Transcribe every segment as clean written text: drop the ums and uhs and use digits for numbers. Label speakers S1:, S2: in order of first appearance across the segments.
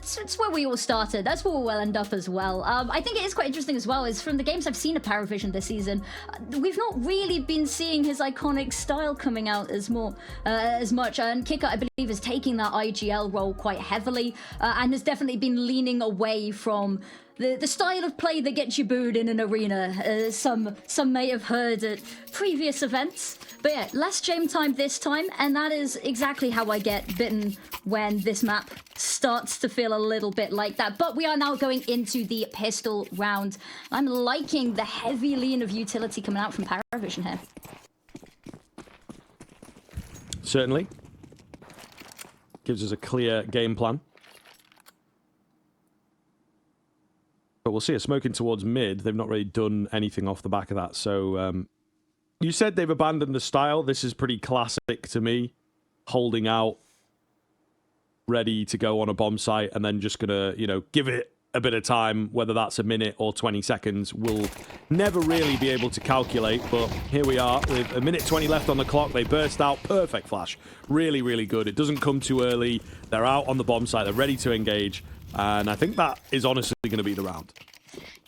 S1: It's where we all started. That's where we'll end up as well. I think it is quite interesting as well, is from the games I've seen of PARIVISION this season, we've not really been seeing his iconic style coming out as much. And Qikert, I believe, is taking that IGL role quite heavily and has definitely been leaning away from the style of play that gets you booed in an arena. Some may have heard at previous events. But yeah, less Jame time this time, and that is exactly how I get bitten when this map starts to feel a little bit like that. But we are now going into the pistol round. I'm liking the heavy lean of utility coming out from PARIVISION here.
S2: Certainly. Gives us a clear game plan. But we'll see a smoking towards mid. They've not really done anything off the back of that. So, you said they've abandoned the style. This is pretty classic to me. Holding out, ready to go on a bomb site, and then just gonna, you know, give it a bit of time, whether that's a minute or 20 seconds. We'll never really be able to calculate, but here we are with a minute 20 left on the clock. They burst out. Perfect flash. Really, really good. It doesn't come too early. They're out on the bomb site. They're ready to engage. And I think that is honestly going to be the round.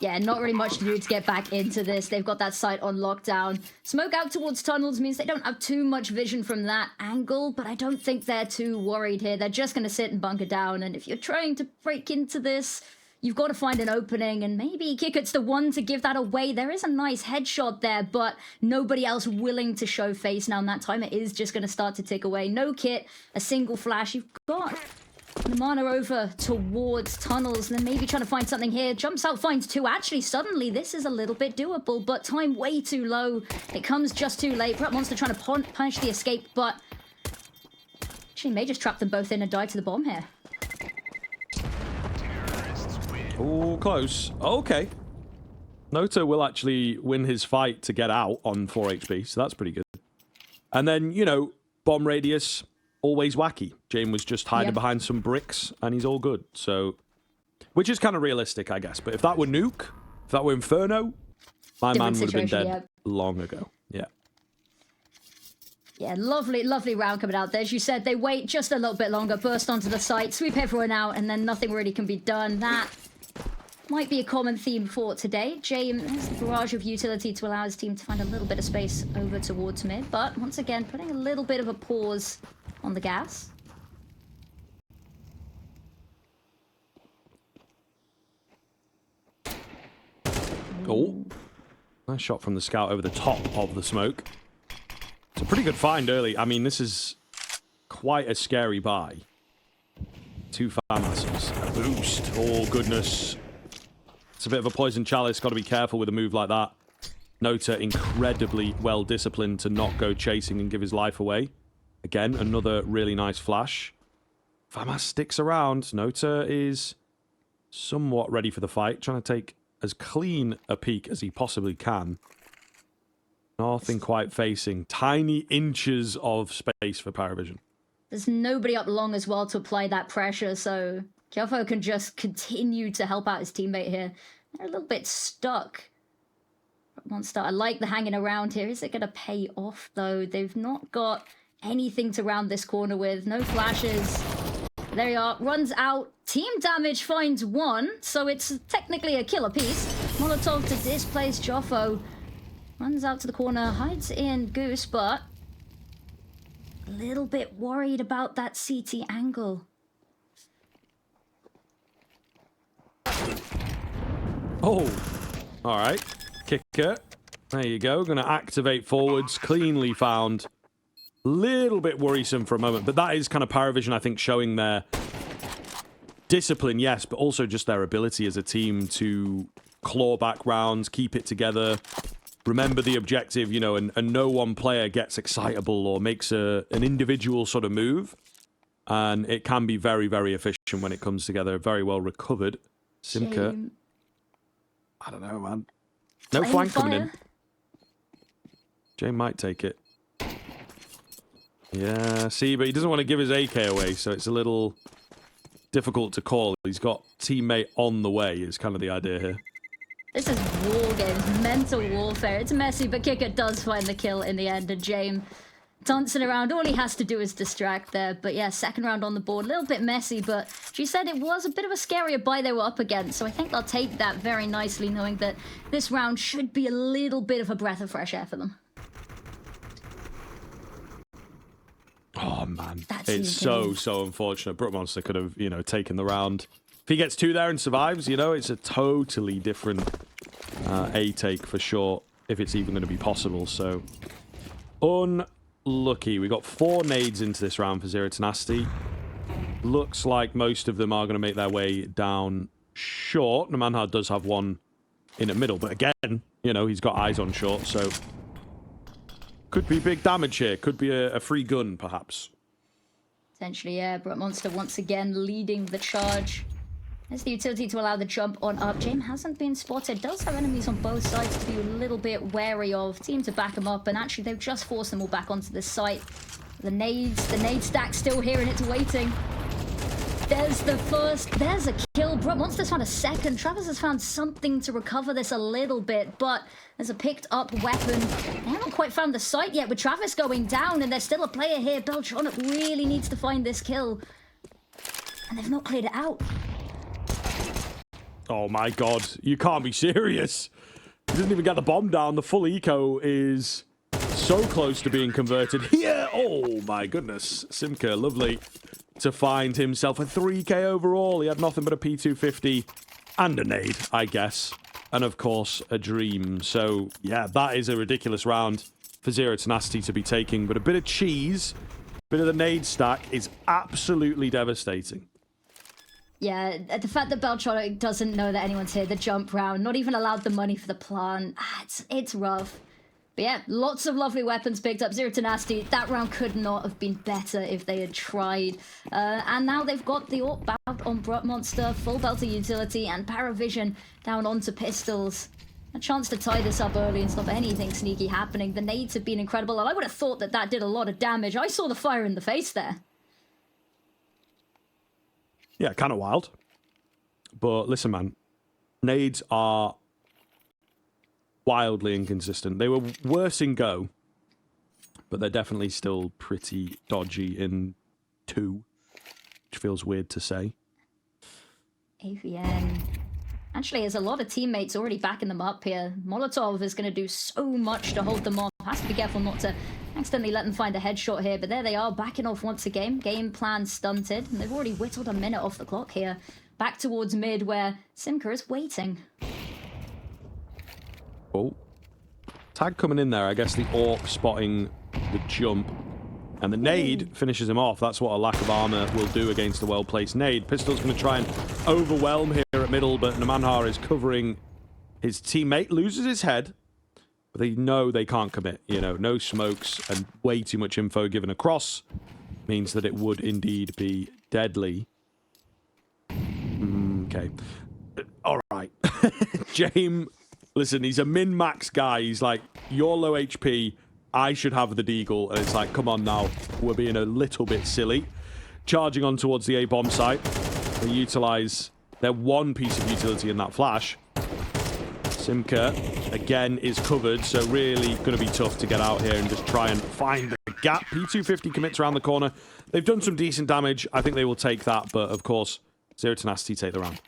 S1: Yeah, not really much to do to get back into this. They've got that site on lockdown. Smoke out towards tunnels means they don't have too much vision from that angle, but I don't think they're too worried here. They're just going to sit and bunker down, and if you're trying to break into this, you've got to find an opening, and maybe Qikert's the one to give that away. There is a nice headshot there, but nobody else willing to show face now, and that timer is just going to start to tick away. No kit, a single flash. You've got nemanha over towards tunnels, and then maybe trying to find something here. Jumps out, finds two. Actually, suddenly, this is a little bit doable, but time way too low. It comes just too late. Prep Monster trying to punish the escape, but actually may just trap them both in and die to the bomb here.
S2: Oh, close. Okay. Noto will actually win his fight to get out on 4 HP, so that's pretty good. And then, you know, bomb radius, always wacky. Jame was just hiding behind some bricks, and he's all good. So, which is kind of realistic, I guess. But if that were Nuke, if that were Inferno, my man would have been dead long ago. Yeah.
S1: Yeah, lovely round coming out there. As you said, they wait just a little bit longer, burst onto the site, sweep everyone out, and then nothing really can be done. That might be a common theme for today. Jame has the barrage of utility to allow his team to find a little bit of space over towards mid, but once again, putting a little bit of a pause on the gas.
S2: Oh, nice shot from the scout over the top of the smoke. It's a pretty good find early. I mean, this is quite a scary buy. 2 FAMASs, a boost. Oh, goodness. It's a bit of a poison chalice. Got to be careful with a move like that. Nota incredibly well disciplined to not go chasing and give his life away. Again, another really nice flash. FAMAS sticks around. Nota is somewhat ready for the fight. Trying to take as clean a peek as he possibly can. Nothing quite facing. Tiny inches of space for PARIVISION.
S1: There's nobody up long as well to apply that pressure, so Kiofo can just continue to help out his teammate here. They're a little bit stuck. Monster, I like the hanging around here. Is it going to pay off, though? They've not got anything to round this corner with. No flashes. There you are. Runs out. Team damage finds 1, so it's technically a kill apiece. Molotov to displace Joffo. Runs out to the corner, hides in Goose, but a little bit worried about that CT angle.
S2: Oh, all right. Qikert. There you go. Going to activate forwards. Cleanly found. Little bit worrisome for a moment, but that is kind of PARIVISION, I think, showing their discipline, yes, but also just their ability as a team to claw back rounds, keep it together, remember the objective, you know, and no one player gets excitable or makes an individual sort of move. And it can be very, very efficient when it comes together. Very well recovered. Simka. I don't know, man. No flank coming in. Jame might take it. Yeah, see, but he doesn't want to give his AK away, so it's a little difficult to call. He's got teammate on the way, is kind of the idea here.
S1: This is war games, mental warfare. It's messy, but Qikert does find the kill in the end, and Jame dancing around. All he has to do is distract there. But yeah, second round on the board. A little bit messy, but she said it was a bit of a scarier buy they were up against. So I think they'll take that very nicely, knowing that this round should be a little bit of a breath of fresh air for them.
S2: Oh, man. It's so unfortunate. Brookmonster could have, you know, taken the round. If he gets 2 there and survives, you know, it's a totally different A take for sure, if it's even going to be possible. So, unlucky. We got 4 nades into this round for Zero Tenacity. Looks like most of them are going to make their way down short. nemanha does have one in the middle, but again, you know, he's got eyes on short, so could be big damage here. Could be a free gun, perhaps.
S1: Potentially, yeah. Brookmonster once again leading the charge. There's the utility to allow the jump on up. James hasn't been spotted. Does have enemies on both sides to be a little bit wary of. Team to back him up, and actually they've just forced them all back onto this site. The nade stack still here, and it's waiting. There's the first. There's a kill. Brookmonster's found a second. Travis has found something to recover this a little bit, but there's a picked up weapon. They haven't quite found the site yet with Travis going down, and there's still a player here. Beltronic really needs to find this kill, and they've not cleared it out.
S2: Oh my god, you can't be serious. He doesn't even get the bomb down. The full eco is so close to being converted here. Oh my goodness. Simka, lovely to find himself a 3k overall. He had nothing but a P250 and a nade, I guess. And of course, a dream. So yeah, that is a ridiculous round for Zero Tenacity to be taking. But a bit of cheese, a bit of the nade stack is absolutely devastating.
S1: Yeah, the fact that Beltronic doesn't know that anyone's here, the jump round, not even allowed the money for the plant, it's rough. But yeah, lots of lovely weapons picked up. Zero Tenacity, that round could not have been better if they had tried. And now they've got the AWP out on Brookmonster, full belter utility, and PARIVISION down onto pistols. A chance to tie this up early and stop anything sneaky happening. The nades have been incredible, and I would have thought that that did a lot of damage. I saw the fire in the face there.
S2: Yeah, kind of wild. But listen, man. Nades are wildly inconsistent. They were worse in Go, but they're definitely still pretty dodgy in 2, which feels weird to say.
S1: AVN. Actually, there's a lot of teammates already backing them up here. Molotov is going to do so much to hold them off. Has to be careful not to accidentally let them find a headshot here, but there they are, backing off once again. Game plan stunted, and they've already whittled a minute off the clock here. Back towards mid, where Simka is waiting.
S2: Oh. Tag coming in there. I guess the AWP spotting the jump. And the nade finishes him off. That's what a lack of armor will do against a well-placed nade. Pistol's going to try and overwhelm here at middle, but nemanha is covering his teammate. Loses his head. But they know they can't commit. You know, no smokes and way too much info given across means that it would indeed be deadly. Okay. All right. James, listen, he's a min-max guy. He's like, you're low HP. I should have the deagle. And it's like, come on now. We're being a little bit silly. Charging on towards the A-bomb site. They utilize their one piece of utility in that flash. Simka, again, is covered, so really going to be tough to get out here and just try and find the gap. P250 commits around the corner. They've done some decent damage. I think they will take that, but of course, Zero Tenacity take the round.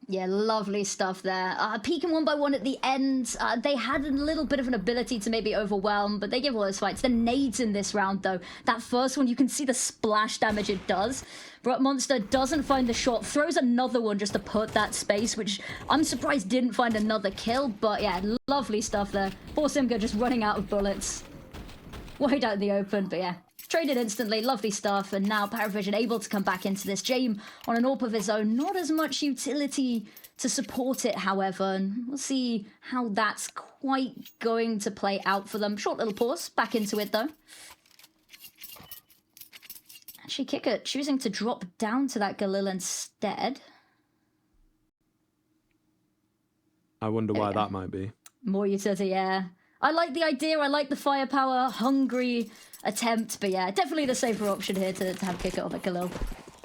S1: Yeah, lovely stuff there. Peeking one by one at the end. They had a little bit of an ability to maybe overwhelm, but they give all those fights. The nades in this round, though. That first one, you can see the splash damage it does. Brookmonster doesn't find the shot, throws another one just to put that space, which I'm surprised didn't find another kill. But yeah, lovely stuff there. Poor Simka just running out of bullets. Wide out in the open, but yeah. Traded instantly, lovely stuff, and now PARIVISION able to come back into this. James on an AWP of his own, not as much utility to support it, however, and we'll see how that's quite going to play out for them. Short little pause, back into it though. Actually, Qikert choosing to drop down to that Galil instead.
S2: I wonder why that might be.
S1: More utility, yeah. I like the idea, I like the firepower, hungry attempt, but yeah, definitely the safer option here to have Qikert off at Galil.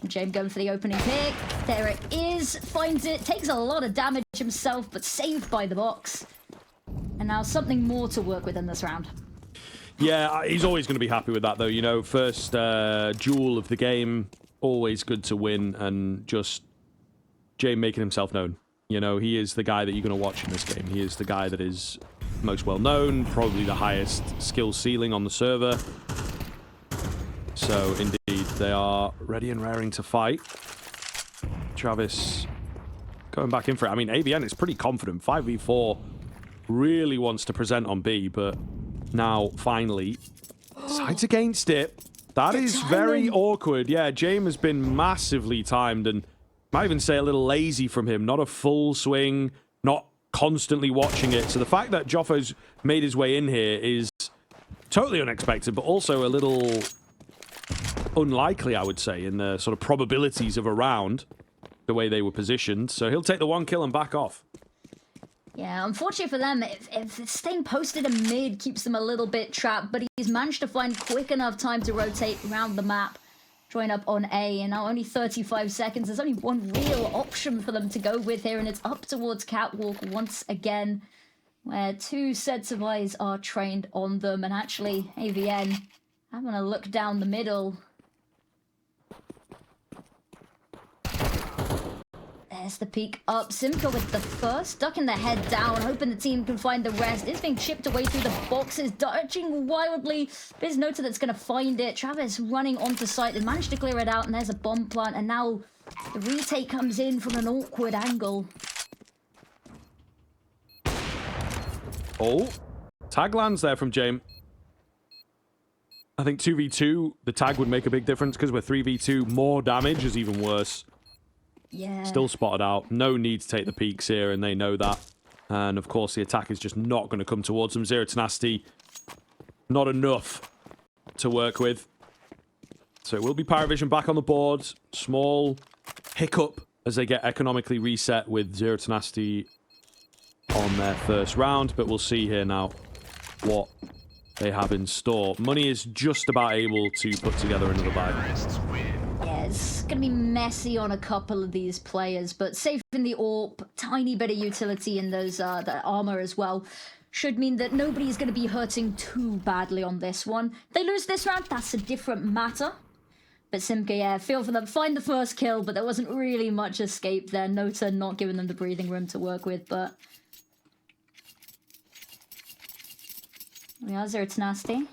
S1: James going for the opening pick. There it is, finds it, takes a lot of damage himself, but saved by the box. And now something more to work with in this round.
S2: Yeah, he's always going to be happy with that, though. You know, first duel of the game, always good to win, and just Jay making himself known. You know, he is the guy that you're going to watch in this game. He is the guy that is most well-known, probably the highest skill ceiling on the server. So, indeed, they are ready and raring to fight. Travis going back in for it. I mean, AVN is pretty confident. 5v4 really wants to present on B, but now, finally, sides against it. That is very awkward. Yeah, James has been massively timed, and might even say a little lazy from him. Not a full swing, not constantly watching it. So the fact that Joffo's made his way in here is totally unexpected, but also a little unlikely, I would say, in the sort of probabilities of a round, the way they were positioned. So he'll take the 1 kill and back off.
S1: Yeah, unfortunately for them, if staying posted in mid keeps them a little bit trapped, but he's managed to find quick enough time to rotate around the map, join up on A, and now only 35 seconds. There's only one real option for them to go with here, and it's up towards Catwalk once again, where 2 sets of eyes are trained on them, and actually, AVN, I'm gonna look down the middle. There's the peek up. Simka with the first, ducking the head down, hoping the team can find the rest. It's being chipped away through the boxes, dodging wildly. There's Nota that's going to find it. Travis running onto site. They managed to clear it out, and there's a bomb plant. And now the retake comes in from an awkward angle.
S2: Oh, tag lands there from James. I think 2v2, the tag would make a big difference because we're 3v2. More damage is even worse.
S1: Yeah.
S2: Still spotted out. No need to take the peaks here, and they know that. And, of course, the attack is just not going to come towards them. Zero Tenacity, not enough to work with. So it will be PARIVISION back on the board. Small hiccup as they get economically reset with Zero Tenacity on their first round. But we'll see here now what they have in store. Money is just about able to put together another buy.
S1: Yeah, it's going to be messy on a couple of these players, but safe in the AWP, tiny bit of utility in those the armor as well, should mean that nobody's going to be hurting too badly on this one. They lose this round, that's a different matter. But Simka, yeah, feel for them. Find the first kill, but there wasn't really much escape there. Nota not giving them the breathing room to work with, but... We are Zero Tenacity.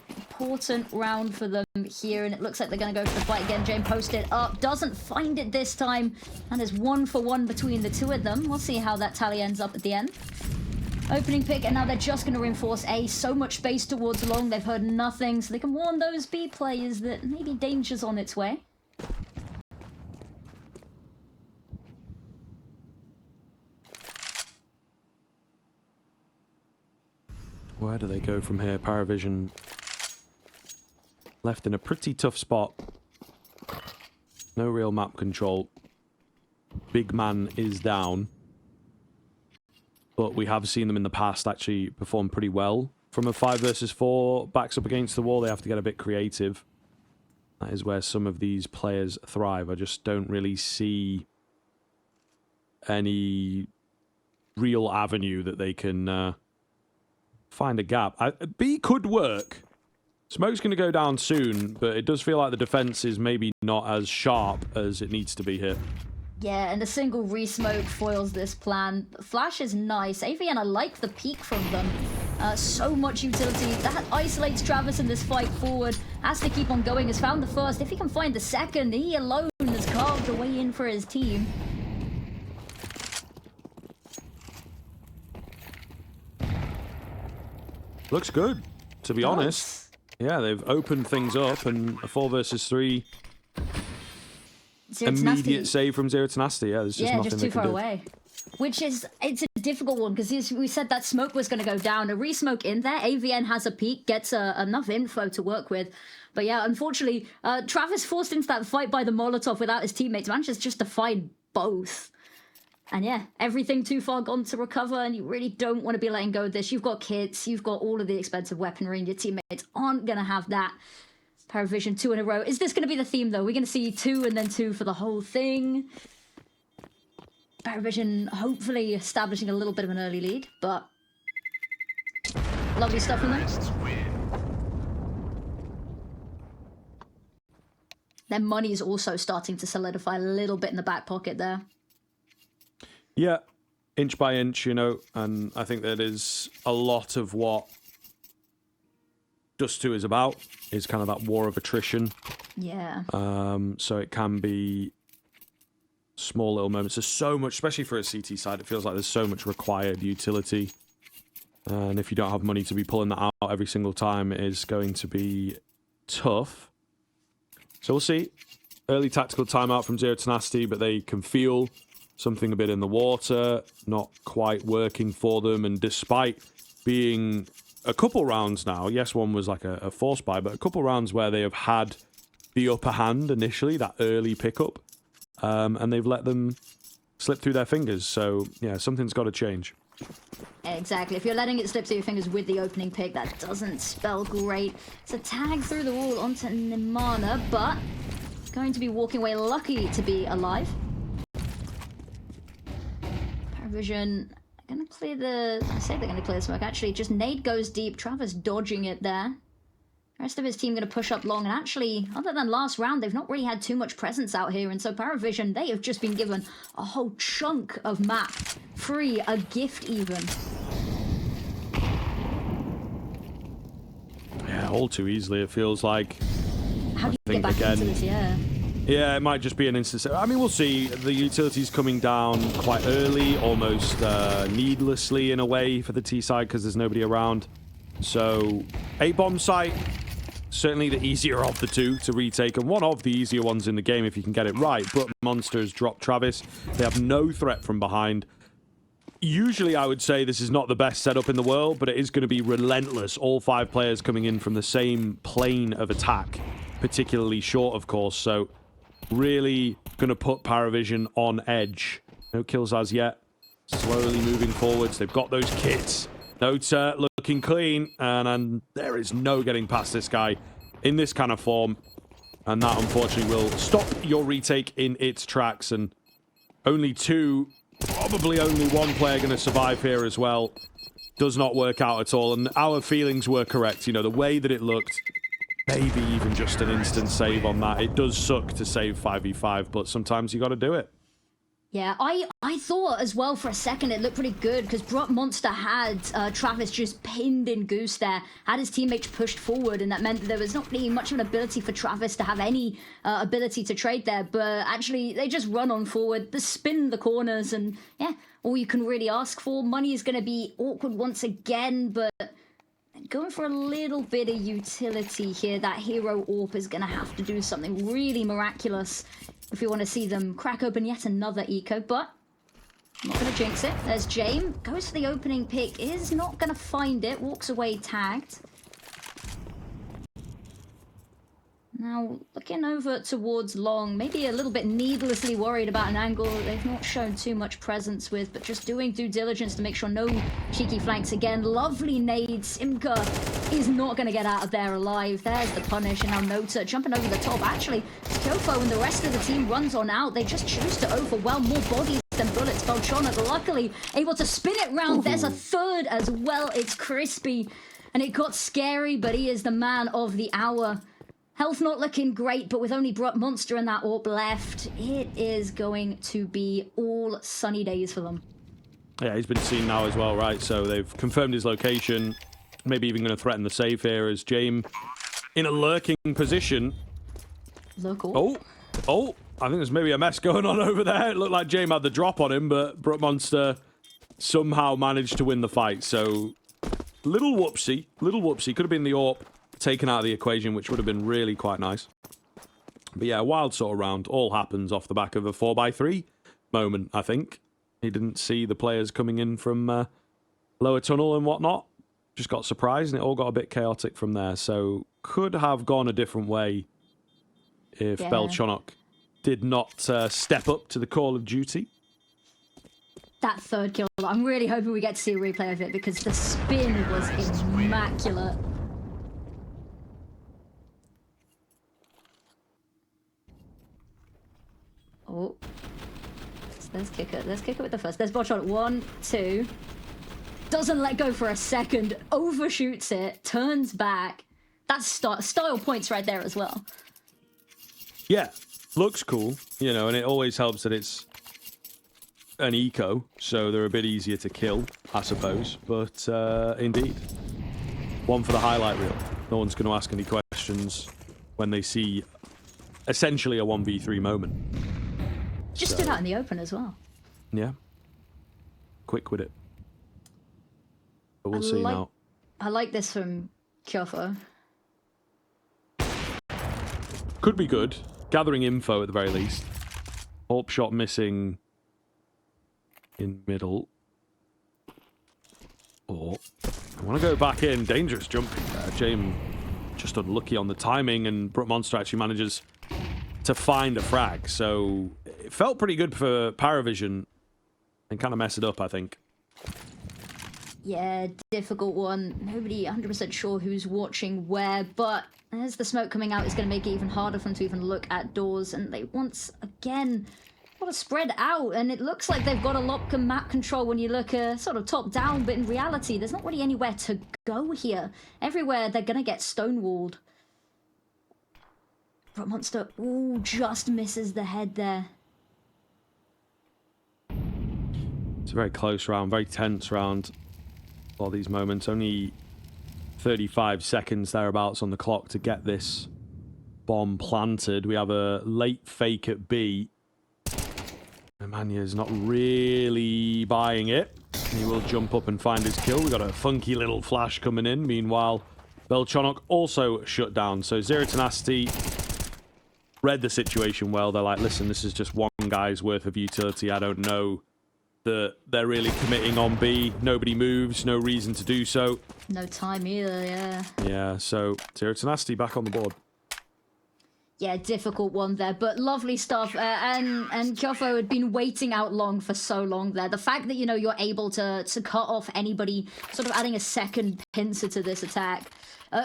S1: Important round for them here, and it looks like they're going to go for the fight again. Jane posted up, doesn't find it this time, and there's 1 for 1 between the two of them. We'll see how that tally ends up at the end. Opening pick, and now they're just going to reinforce A. So much space towards long, they've heard nothing, so they can warn those B players that maybe danger's on its way.
S2: Where do they go from here? PARIVISION left in a pretty tough spot. No real map control. Big man is down. But we have seen them in the past actually perform pretty well. From a 5 versus 4, backs up against the wall, they have to get a bit creative. That is where some of these players thrive. I just don't really see any real avenue that they can find a gap. B could work. Smoke's going to go down soon, but it does feel like the defense is maybe not as sharp as it needs to be here.
S1: Yeah, and a single re-smoke foils this plan. Flash is nice. AVN, I like the peek from them. So much utility. That isolates Travis in this fight forward. Has to keep on going. Has found the first. If he can find the second, he alone has carved a way in for his team.
S2: Looks good, to be honest. Yeah, they've opened things up, and a 4 versus 3 immediate save from Zero Tenacity. Yeah, there's just nothing
S1: just too far away. Which is, it's a difficult one, because we said that smoke was going to go down. A re-smoke in there, AVN has a peek, gets enough info to work with. But yeah, unfortunately, Travis forced into that fight by the Molotov without his teammates, manages just to find both. And yeah, everything too far gone to recover, and you really don't want to be letting go of this. You've got kits, you've got all of the expensive weaponry, and your teammates aren't going to have that. PARIVISION 2 in a row. Is this going to be the theme, though? We're going to see 2 and then 2 for the whole thing. PARIVISION hopefully establishing a little bit of an early lead, but lovely stuff from them. Their money is also starting to solidify a little bit in the back pocket there.
S2: Yeah, inch by inch, you know, and I think that is a lot of what Dust2 is about, is kind of that war of attrition.
S1: Yeah.
S2: So it can be small little moments. There's so much, especially for a CT side, it feels like there's so much required utility. And if you don't have money to be pulling that out every single time, it is going to be tough. So we'll see. Early tactical timeout from Zero Tenacity, but they can feel something a bit in the water, not quite working for them. And despite being a couple rounds now, yes, one was like a force buy, but a couple rounds where they have had the upper hand initially, that early pickup, and they've let them slip through their fingers. So, yeah, something's got to change.
S1: Exactly. If you're letting it slip through your fingers with the opening pick, that doesn't spell great. It's a tag through the wall onto nemanha, but going to be walking away lucky to be alive. PARIVISION gonna clear the... I say they're gonna clear the smoke. Actually, just nade goes deep. Travis dodging it there. The rest of his team going to push up long, and actually, other than last round, they've not really had too much presence out here, and so PARIVISION, they have just been given a whole chunk of map. Free, a gift even.
S2: Yeah, all too easily, it feels like.
S1: How do you get back into this, yeah?
S2: Yeah, it might just be an instance. I mean, we'll see. The utility's coming down quite early, almost needlessly in a way for the T side, because there's nobody around. So, 8-bomb site, certainly the easier of the two to retake, and one of the easier ones in the game if you can get it right. But Monsters drop Travis. They have no threat from behind. Usually, I would say this is not the best setup in the world, but it is going to be relentless. All 5 players coming in from the same plane of attack, particularly short, of course. So, really going to put PARIVISION on edge. No kills as yet. Slowly moving forwards. They've got those kits. Nota looking clean, and there is no getting past this guy in this kind of form. And that, unfortunately, will stop your retake in its tracks. And only 2, probably only 1 player going to survive here as well. Does not work out at all. And our feelings were correct. You know, the way that it looked, maybe even just an instant save on that. It does suck to save 5v5, but sometimes you got to do it.
S1: Yeah, I thought as well for a second it looked pretty good because Brot Monster had Travis just pinned in Goose there, had his teammates pushed forward, and that meant that there was not really much of an ability for Travis to have any ability to trade there, but actually they just run on forward, they spin the corners, and yeah, all you can really ask for. Money is going to be awkward once again, but going for a little bit of utility here. That hero AWP is going to have to do something really miraculous if we want to see them crack open yet another eco, but I'm not going to jinx it. There's Jame, goes for the opening pick, is not going to find it, walks away tagged. Now, looking over towards long, maybe a little bit needlessly worried about an angle that they've not shown too much presence with, but just doing due diligence to make sure no cheeky flanks again. Lovely nades. Imka is not going to get out of there alive. There's the punish, and now Nota jumping over the top. Actually, Kyofo and the rest of the team runs on out. They just choose to overwhelm more bodies than bullets. Belchonok luckily able to spin it round. There's a third as well. It's crispy, and it got scary, but he is the man of the hour. Health not looking great, but with only Brot Monster and that AWP left, it is going to be all sunny days for them.
S2: Yeah, he's been seen now as well, right? So they've confirmed his location. Maybe even going to threaten the save here as Jame in a lurking position.
S1: Look.
S2: Oh, I think there's maybe a mess going on over there. It looked like Jame had the drop on him, but Brot Monster somehow managed to win the fight. So, little whoopsie. Could have been the AWP taken out of the equation, which would have been really quite nice. But yeah, a wild sort of round. All happens off the back of a 4x3 moment, I think. He didn't see the players coming in from lower tunnel and whatnot. Just got surprised, and it all got a bit chaotic from there. So, could have gone a different way if Belchonok did not step up to the call of duty.
S1: That third kill, I'm really hoping we get to see a replay of it because the spin was immaculate. Oh. There's Qikert. There's Qikert with the first. There's Belchonok. 1, 2. Doesn't let go for a second. Overshoots it. Turns back. That's style points right there as well.
S2: Yeah, looks cool, you know, and it always helps that it's an eco, so they're a bit easier to kill, I suppose. But indeed, one for the highlight reel. No one's going to ask any questions when they see essentially a 1v3 moment.
S1: Just did that in the open as well.
S2: Yeah. Quick with it. But we'll see now.
S1: I like this from Qikert.
S2: Could be good. Gathering info at the very least. Orp shot missing in middle. Or I want to go back in. Dangerous jumping there. James just unlucky on the timing, and Brook Monster actually manages to find a frag. So it felt pretty good for PARIVISION and kind of mess it up, I think.
S1: Yeah, difficult one. Nobody 100% sure who's watching where, but as the smoke coming out is going to make it even harder for them to even look at doors, and they once again want to spread out, and it looks like they've got a lot of map control when you look sort of top down, but in reality there's not really anywhere to go here. Everywhere they're going to get stonewalled. But Monster, ooh, just misses the head there.
S2: It's a very close round, very tense round. All these moments, only 35 seconds thereabouts on the clock to get this bomb planted. We have a late fake at B. Nemanya's not really buying it. He will jump up and find his kill. We got a funky little flash coming in. Meanwhile, Belchonok also shut down. So Zero Tenacity read the situation well. They're like, listen, this is just one guy's worth of utility. I don't know that they're really committing on B. Nobody moves, no reason to do so.
S1: No time either, yeah.
S2: Yeah, so Zero Tenacity back on the board.
S1: Yeah, difficult one there, but lovely stuff. And Qikert had been waiting out long for so long there. The fact that, you know, you're able to cut off anybody, sort of adding a second pincer to this attack,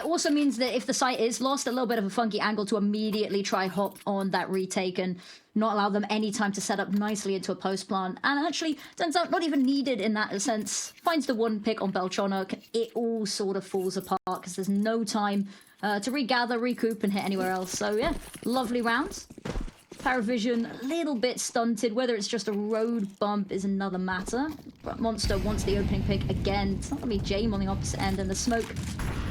S1: also means that if the site is lost, a little bit of a funky angle to immediately try hop on that retake and not allow them any time to set up nicely into a post plant. And actually, turns out not even needed in that sense. Finds the one pick on Belchonok. It all sort of falls apart because there's no time to regather, recoup, and hit anywhere else. So yeah, lovely rounds. PARIVISION a little bit stunted. Whether it's just a road bump is another matter. But Monster wants the opening pick again. It's not going to be James on the opposite end, and the smoke,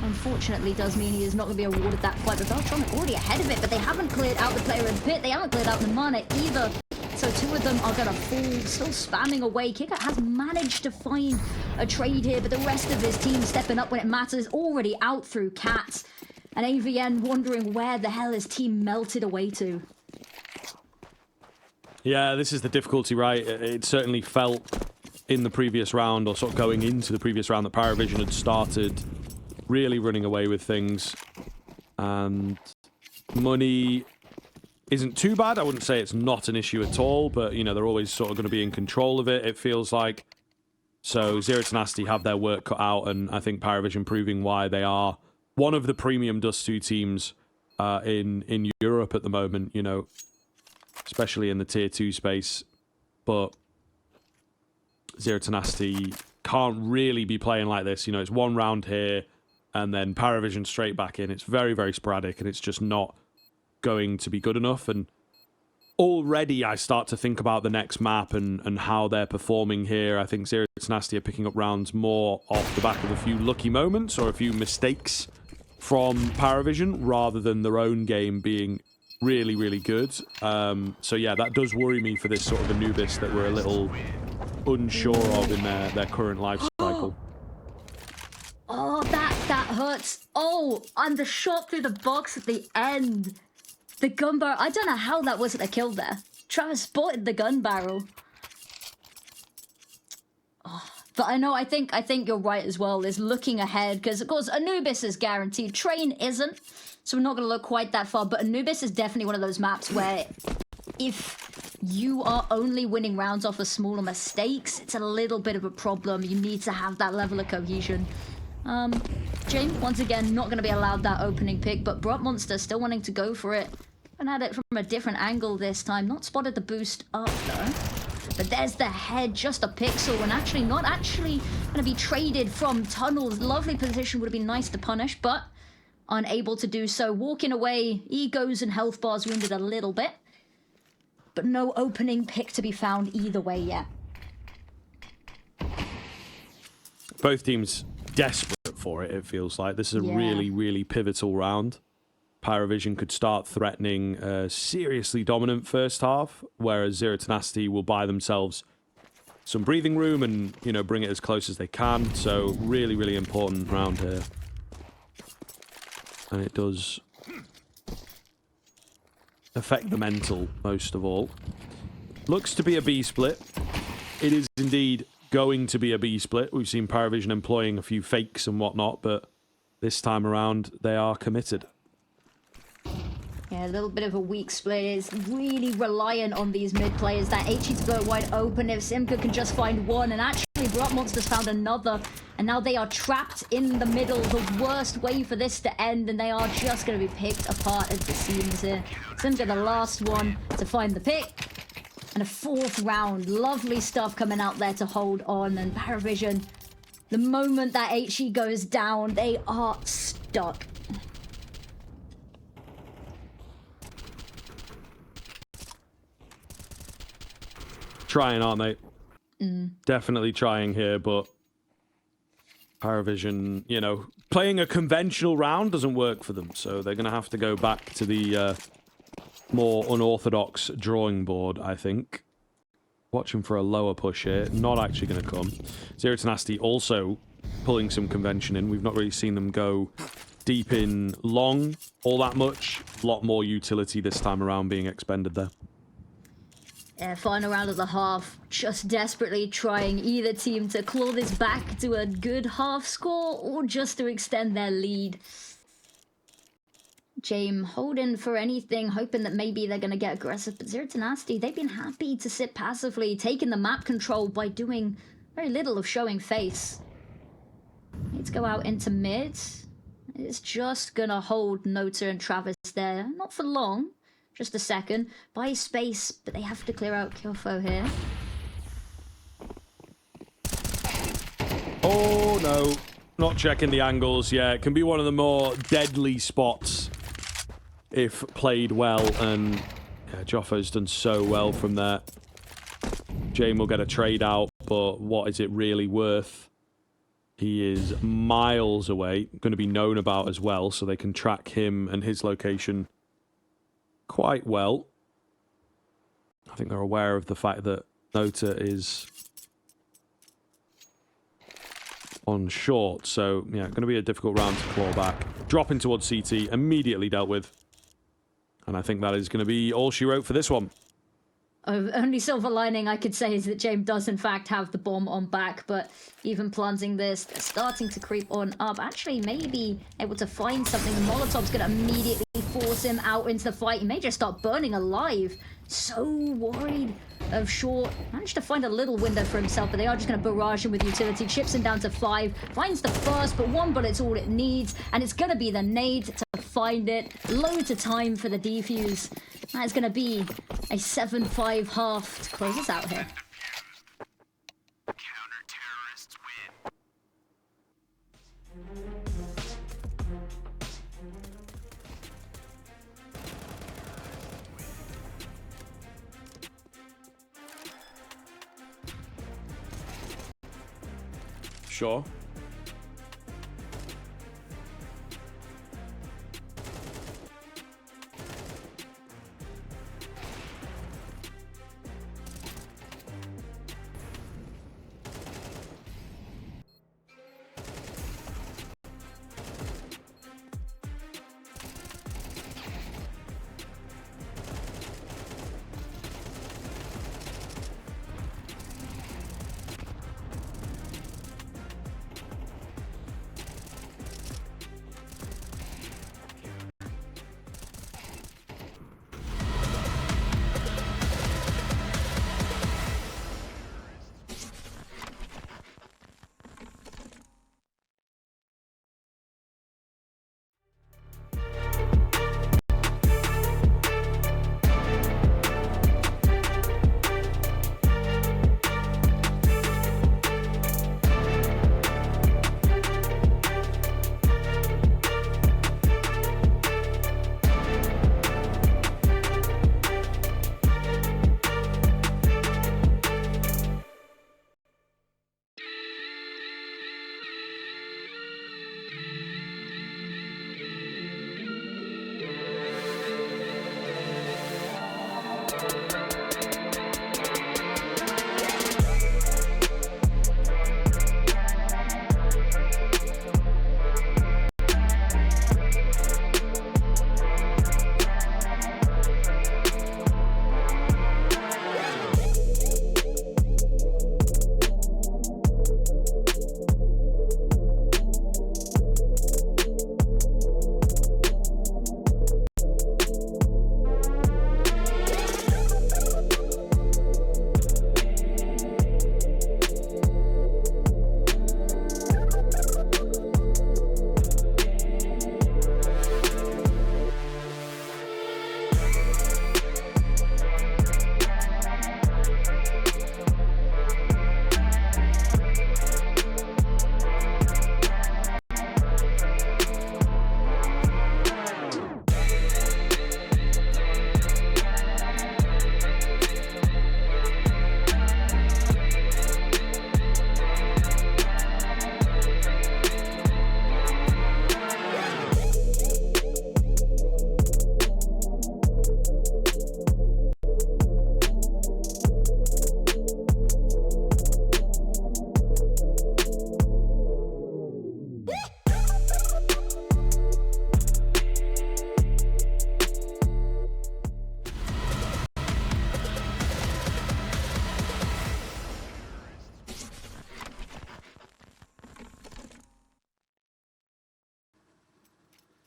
S1: unfortunately, does mean he is not going to be awarded that fight. But Belchonok already ahead of it, but they haven't cleared out the player in pit. They haven't cleared out the mana either. So two of them are going to fall, still spamming away. Qikert has managed to find a trade here, but the rest of his team stepping up when it matters, already out through Cats. And AVN wondering where the hell his team melted away to.
S2: Yeah, this is the difficulty, right? It certainly felt in the previous round, or sort of going into the previous round, that PARIVISION had started really running away with things. And money isn't too bad. I wouldn't say it's not an issue at all, but, you know, they're always sort of going to be in control of it, it feels like. So Zero Tenacity have their work cut out, and I think PARIVISION proving why they are one of the premium Dust2 teams in Europe at the moment, you know, especially in the tier 2 space. But Zero Tenacity can't really be playing like this. You know, it's one round here and then PARIVISION straight back in. It's very, very sporadic, and it's just not going to be good enough. And already I start to think about the next map and how they're performing here. I think Zero Tenacity are picking up rounds more off the back of a few lucky moments or a few mistakes from PARIVISION rather than their own game being really, really good. So yeah, that does worry me for this sort of Anubis that we're a little unsure of in their current life cycle.
S1: Oh, that hurts. Oh, and the shot through the box at the end. The gun barrel. I don't know how that wasn't a kill there. Travis spotted the gun barrel. Oh, but I think you're right as well. Is looking ahead, because of course Anubis is guaranteed. Train isn't, so we're not going to look quite that far. But Anubis is definitely one of those maps where if you are only winning rounds off of smaller mistakes, it's a little bit of a problem. You need to have that level of cohesion. James, once again, not going to be allowed that opening pick, but Brook Monster still wanting to go for it. And at it from a different angle this time. Not spotted the boost up, though. But there's the head, just a pixel, and actually not going to be traded from tunnels. Lovely position, would have been nice to punish, but unable to do so. Walking away, egos and health bars wounded a little bit. But no opening pick to be found either way yet.
S2: Both teams desperate for it, it feels like. This is a really, really pivotal round. PARIVISION could start threatening a seriously dominant first half, whereas Zero Tenacity will buy themselves some breathing room and, you know, bring it as close as they can. So really, really important round here. And it does affect the mental most of all. Looks to be a B split. It is indeed going to be a B split. We've seen PARIVISION employing a few fakes and whatnot, but this time around they are committed.
S1: Yeah, a little bit of a weak split. Is really reliant on these mid players. That HE to blow wide open. If Simka can just find one, and actually Block Monsters found another, and now they are trapped in the middle. The worst way for this to end, and they are just going to be picked apart at the seams here. Simka, the last one to find the pick. And a fourth round. Lovely stuff coming out there to hold on. And PARIVISION, the moment that HE goes down, they are stuck.
S2: Trying, aren't they? Definitely trying here, but PARIVISION, you know, playing a conventional round doesn't work for them, so they're going to have to go back to the more unorthodox drawing board, I think. Watching for a lower push here. Not actually going to come. Zero Tenacity also pulling some convention in. We've not really seen them go deep in long all that much. A lot more utility this time around being expended there.
S1: Yeah, final round of the half. Just desperately trying either team to claw this back to a good half score or just to extend their lead. James holding for anything, hoping that maybe they're going to get aggressive. But Zero Tenacity, they've been happy to sit passively, taking the map control by doing very little of showing face. Let's go out into mid. It's just going to hold Nota and Travis there. Not for long. Just a second. Buy space, but they have to clear out Kyofo here.
S2: Oh, no. Not checking the angles. Yeah, it can be one of the more deadly spots if played well. And yeah, Joffo's done so well from there. Jame will get a trade out, but what is it really worth? He is miles away. Going to be known about as well, so they can track him and his location quite well. I think they're aware of the fact that Nota is on short, so yeah, going to be a difficult round to claw back. Dropping towards CT, immediately dealt with. And I think that is going to be all she wrote for this one.
S1: Only silver lining I could say is that James does in fact have the bomb on back, but even planting this, they're starting to creep on up. Actually, maybe able to find something. The Molotov's going to immediately force him out into the fight. He may just start burning alive. So worried of short. Managed to find a little window for himself, but they are just going to barrage him with utility. Chips him down to 5. Finds the first, but one bullet's all it needs. And it's going to be the nade to find it. Loads of time for the defuse. That is going to be a 7-5 half to close us out here.
S3: Counter-terrorists win.
S2: Sure.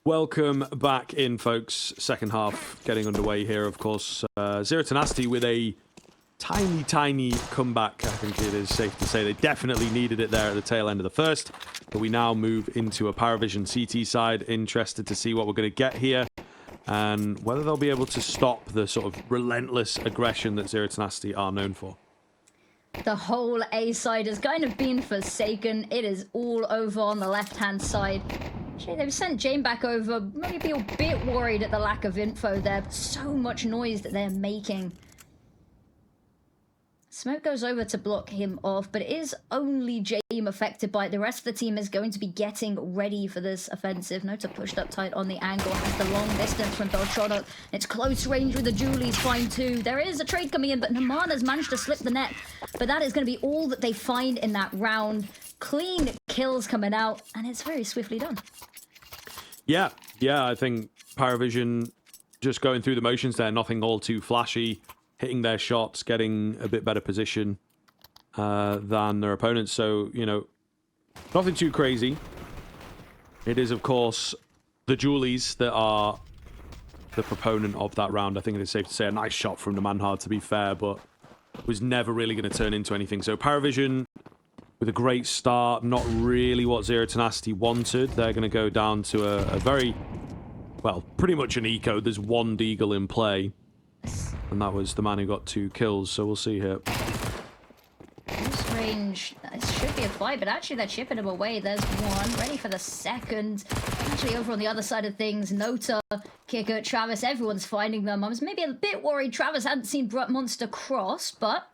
S2: Welcome back in, folks. Second half getting underway here, of course. Zero Tenacity with a tiny comeback. I think it is safe to say they definitely needed it there at the tail end of the first. But we now move into a PARIVISION CT side. Interested to see what we're going to get here and whether they'll be able to stop the sort of relentless aggression that Zero Tenacity are known for.
S1: The whole A side has kind of been forsaken. It is all over on the left-hand side. Actually, they've sent Jane back over. Maybe a bit worried at the lack of info there. But so much noise that they're making. Smoke goes over to block him off, but it is only Jame affected by it. The rest of the team is going to be getting ready for this offensive. Nota pushed up tight on the angle, has the long distance from Belchonok. It's close range with the Julie's fine too. There is a trade coming in, but nemanha's managed to slip the net. But that is going to be all that they find in that round. Clean kills coming out, and it's very swiftly done.
S2: Yeah, I think PARIVISION just going through the motions there, nothing all too flashy. Hitting their shots, getting a bit better position than their opponents. So, you know, nothing too crazy. It is, of course, the Julies that are the proponent of that round. I think it is safe to say a nice shot from nemanha, to be fair, but was never really going to turn into anything. So PARIVISION with a great start, not really what Zero Tenacity wanted. They're going to go down to a very, well, pretty much an eco. There's one deagle in play. And that was the man who got 2 kills, so we'll see here.
S1: Close range, it should be a fight, but actually they're chipping him away. There's one, ready for the second. Actually over on the other side of things, Nota, Qikert, Travis, everyone's finding them. I was maybe a bit worried Travis hadn't seen Brut Monster cross, but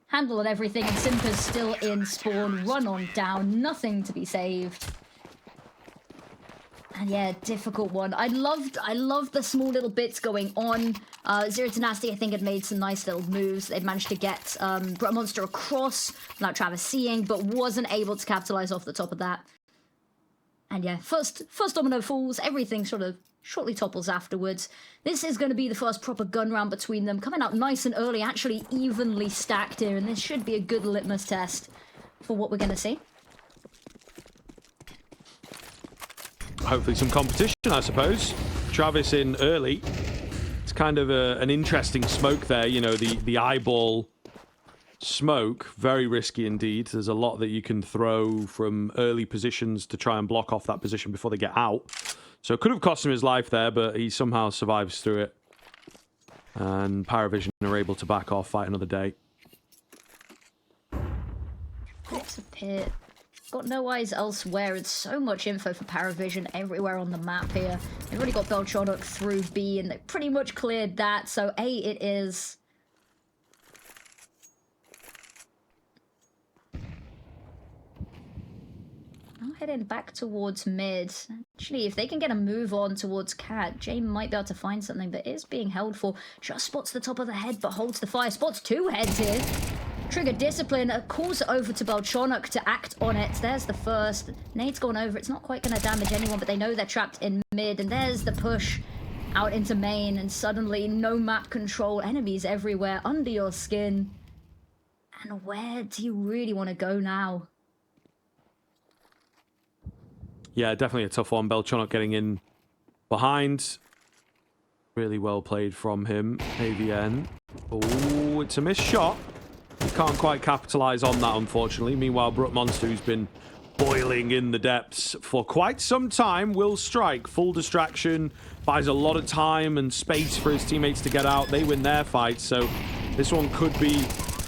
S1: handling everything, and Simper's still in spawn, run on down, nothing to be saved. And yeah, difficult one. I loved the small little bits going on. Zero Tenacity, I think, had made some nice little moves. They'd managed to get Brut Monster across without Travis seeing, but wasn't able to capitalize off the top of that. And yeah, first domino falls, everything sort of shortly topples afterwards. This is going to be the first proper gun round between them, coming out nice and early, actually evenly stacked here, and this should be a good litmus test for what we're going to see.
S2: Hopefully some competition, I suppose. Travis in early. It's kind of an interesting smoke there, you know, the eyeball smoke. Very risky indeed. There's a lot that you can throw from early positions to try and block off that position before they get out. So it could have cost him his life there, but he somehow survives through it. And PARIVISION are able to back off, fight another day.
S1: It's a pit. Got no eyes elsewhere. It's so much info for PARIVISION everywhere on the map here. They've already got Belchonok through B, and they pretty much cleared that, so A it is. I'm heading back towards mid. Actually, if they can get a move on towards Cat, Jane might be able to find something, but is being held for. Just spots the top of the head, but holds the fire. Spots 2 heads here. Trigger Discipline, calls it over to Belchonok to act on it. There's the first. Nade's gone over. It's not quite going to damage anyone, but they know they're trapped in mid. And there's the push out into main. And suddenly, no map control. Enemies everywhere, under your skin. And where do you really want to go now?
S2: Yeah, definitely a tough one. Belchonok getting in behind. Really well played from him. AVN. Oh, it's a missed shot. He can't quite capitalize on that, unfortunately. Meanwhile, Brut Monster, who's been boiling in the depths for quite some time, will strike. Full distraction, buys a lot of time and space for his teammates to get out. They win their fight, so this one could be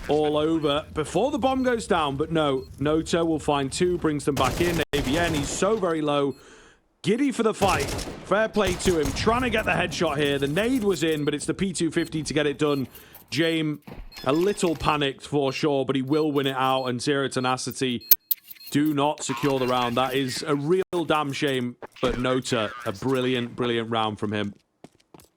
S2: all over before the bomb goes down. But no, Nota will find 2, brings them back in. AVN, he's so very low. Giddy for the fight. Fair play to him. Trying to get the headshot here. The nade was in, but it's the P250 to get it done. Jame, a little panicked for sure, but he will win it out, and Zero Tenacity do not secure the round. That is a real damn shame, but Nota, a brilliant round from him.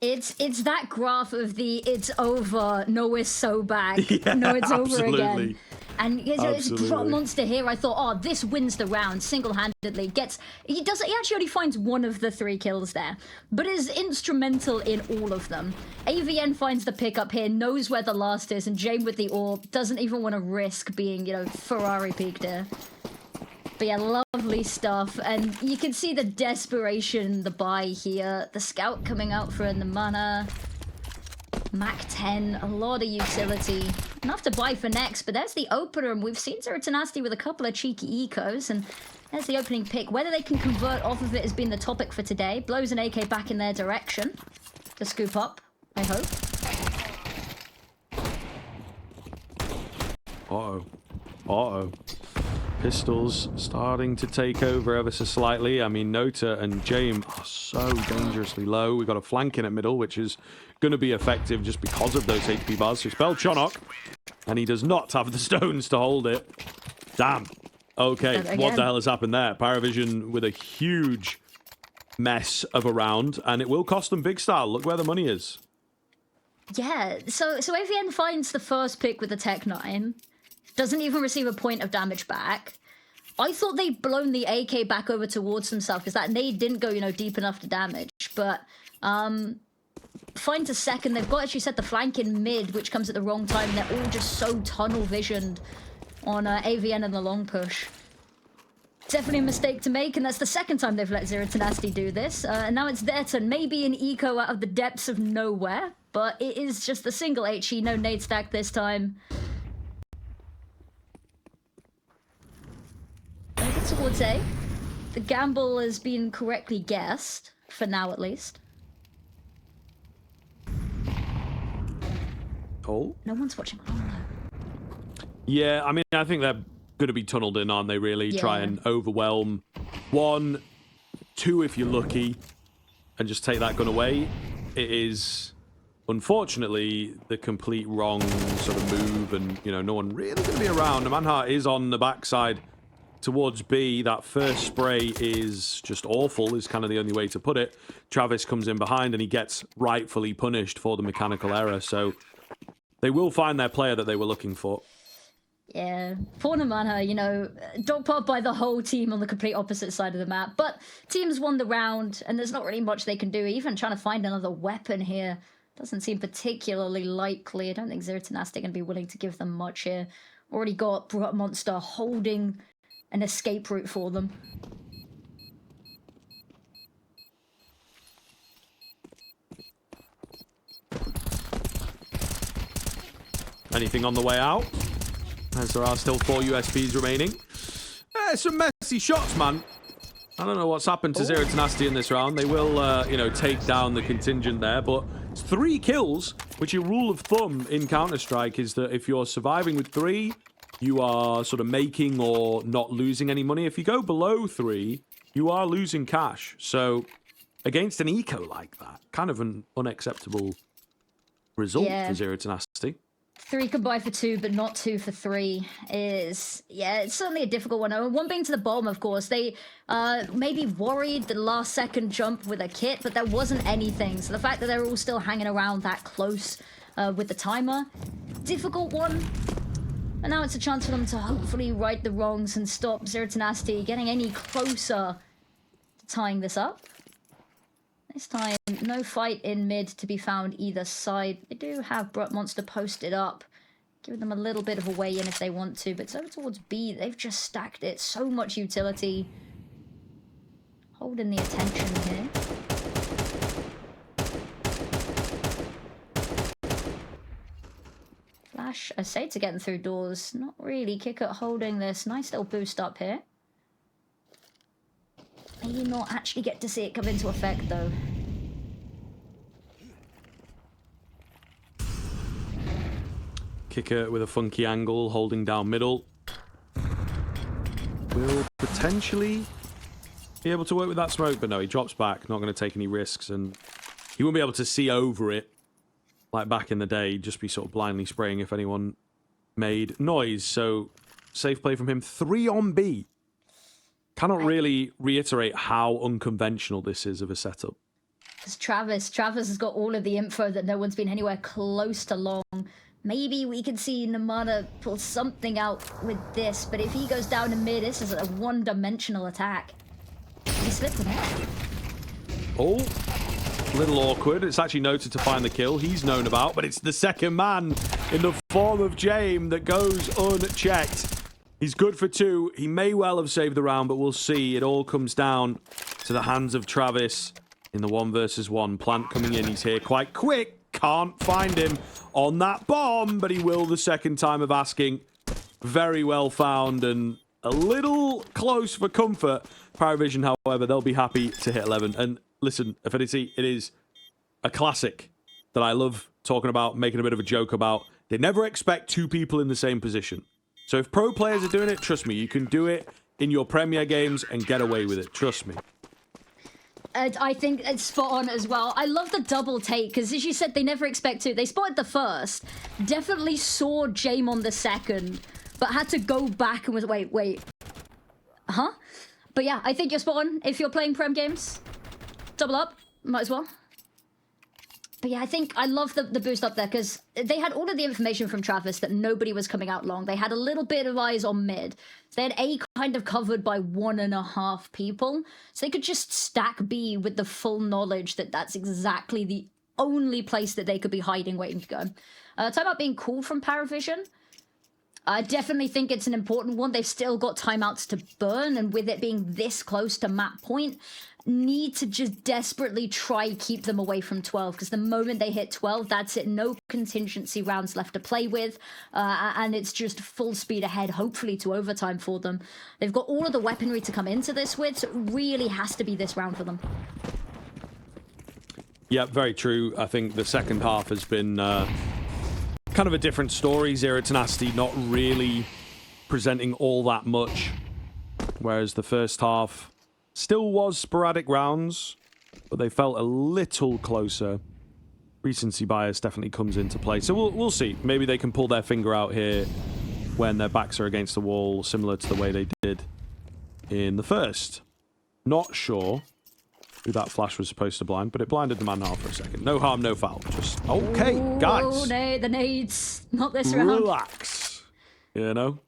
S1: It's that graph of the it's over, no it's so back,
S2: Yeah,
S1: no it's over
S2: absolutely.
S1: again. And it's
S2: Absolutely.
S1: Brut Monster here. I thought, oh, this wins the round single-handedly. He actually only finds 1 of the 3 kills there, but is instrumental in all of them. AVN finds the pickup here, knows where the last is, and Jane with the orb doesn't even want to risk being, you know, Ferrari peaked here. But yeah, lovely stuff. And you can see the desperation, the buy here. The scout coming out for nemanha. Mac 10, a lot of utility. Enough to buy for next, but there's the opener, and we've seen Tenacity with a couple of cheeky ecos, and there's the opening pick. Whether they can convert off of it has been the topic for today. Blows an AK back in their direction to scoop up, I hope.
S2: Uh-oh. Uh-oh. Pistols starting to take over ever so slightly. I mean, Nota and James are so dangerously low. We've got a flank in at middle, which is going to be effective just because of those HP bars. So spell Chonok, and he does not have the stones to hold it. Damn. Okay, what the hell has happened there? PARIVISION with a huge mess of a round, and it will cost them big style. Look where the money is.
S1: Yeah, so AVN finds the first pick with the Tech 9. Doesn't even receive a point of damage back. I thought they'd blown the AK back over towards themselves because that nade didn't go, you know, deep enough to damage. But finds a second. They've got actually set the flank in mid, which comes at the wrong time. They're all just so tunnel visioned on AVN and the long push. Definitely a mistake to make, and that's the second time they've let Zero Tenacity do this. And now it's their turn. Maybe an eco out of the depths of nowhere, but it is just the single HE, no nade stack this time. Towards A. The gamble has been correctly guessed, for now at least.
S2: Oh.
S1: No one's watching. Oh, no.
S2: Yeah, I mean, I think they're going to be tunneled in, aren't they, really?
S1: Yeah.
S2: Try and overwhelm 1, 2 if you're lucky, and just take that gun away. It is, unfortunately, the complete wrong sort of move, and, you know, no one really going to be around. nemanha is on the backside towards B. That first spray is just awful, is kind of the only way to put it. Travis comes in behind, and he gets rightfully punished for the mechanical error, so they will find their player that they were looking for.
S1: Yeah, for nemanha, you know, dogpiled by the whole team on the complete opposite side of the map. But teams won the round, and there's not really much they can do. Even trying to find another weapon here doesn't seem particularly likely. I don't think Zero Tenacity are going to be willing to give them much here. Already got Brut Monster holding an escape route for them.
S2: Anything on the way out? As there are still 4 USPs remaining. Some messy shots, man. I don't know what's happened to Zero Tenacity in this round. They will, you know, take down the contingent there, but it's 3 kills, which your rule of thumb in Counter-Strike is that if you're surviving with 3, you are sort of making or not losing any money. If you go below 3, you are losing cash. So against an eco like that, kind of an unacceptable result for Zero Tenacity.
S1: 3 can buy for 2, but not 2 for 3 is, yeah, it's certainly a difficult one. One being to the bomb, of course. They maybe worried the last second jump with a kit, but there wasn't anything. So the fact that they're all still hanging around that close with the timer, difficult one. And now it's a chance for them to hopefully right the wrongs and stop Zero Tenacity getting any closer to tying this up. This time, no fight in mid to be found either side. They do have Brut Monster posted up, giving them a little bit of a way in if they want to, but over towards B, they've just stacked it. So much utility. Holding the attention here. Flash, I say to getting through doors. Not really. Qikert holding this. Nice little boost up here. Maybe not actually get to see it come into effect, though.
S2: Qikert with a funky angle, holding down middle. Will potentially be able to work with that smoke, but no, he drops back, not going to take any risks, and he won't be able to see over it like back in the day, just be sort of blindly spraying if anyone made noise. So, safe play from him. 3 on B. Cannot really reiterate how unconventional this is of a setup.
S1: Because Travis has got all of the info that no one's been anywhere close to long. Maybe we can see nemanha pull something out with this, but if he goes down to mid, this is a one-dimensional attack. He slipped him out.
S2: Oh, a little awkward. It's actually Nota to find the kill he's known about, but it's the second man in the form of James that goes unchecked. He's good for 2. He may well have saved the round, but we'll see. It all comes down to the hands of Travis in the 1 versus 1. Plant coming in. He's here quite quick. Can't find him on that bomb, but he will the second time of asking. Very well found and a little close for comfort. PARIVISION, however, they'll be happy to hit 11. And listen, Affinity, it is a classic that I love talking about, making a bit of a joke about. They never expect 2 people in the same position. So if pro players are doing it, trust me, you can do it in your Premier games and get away with it. Trust me.
S1: I think it's spot on as well. I love the double take, because as you said, they never expect to. They spotted the first, definitely saw Jame on the second, but had to go back and was, wait. Huh? But yeah, I think you're spot on. If you're playing Prem games, double up, might as well. But yeah, I think I love the boost up there, because they had all of the information from Travis that nobody was coming out long. They had a little bit of eyes on mid. So they had A kind of covered by 1.5 people. So they could just stack B with the full knowledge that that's exactly the only place that they could be hiding, waiting to go. Talk about being cool from PARIVISION. I definitely think it's an important one. They've still got timeouts to burn, and with it being this close to map point, need to just desperately try keep them away from 12, because the moment they hit 12, that's it. No contingency rounds left to play with, and it's just full speed ahead, hopefully to overtime for them. They've got all of the weaponry to come into this with, so it really has to be this round for them.
S2: Yeah, very true. I think the second half has been kind of a different story. Zero Tenacity not really presenting all that much, whereas the first half still was sporadic rounds, but they felt a little closer. Recency bias definitely comes into play, so we'll see. Maybe they can pull their finger out here when their backs are against the wall, similar to the way they did in the first. Not sure who that flash was supposed to blind, but it blinded the man half for a second. No harm, no foul. Just okay, guys.
S1: Oh, no, the nades. Not this round.
S2: Relax. You know?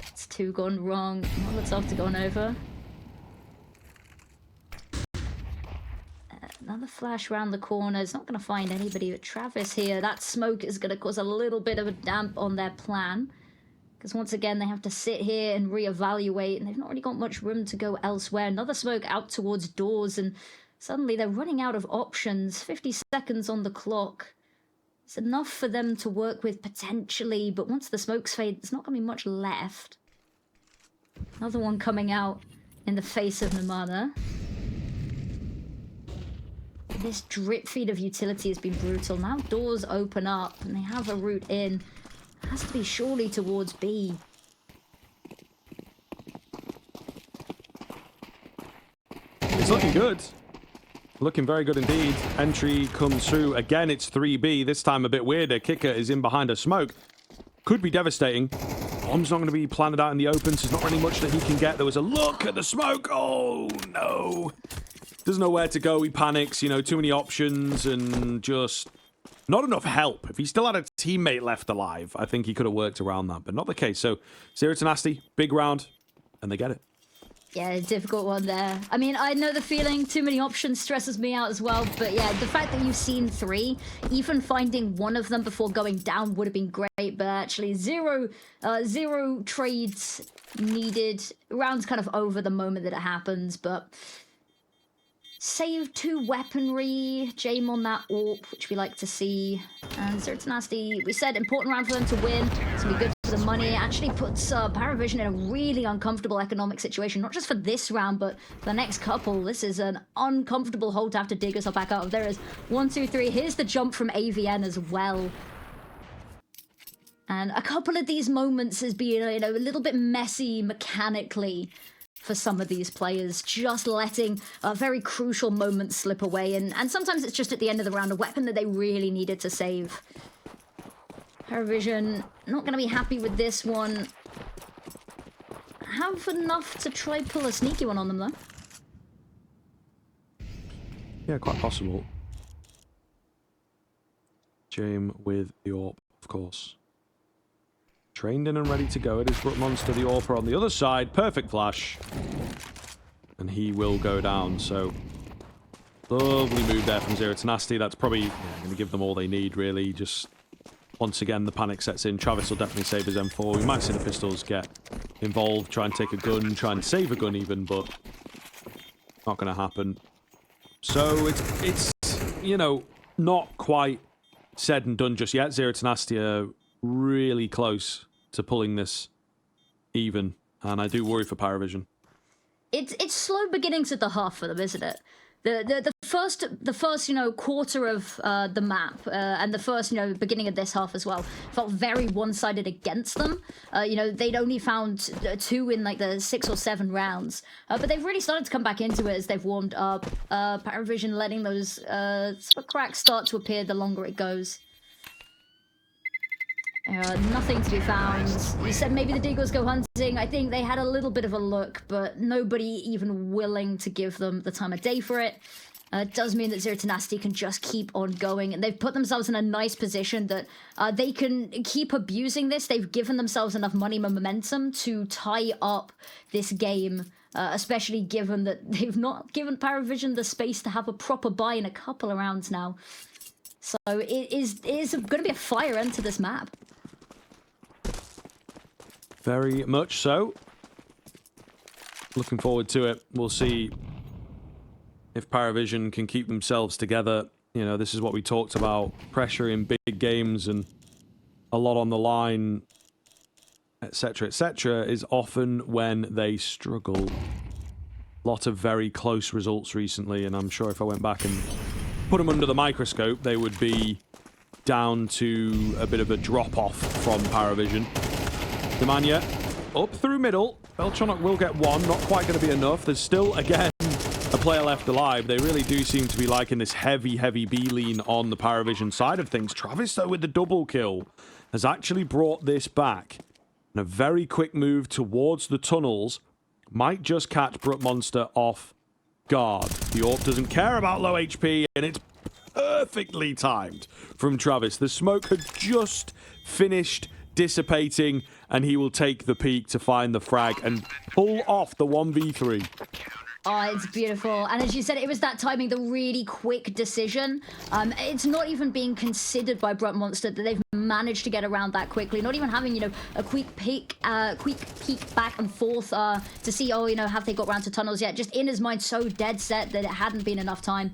S1: It's 2 gone wrong. Molotov gone over. Another flash round the corner. It's not going to find anybody but Travis here. That smoke is going to cause a little bit of a damp on their plan, because once again, they have to sit here and reevaluate, and they've not really got much room to go elsewhere. Another smoke out towards doors, and suddenly they're running out of options. 50 seconds on the clock. It's enough for them to work with potentially, but once the smokes fade, there's not going to be much left. Another one coming out in the face of nemanha. This drip feed of utility has been brutal. Now doors open up, and they have a route in. Has to be surely towards B.
S2: It's looking good. Looking very good indeed. Entry comes through. Again, it's 3B. This time a bit weirder. Qikert is in behind a smoke. Could be devastating. Bomb's not going to be planted out in the open, so there's not really much that he can get. There was a look at the smoke. Oh, no. Doesn't know where to go. He panics. You know, too many options and just not enough help. If he still had a teammate left alive, I think he could have worked around that, but not the case. So, Zero Tenacity, big round, and they get it.
S1: Yeah, difficult one there. I mean, I know the feeling. Too many options stresses me out as well. But yeah, the fact that you've seen 3, even finding one of them before going down would have been great. But actually, zero trades needed. Round's kind of over the moment that it happens, but save 2 weaponry, Jame on that AWP, which we like to see. And Zero Tenacity, we said, important round for them to win. It's going to be good for the money. It actually puts PARIVISION in a really uncomfortable economic situation, not just for this round, but for the next couple. This is an uncomfortable hole to have to dig us back out of. There is 1, 2, 3. Here's the jump from AVN as well. And a couple of these moments has been, you know, a little bit messy mechanically for some of these players, just letting a very crucial moment slip away. And sometimes it's just at the end of the round, a weapon that they really needed to save. PARIVISION not going to be happy with this one. Have enough to try pull a sneaky one on them, though.
S2: Yeah, quite possible. Jame with the AWP, of course. Trained in and ready to go. It is Monster, the AWPer on the other side. Perfect flash. And he will go down, so lovely move there from Zero Tenacity. That's probably going to give them all they need, really. Just once again the panic sets in. Travis will definitely save his M4. We might see the pistols get involved, try and take a gun, try and save a gun even, but not going to happen. So it's you know, not quite said and done just yet. Zero Tenacity are really close to pulling this even, and I do worry for PARIVISION.
S1: It's slow beginnings at the half for them, isn't it? The first quarter of the map and the first beginning of this half as well felt very one-sided against them. They'd only found 2 in like the 6 or 7 rounds, but they've really started to come back into it as they've warmed up. PARIVISION letting those sort of cracks start to appear the longer it goes. Nothing to be found. You said maybe the Deagles go hunting. I think they had a little bit of a look, but nobody even willing to give them the time of day for it. It does mean that Zero Tenacity can just keep on going, and they've put themselves in a nice position that they can keep abusing this. They've given themselves enough money and momentum to tie up this game, especially given that they've not given PARIVISION the space to have a proper buy in a couple of rounds now. So it is going to be a fire end to this map.
S2: Very much so. Looking forward to it. We'll see if PARIVISION can keep themselves together. You know, this is what we talked about. Pressure in big games and a lot on the line, etc., etc., is often when they struggle. A lot of very close results recently, and I'm sure if I went back and put them under the microscope, they would be down to a bit of a drop-off from PARIVISION. nemanha up through middle. Belchonok will get one, not quite going to be enough. There's still, again, a player left alive. They really do seem to be liking this heavy B-lean on the PARIVISION side of things. Travis, though, with the double kill, has actually brought this back. And a very quick move towards the tunnels might just catch Monster off guard. The AWP doesn't care about low HP, and it's perfectly timed from Travis. The smoke had just finished dissipating, and he will take the peak to find the frag and pull off the 1v3.
S1: Oh, it's beautiful. And as you said, it was that timing, the really quick decision. It's not even being considered by Monster that they've managed to get around that quickly. Not even having, a quick peek back and forth to see, have they got round to tunnels yet? Just in his mind, so dead set that it hadn't been enough time.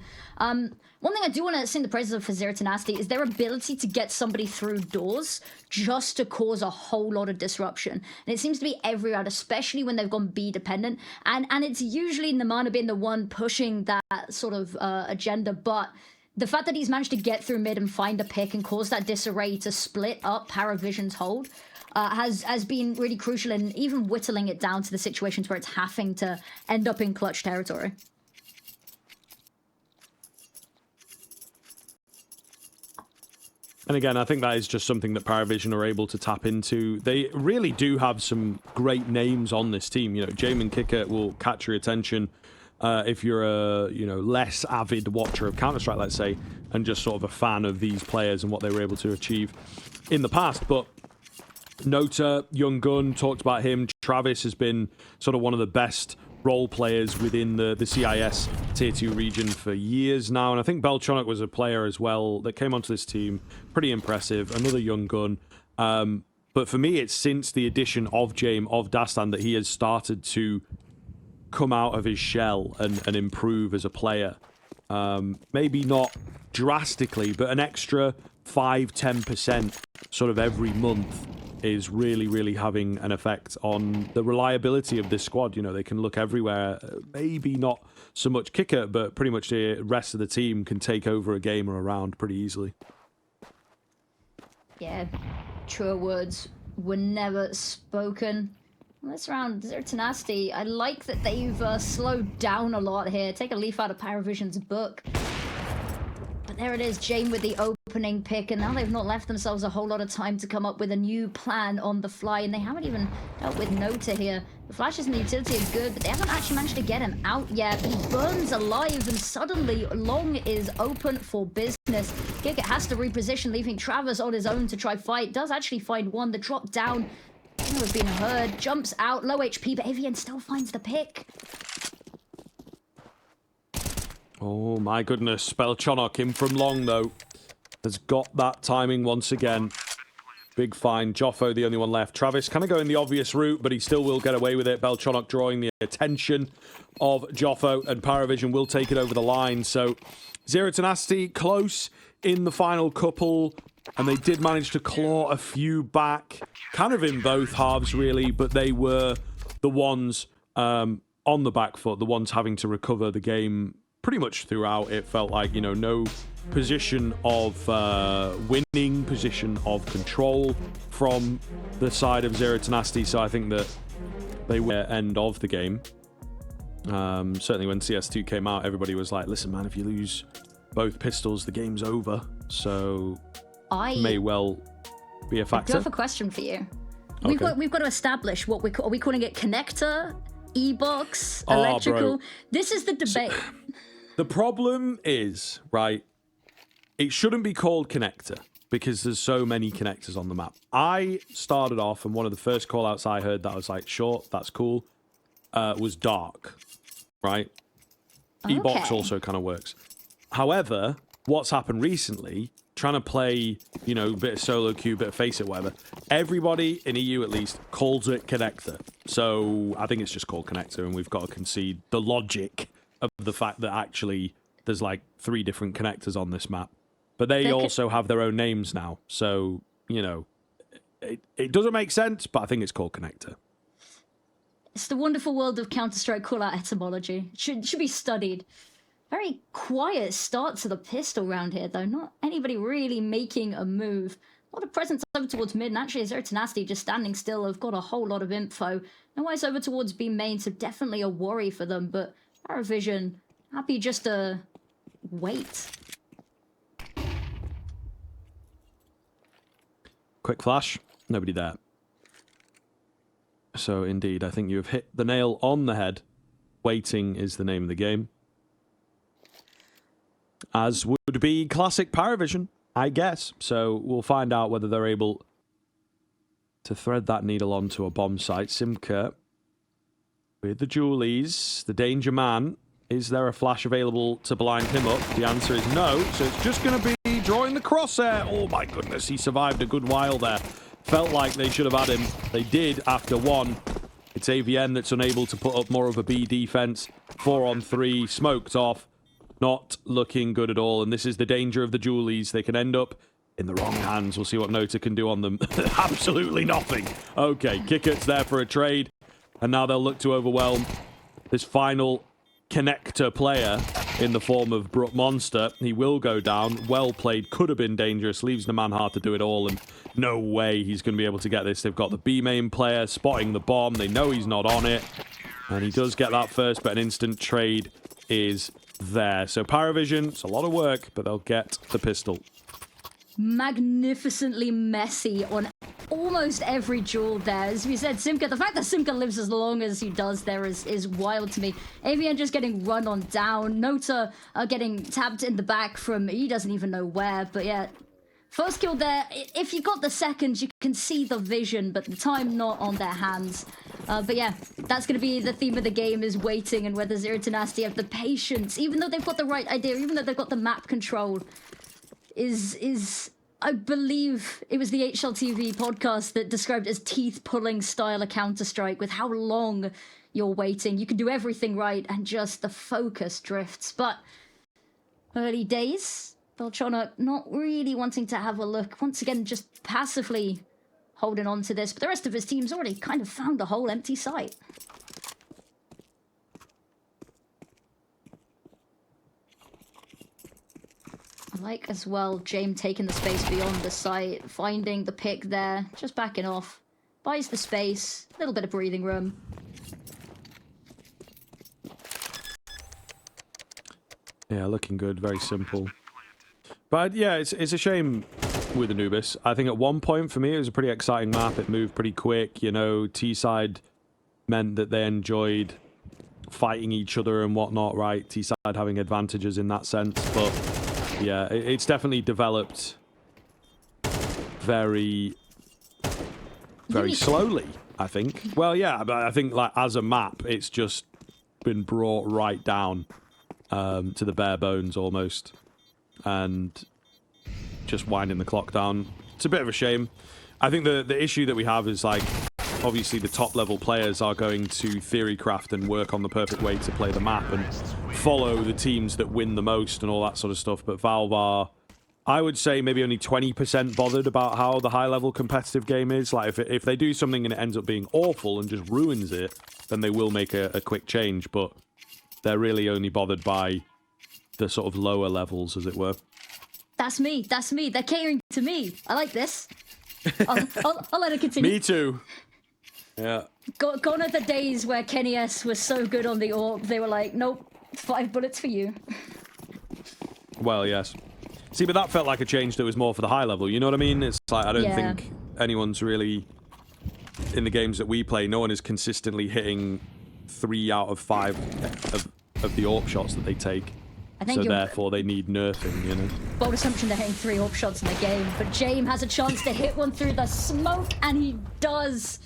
S1: One thing I do want to sing the praises of for Zero Tenacity is their ability to get somebody through doors just to cause a whole lot of disruption. And it seems to be every round, especially when they've gone B dependent. And it's usually nemanha being the one pushing that sort of agenda, but the fact that he's managed to get through mid and find a pick and cause that disarray to split up PARIVISION's hold has been really crucial in even whittling it down to the situations where it's having to end up in clutch territory.
S2: And again, I think that is just something that PARIVISION are able to tap into. They really do have some great names on this team. Jamin Qikert will catch your attention if you're a less avid watcher of Counter-Strike, let's say, and just sort of a fan of these players and what they were able to achieve in the past. But Nota, Young Gun, talked about him. Travis has been sort of one of the best role players within the CIS Tier 2 region for years now. And I think Belchonok was a player as well that came onto this team. Pretty impressive. Another Young Gun. But for me, it's since the addition of James, of Dastan, that he has started to come out of his shell and improve as a player. Maybe not drastically, but an extra 5-10% sort of every month is really having an effect on the reliability of this squad. They can look everywhere. Maybe not so much Qikert, but pretty much the rest of the team can take over a game or a round pretty easily.
S1: Yeah, truer words were never spoken. This round, Zero Tenacity, I like that they've slowed down a lot here. Take a leaf out of PARIVISION's book. But there it is, Jane with the opening pick, and now they've not left themselves a whole lot of time to come up with a new plan on the fly, and they haven't even dealt with Nota here. The flashes and the utility are good, but they haven't actually managed to get him out yet. He burns alive, and suddenly Long is open for business. Qikert has to reposition, leaving Travis on his own to try fight. Does actually find one. The drop down has been heard. Jumps out, low HP, but Avian still finds the pick.
S2: Oh my goodness, Belchonok in from long though. Has got that timing once again. Big find. Joffo, the only one left. Travis kind of going the obvious route, but he still will get away with it. Belchonok drawing the attention of Joffo, and PARIVISION will take it over the line. So, Zero Tenacity close in the final couple, and they did manage to claw a few back, kind of in both halves, really, but they were the ones on the back foot, the ones having to recover the game pretty much throughout. It felt like, you know, no position of winning, position of control from the side of Zero Tenacity, so I think that they were at the end of the game. Certainly when CS2 came out, everybody was like, listen man, if you lose both pistols, the game's over. So may well be a factor.
S1: I do have a question for you.
S2: Okay.
S1: We've got to establish what are we calling it? Connector? E-box? Electrical?
S2: Bro.
S1: This is the debate.
S2: The problem is, right, it shouldn't be called connector because there's so many connectors on the map. I started off, and one of the first call-outs I heard that was like, sure, that's cool, was dark, right?
S1: Okay.
S2: E-box also kind of works. However, what's happened recently, trying to play, you know, a bit of solo queue, bit of face it, whatever, everybody in EU at least calls it connector. So I think it's just called connector, and we've got to concede the logic of the fact that actually there's like 3 different connectors on this map. But they also have their own names now. So, you know, it doesn't make sense, but I think it's called connector.
S1: It's the wonderful world of Counter-Strike call-out etymology. Should be studied. Very quiet start to the pistol round here, though. Not anybody really making a move. A lot of presence over towards mid, and actually Zero Tenacity just standing still. Have got a whole lot of info. No eyes over towards B main, so definitely a worry for them. But PARIVISION, happy just to wait.
S2: Quick flash. Nobody there. So, indeed, I think you have hit the nail on the head. Waiting is the name of the game. As would be classic PARIVISION, I guess. So, we'll find out whether they're able to thread that needle onto a bomb site. Qikert with the Julies. The danger man. Is there a flash available to blind him up? The answer is no. So, it's just going to be drawing the crosshair. Oh, my goodness. He survived a good while there. Felt like they should have had him. They did after 1. It's AVN that's unable to put up more of a B defense. 4 on 3. Smoked off. Not looking good at all. And this is the danger of the Julies. They can end up in the wrong hands. We'll see what Nota can do on them. Absolutely nothing. Okay, Qikert's there for a trade. And now they'll look to overwhelm this final connector player in the form of Brook Monster. He will go down. Well played. Could have been dangerous. Leaves nemanha to do it all. And no way he's going to be able to get this. They've got the B main player spotting the bomb. They know he's not on it. And he does get that first, but an instant trade is there. So PARIVISION, it's a lot of work, but they'll get the pistol.
S1: Magnificently messy on almost every duel there. As we said, Qikert, the fact that Qikert lives as long as he does there is wild to me. AVN just getting run on down. Nota getting tapped in the back from he doesn't even know where, but yeah. First kill there. If you got the second, you can see the vision, but the time not on their hands. But yeah, that's going to be the theme of the game, is waiting, and whether Zero Tenacity have the patience, even though they've got the right idea, even though they've got the map control, is I believe it was the HLTV podcast that described it as teeth-pulling style of Counter-Strike, with how long you're waiting. You can do everything right, and just the focus drifts. But early days, Belchonok not really wanting to have a look. Once again, just passively holding on to this. But the rest of his team's already kind of found the whole empty site. I like as well James taking the space beyond the site, finding the pick there, just backing off. Buys the space, a little bit of breathing room.
S2: Yeah, looking good, very simple. But yeah, it's a shame with Anubis. I think at one point for me it was a pretty exciting map. It moved pretty quick, you know, T-side meant that they enjoyed fighting each other and whatnot, right? T-side having advantages in that sense, but yeah, it's definitely developed very slowly, I think. Well, yeah, but I think like as a map, it's just been brought right down to the bare bones almost, and just winding the clock down. It's a bit of a shame. I think the issue that we have is, like, obviously the top level players are going to theory craft and work on the perfect way to play the map and follow the teams that win the most and all that sort of stuff. But Valve are, I would say, maybe only 20% bothered about how the high level competitive game is. Like, if they do something and it ends up being awful and just ruins it, then they will make a quick change. But they're really only bothered by the sort of lower levels, as it were.
S1: That's me. That's me. They're catering to me. I like this. I'll let it continue.
S2: Me too. Yeah.
S1: Gone are the days where Kenny S was so good on the AWP, they were like, nope, 5 bullets for you.
S2: Well, yes. See, but that felt like a change that was more for the high level, you know what I mean? It's like, I don't think anyone's really, in the games that we play, no one is consistently hitting 3 out of 5 of the AWP shots that they take.
S1: I think
S2: so therefore they need nerfing, you know?
S1: Bold assumption they're hitting 3 AWP shots in the game, but James has a chance to hit one through the smoke, and he does.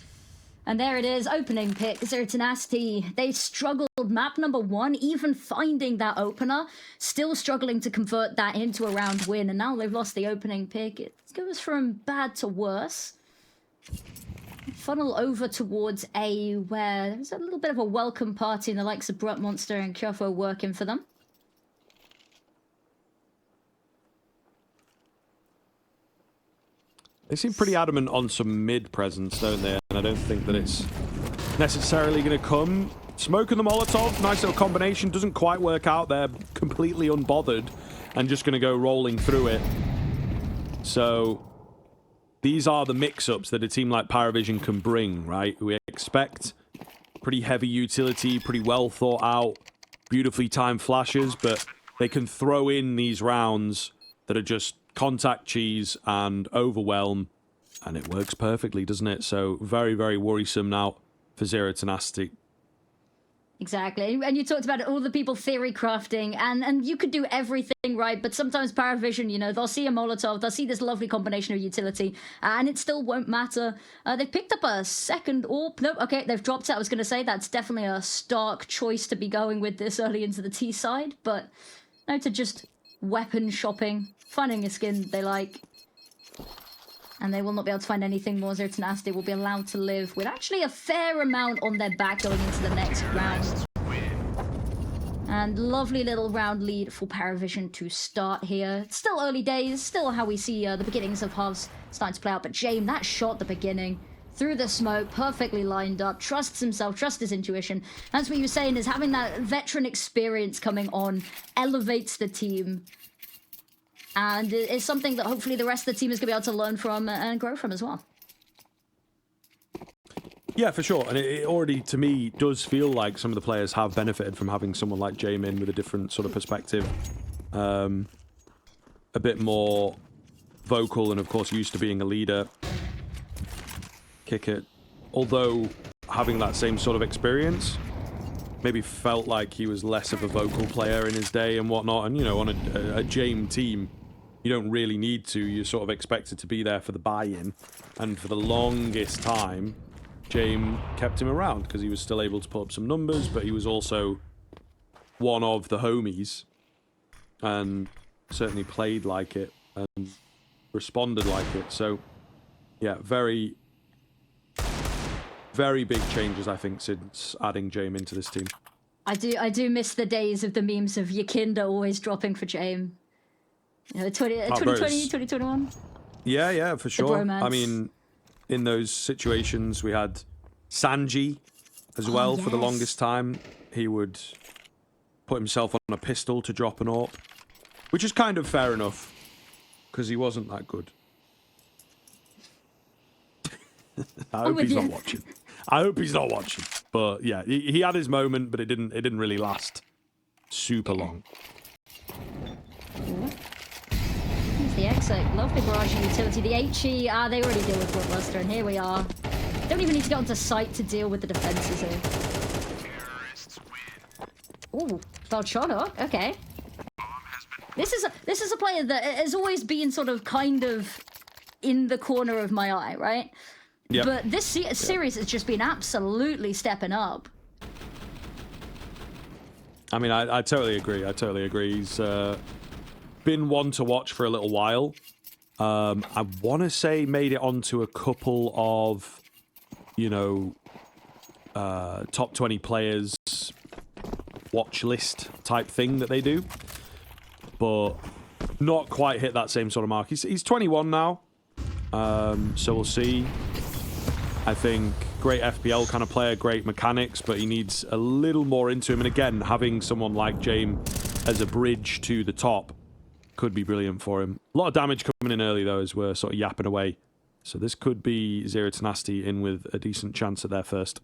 S1: And there it is, opening pick, Zero Tenacity. They struggled map number 1, even finding that opener, still struggling to convert that into a round win, and now they've lost the opening pick. It goes from bad to worse. Funnel over towards A, where there's a little bit of a welcome party in the likes of Brut Monster and Kyofo working for them.
S2: They seem pretty adamant on some mid presence, don't they? And I don't think that it's necessarily going to come. Smoke and the Molotov, nice little combination, doesn't quite work out. They're completely unbothered and just going to go rolling through it. So these are the mix-ups that a team like PARIVISION can bring, right? We expect pretty heavy utility, pretty well thought out, beautifully timed flashes, but they can throw in these rounds that are just contact cheese and overwhelm, and it works perfectly, doesn't it? So very, very worrisome now for Zero Tenacity.
S1: Exactly, and you talked about all the people theory crafting, and you could do everything right, but sometimes PARIVISION, you know, they'll see a Molotov, they'll see this lovely combination of utility, and it still won't matter. They've picked up a second AWP. Nope, okay, they've dropped it. I was going to say that's definitely a stark choice to be going with this early into the T side, but no, to just weapon shopping, finding a skin they like, and they will not be able to find anything more. Zero Tenacity will be allowed to live with actually a fair amount on their back going into the next round. And lovely little round lead for PARIVISION to start here. It's still early days, still how we see the beginnings of halves starting to play out, but James, that shot at the beginning, through the smoke, perfectly lined up, trusts himself, trusts his intuition. That's what you were saying, is having that veteran experience coming on elevates the team. And it's something that hopefully the rest of the team is going to be able to learn from and grow from as well.
S2: Yeah, for sure. And it already, to me, does feel like some of the players have benefited from having someone like James in with a different sort of perspective. A bit more vocal and, of course, used to being a leader. Qikert, although having that same sort of experience, maybe felt like he was less of a vocal player in his day and whatnot. And, you know, on a James team, you don't really need to. You're sort of expected to be there for the buy-in. And for the longest time, James kept him around because he was still able to put up some numbers, but he was also one of the homies and certainly played like it and responded like it. So, yeah, very, very big changes, I think, since adding James into this team.
S1: I do miss the days of the memes of Yakinda always dropping for James. You know, 2020, 2021.
S2: Yeah, for sure.
S1: bromance.
S2: I mean, in those situations, we had Sanji as well for the longest time. He would put himself on a pistol to drop an AWP, which is kind of fair enough, because he wasn't that good. I hope he's not watching. I hope he's not watching. But yeah, he had his moment, but it didn't really last super long.
S1: Here's the exit. Lovely barrage of utility. The HE, they already deal with Bloodluster, and here we are. Don't even need to get onto site to deal with the defenses here. Ooh, Valchonok, okay. This is a player that has always been sort of kind of in the corner of my eye, right?
S2: Yep.
S1: But this series has just been absolutely stepping up.
S2: I mean, I totally agree. He's been one to watch for a little while. I want to say made it onto a couple of, you know, top 20 players watch list type thing that they do. But not quite hit that same sort of mark. He's 21 now. So we'll see. I think great FPL kind of player, great mechanics, but he needs a little more into him. And again, having someone like James as a bridge to the top could be brilliant for him. A lot of damage coming in early, though, as we're sort of yapping away. So this could be Zero Tenacity in with a decent chance at their first.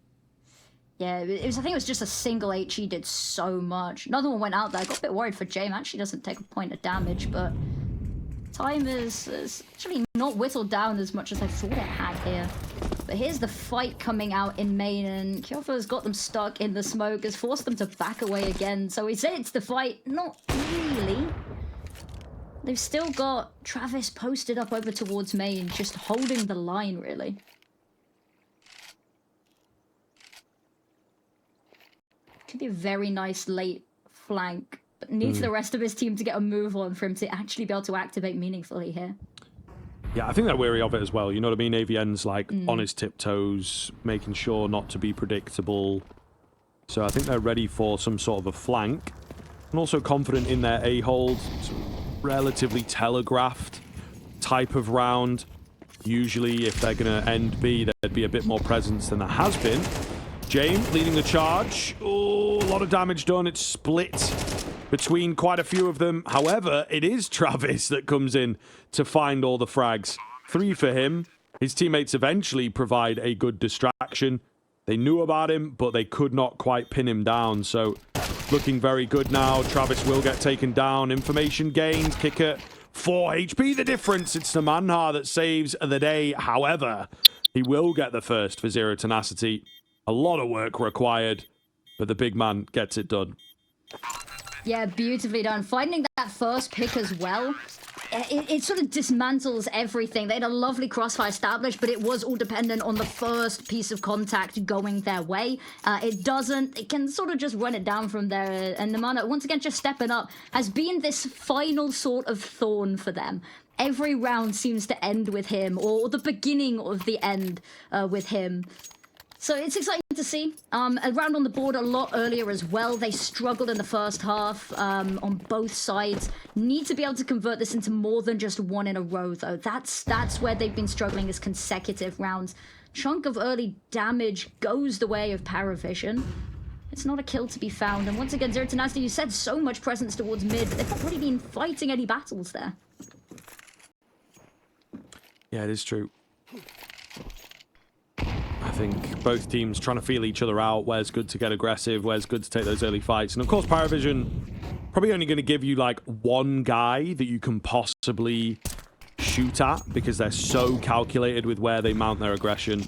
S1: Yeah, I think it was just a single HE did so much. Another one went out there. I got a bit worried for James. Actually doesn't take a point of damage, but time is actually not whittled down as much as I thought it had here. But here's the fight coming out in main, and Qikert got them stuck in the smoke, has forced them to back away again. So we say it's the fight. Not really. They've still got Travis posted up over towards main, just holding the line, really. Could be a very nice late flank, but needs the rest of his team to get a move on for him to actually be able to activate meaningfully here.
S2: Yeah, I think they're wary of it as well. You know what I mean? AVN's like on his tiptoes, making sure not to be predictable. So I think they're ready for some sort of a flank. And also confident in their A-hold. It's a relatively telegraphed type of round. Usually, if they're going to end B, there'd be a bit more presence than there has been. James leading the charge. Oh, a lot of damage done. It's split between quite a few of them. However, it is Travis that comes in to find all the frags. 3 for him. His teammates eventually provide a good distraction. They knew about him, but they could not quite pin him down. So, looking very good now. Travis will get taken down. Information gained. Qikert, 4 HP. The difference, it's nemanha that saves the day. However, he will get the first for Zero Tenacity. A lot of work required, but the big man gets it done.
S1: Yeah, beautifully done. Finding that first pick as well, it sort of dismantles everything. They had a lovely crossfire established, but it was all dependent on the first piece of contact going their way. It can sort of just run it down from there. And nemanha, once again, just stepping up, has been this final sort of thorn for them. Every round seems to end with him, or the beginning of the end with him. So it's exciting to see. A round on the board a lot earlier as well. They struggled in the first half on both sides. Need to be able to convert this into more than just one in a row, though. That's where they've been struggling, is consecutive rounds. Chunk of early damage goes the way of PARIVISION. It's not a kill to be found. And once again, Zero Tenacity, you said so much presence towards mid, but they've not really been fighting any battles there.
S2: Yeah, it is true. I think both teams trying to feel each other out. Where's good to get aggressive? Where's good to take those early fights? And of course, PARIVISION probably only going to give you like one guy that you can possibly shoot at, because they're so calculated with where they mount their aggression.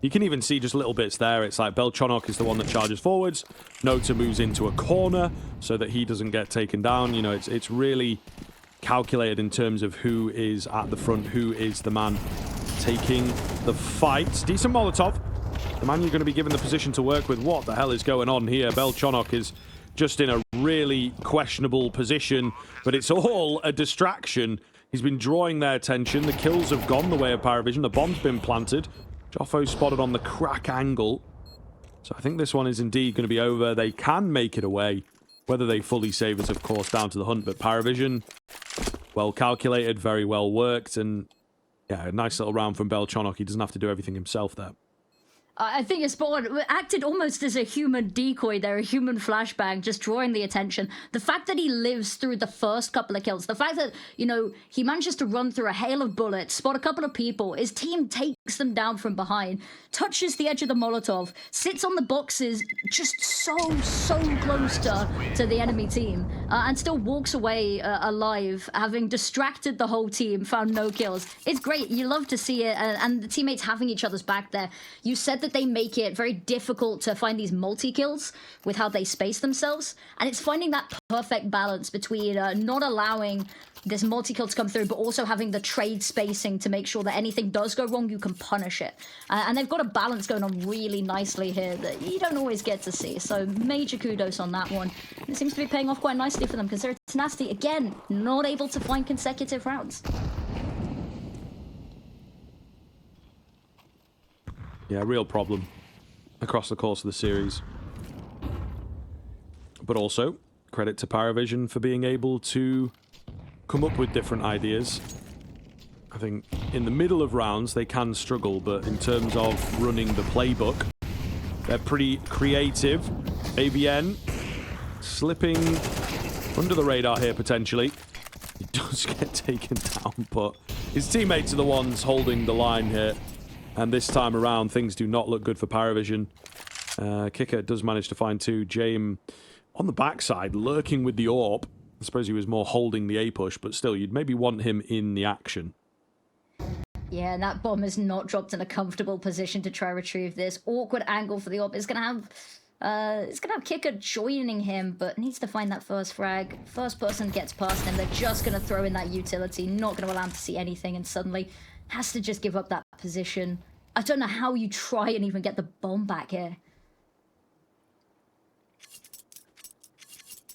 S2: You can even see just little bits there. It's like Belchonok is the one that charges forwards. Nota moves into a corner so that he doesn't get taken down. You know, it's really calculated in terms of who is at the front, who is the man taking the fight. Decent Molotov. The man you're going to be given the position to work with. What the hell is going on here? Belchonok is just in a really questionable position, but it's all a distraction. He's been drawing their attention. The kills have gone the way of PARIVISION. The bomb's been planted. Joffo spotted on the crack angle. So I think this one is indeed going to be over. They can make it away. Whether they fully save is, of course, down to the hunt. But PARIVISION, well calculated, very well worked, and yeah, a nice little round from Belchonok. He doesn't have to do everything himself there.
S1: I think it's spot on. Acted almost as a human decoy there, a human flashbang, just drawing the attention. The fact that he lives through the first couple of kills, the fact that, you know, he manages to run through a hail of bullets, spot a couple of people, his team takes them down from behind, touches the edge of the Molotov, sits on the boxes just so close to the enemy team, and still walks away alive, having distracted the whole team, found no kills. It's great. You love to see it, and the teammates having each other's back there. You said that they make it very difficult to find these multi-kills with how they space themselves, and it's finding that perfect balance between not allowing this multi-kill to come through, but also having the trade spacing to make sure that anything does go wrong, you can punish it. And they've got a balance going on really nicely here that you don't always get to see, so major kudos on that one. And it seems to be paying off quite nicely for them, because Tenacity, again, not able to find consecutive rounds.
S2: Yeah, real problem across the course of the series. But also, credit to PARIVISION for being able to come up with different ideas. I think in the middle of rounds, they can struggle, but in terms of running the playbook, they're pretty creative. ABN slipping under the radar here, potentially. He does get taken down, but his teammates are the ones holding the line here. And this time around, things do not look good for PARIVISION. Qikert does manage to find two. James on the backside, lurking with the AWP. I suppose he was more holding the A push, but still, you'd maybe want him in the action.
S1: Yeah, and that bomb is not dropped in a comfortable position to try retrieve this. Awkward angle for the AWP. It's gonna have Qikert joining him, but needs to find that first frag. First person gets past him. They're just gonna throw in that utility, not gonna allow him to see anything, and suddenly has to just give up that position. I don't know how you try and even get the bomb back here.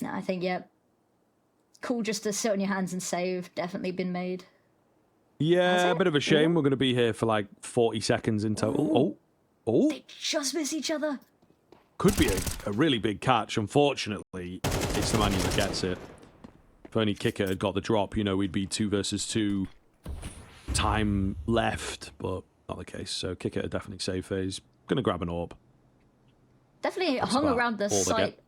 S1: No, I think, yeah. Cool just to sit on your hands and save. Definitely been made.
S2: Yeah, a bit of a shame.
S1: Ooh.
S2: We're going to be here for like 40 seconds in total. Oh.
S1: They just miss each other.
S2: Could be a really big catch. Unfortunately, it's the nemanha that gets it. If only Qikert had got the drop, you know, we'd be 2 versus 2. Time left, but not the case. So Qikert definitely safe phase. Going to grab an AWP.
S1: Definitely hung around the site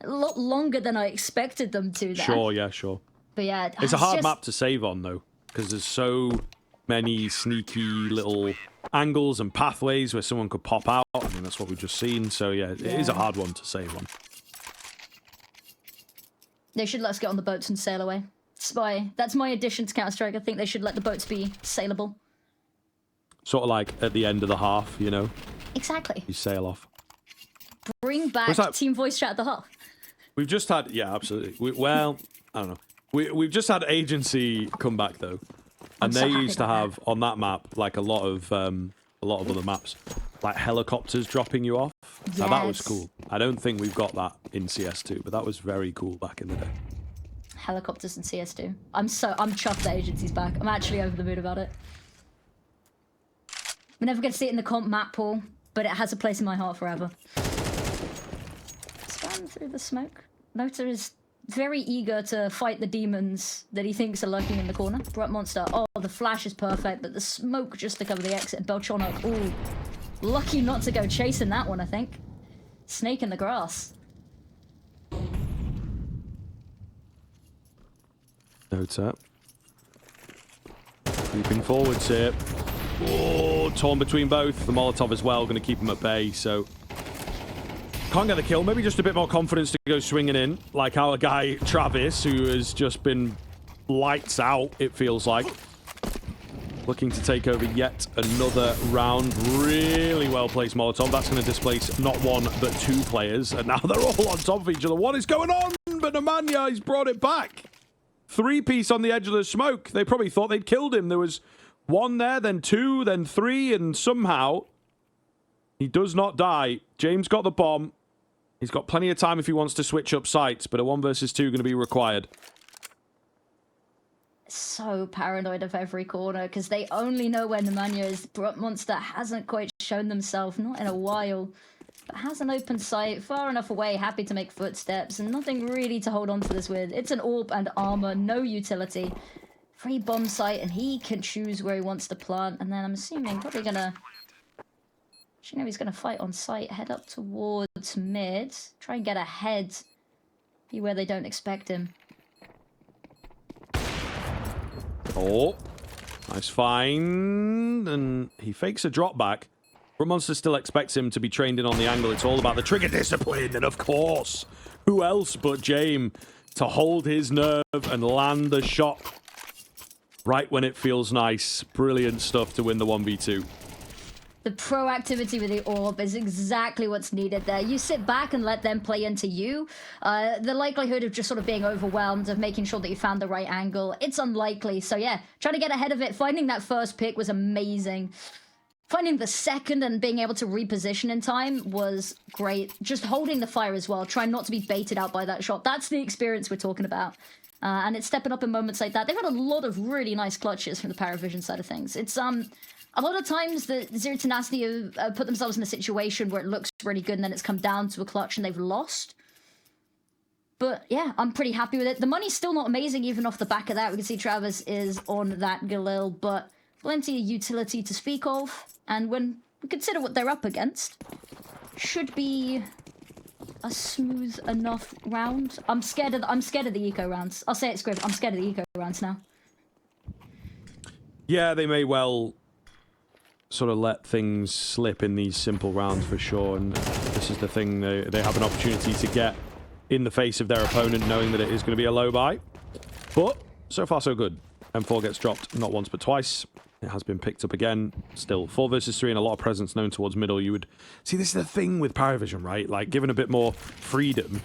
S1: a lot longer than I expected them to. There.
S2: Sure, yeah, sure.
S1: But yeah,
S2: it's a hard map to save on, though, because there's so many sneaky little angles and pathways where someone could pop out. I mean, that's what we've just seen. So yeah, it is a hard one to save on.
S1: They should let us get on the boats and sail away. That's my addition to Counter-Strike. I think they should let the boats be sailable.
S2: Sort of like at the end of the half, you know?
S1: Exactly.
S2: You sail off.
S1: Bring back team voice chat at the half.
S2: We've just had, yeah, absolutely. Well, I don't know. We've just had agency come back though, and they used to have on that map like a lot of other maps, like helicopters dropping you off. Yes. Now that was cool. I don't think we've got that in CS2, but that was very cool back in the day.
S1: Helicopters in CS2. I'm chuffed that agency's back. I'm actually over the moon about it. We're never going to see it in the comp map pool, but it has a place in my heart forever. Span through the smoke. Nota is very eager to fight the demons that he thinks are lurking in the corner. Bright Monster. Oh, the flash is perfect, but the smoke just to cover the exit. And Belchonok, ooh, lucky not to go chasing that one, I think. Snake in the grass.
S2: Nota. Creeping forwards here. Oh, torn between both. The Molotov as well, going to keep him at bay, so... Can't get the kill. Maybe just a bit more confidence to go swinging in, like our guy Travis, who has just been lights out, it feels like. Looking to take over yet another round. Really well-placed Molotov. That's going to displace not one, but 2 players. And now they're all on top of each other. What is going on? But nemanha, he's brought it back. 3-piece on the edge of the smoke. They probably thought they'd killed him. There was 1 there, then 2, then 3, and somehow he does not die. James got the bomb. He's got plenty of time if he wants to switch up sites, but a 1 versus 2 going to be required.
S1: So paranoid of every corner, because they only know where nemanha is. Bright Monster hasn't quite shown themselves, not in a while, but has an open sight, far enough away, happy to make footsteps, and nothing really to hold on to this with. It's an AWP and armor, no utility. Free bomb site, and he can choose where he wants to plant, and then I'm assuming probably gonna... You know he's going to fight on site, head up towards mid, try and get ahead, be where they don't expect him.
S2: Oh, nice find, and he fakes a drop back. Bright Monster still expects him to be trained in on the angle. It's all about the trigger discipline, and of course, who else but James to hold his nerve and land the shot right when it feels nice. Brilliant stuff to win the 1v2.
S1: The proactivity with the AWP is exactly what's needed there. You sit back and let them play into you. The likelihood of just sort of being overwhelmed, of making sure that you found the right angle, it's unlikely. So yeah, trying to get ahead of it. Finding that first pick was amazing. Finding the second and being able to reposition in time was great. Just holding the fire as well, trying not to be baited out by that shot. That's the experience we're talking about. And it's stepping up in moments like that. They've had a lot of really nice clutches from the PARIVISION side of things. It's A lot of times the Zero Tenacity have put themselves in a situation where it looks really good and then it's come down to a clutch and they've lost. But yeah, I'm pretty happy with it. The money's still not amazing even off the back of that. We can see Travis is on that Galil, but plenty of utility to speak of. And when we consider what they're up against, should be a smooth enough round. I'm scared of the eco rounds. I'll say it, Scrib. I'm scared of the eco rounds now.
S2: Yeah, they may well sort of let things slip in these simple rounds for sure, and this is the thing, they have an opportunity to get in the face of their opponent knowing that it is going to be a low buy. But so far so good. M4 gets dropped not once but twice. It has been picked up again. Still 4 versus 3 and a lot of presence known towards middle. You would see, this is the thing with PARIVISION, right? Like, given a bit more freedom,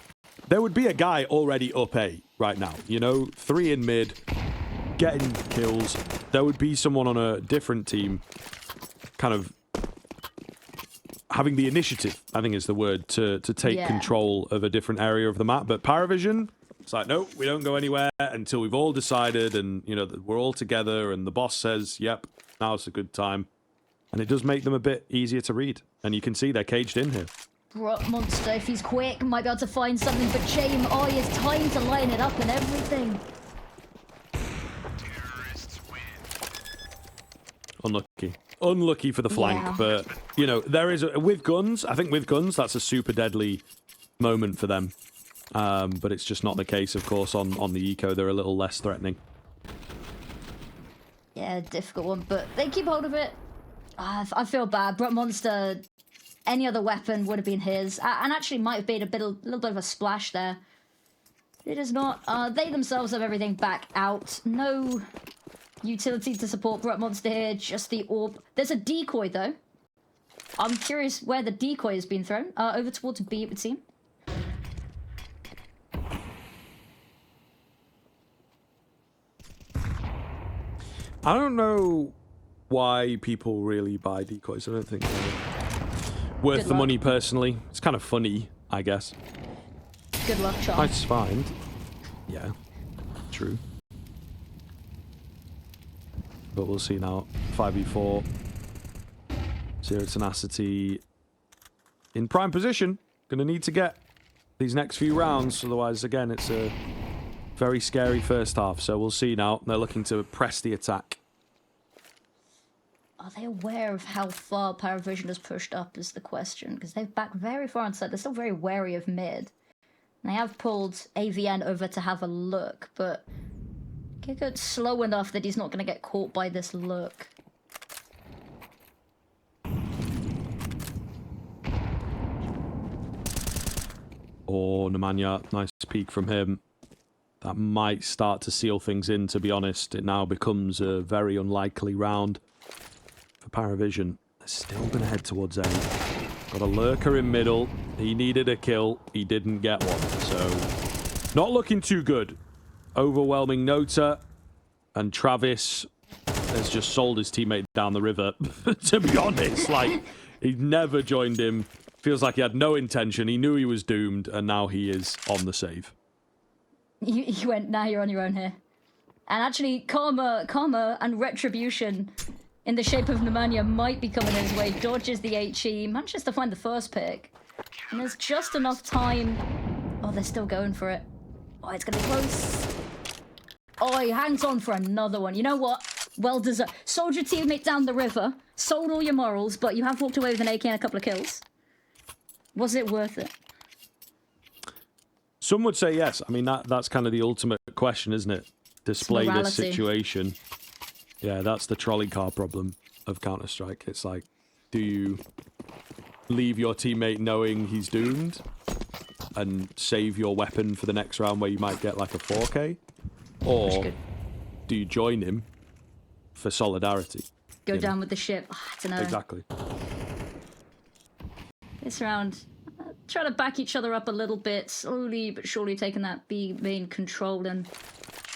S2: there would be a guy already up A right now, you know, 3 in mid, getting kills. There would be someone on a different team kind of having the initiative, I think is the word, to take control of a different area of the map. But PARIVISION, it's like, no, we don't go anywhere until we've all decided and, you know, that we're all together and the boss says, yep, now's a good time. And it does make them a bit easier to read. And you can see they're caged in here.
S1: Monster, if he's quick, might be able to find something, but Shame, oh, he has time to line it up and everything.
S2: Unlucky. Unlucky for the flank, but, you know, there is, with guns, I think with guns, that's a super deadly moment for them. But it's just not the case, of course, on the eco. They're a little less threatening.
S1: Yeah, difficult one, but they keep hold of it. I feel bad. Brut Monster, any other weapon would have been his, and actually might have made a little bit of a splash there. It is not. They themselves have everything back out. No utility to support Brut Monster here, just the orb. There's a decoy, though. I'm curious where the decoy has been thrown. Over towards B, it would seem.
S2: I don't know why people really buy decoys. I don't think they're worth the money, personally. It's kind of funny, I guess.
S1: Good luck, Charles.
S2: Nice find. Yeah, true. But we'll see now. 5v4. Zero Tenacity in prime position. Gonna need to get these next few rounds. Otherwise, again, it's a very scary first half. So we'll see now. They're looking to press the attack.
S1: Are they aware of how far PARIVISION has pushed up is the question. Because they've backed very far inside. They're still very wary of mid. They have pulled AVN over to have a look, but Qikert's slow enough that he's not going to get caught by this look.
S2: Oh, nemanha, nice peek from him. That might start to seal things in, to be honest. It now becomes a very unlikely round for PARIVISION. They're still going to head towards A. Got a lurker in middle. He needed a kill. He didn't get one, so not looking too good. Overwhelming Nota, and Travis has just sold his teammate down the river. To be honest, like, he never joined him. Feels like he had no intention. He knew he was doomed, and now he is on the save.
S1: You went, now you're on your own here. And actually, karma and retribution in the shape of nemanha might be coming his way. Dodges the HE, manages to find the first pick. And there's just enough time. Oh, they're still going for it. Oh, it's gonna be close. Oh, he hangs on for another one. You know what? Well deserved. Sold your teammate down the river, sold all your morals, but you have walked away with an AK and a couple of kills. Was it worth it?
S2: Some would say yes. I mean, that's kind of the ultimate question, isn't it? Display this situation. Yeah, that's the trolley car problem of Counter-Strike. It's like, do you leave your teammate knowing he's doomed and save your weapon for the next round where you might get like a 4K? Or do you join him for solidarity?
S1: Go down with the ship. Oh, I don't know.
S2: Exactly.
S1: This round, try to back each other up a little bit, slowly but surely taking that B main control. And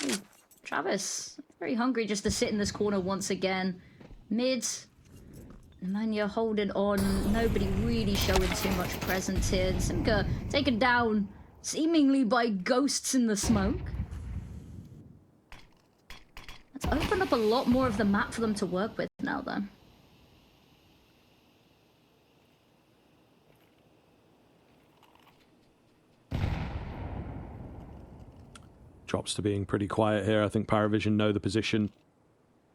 S1: ooh, Travis, very hungry just to sit in this corner once again. Mid, nemanha holding on. Nobody really showing too much presence here. Simka taken down seemingly by ghosts in the smoke. Let's open up a lot more of the map for them to work with now, though.
S2: drops to being pretty quiet here. I think PARIVISION know the position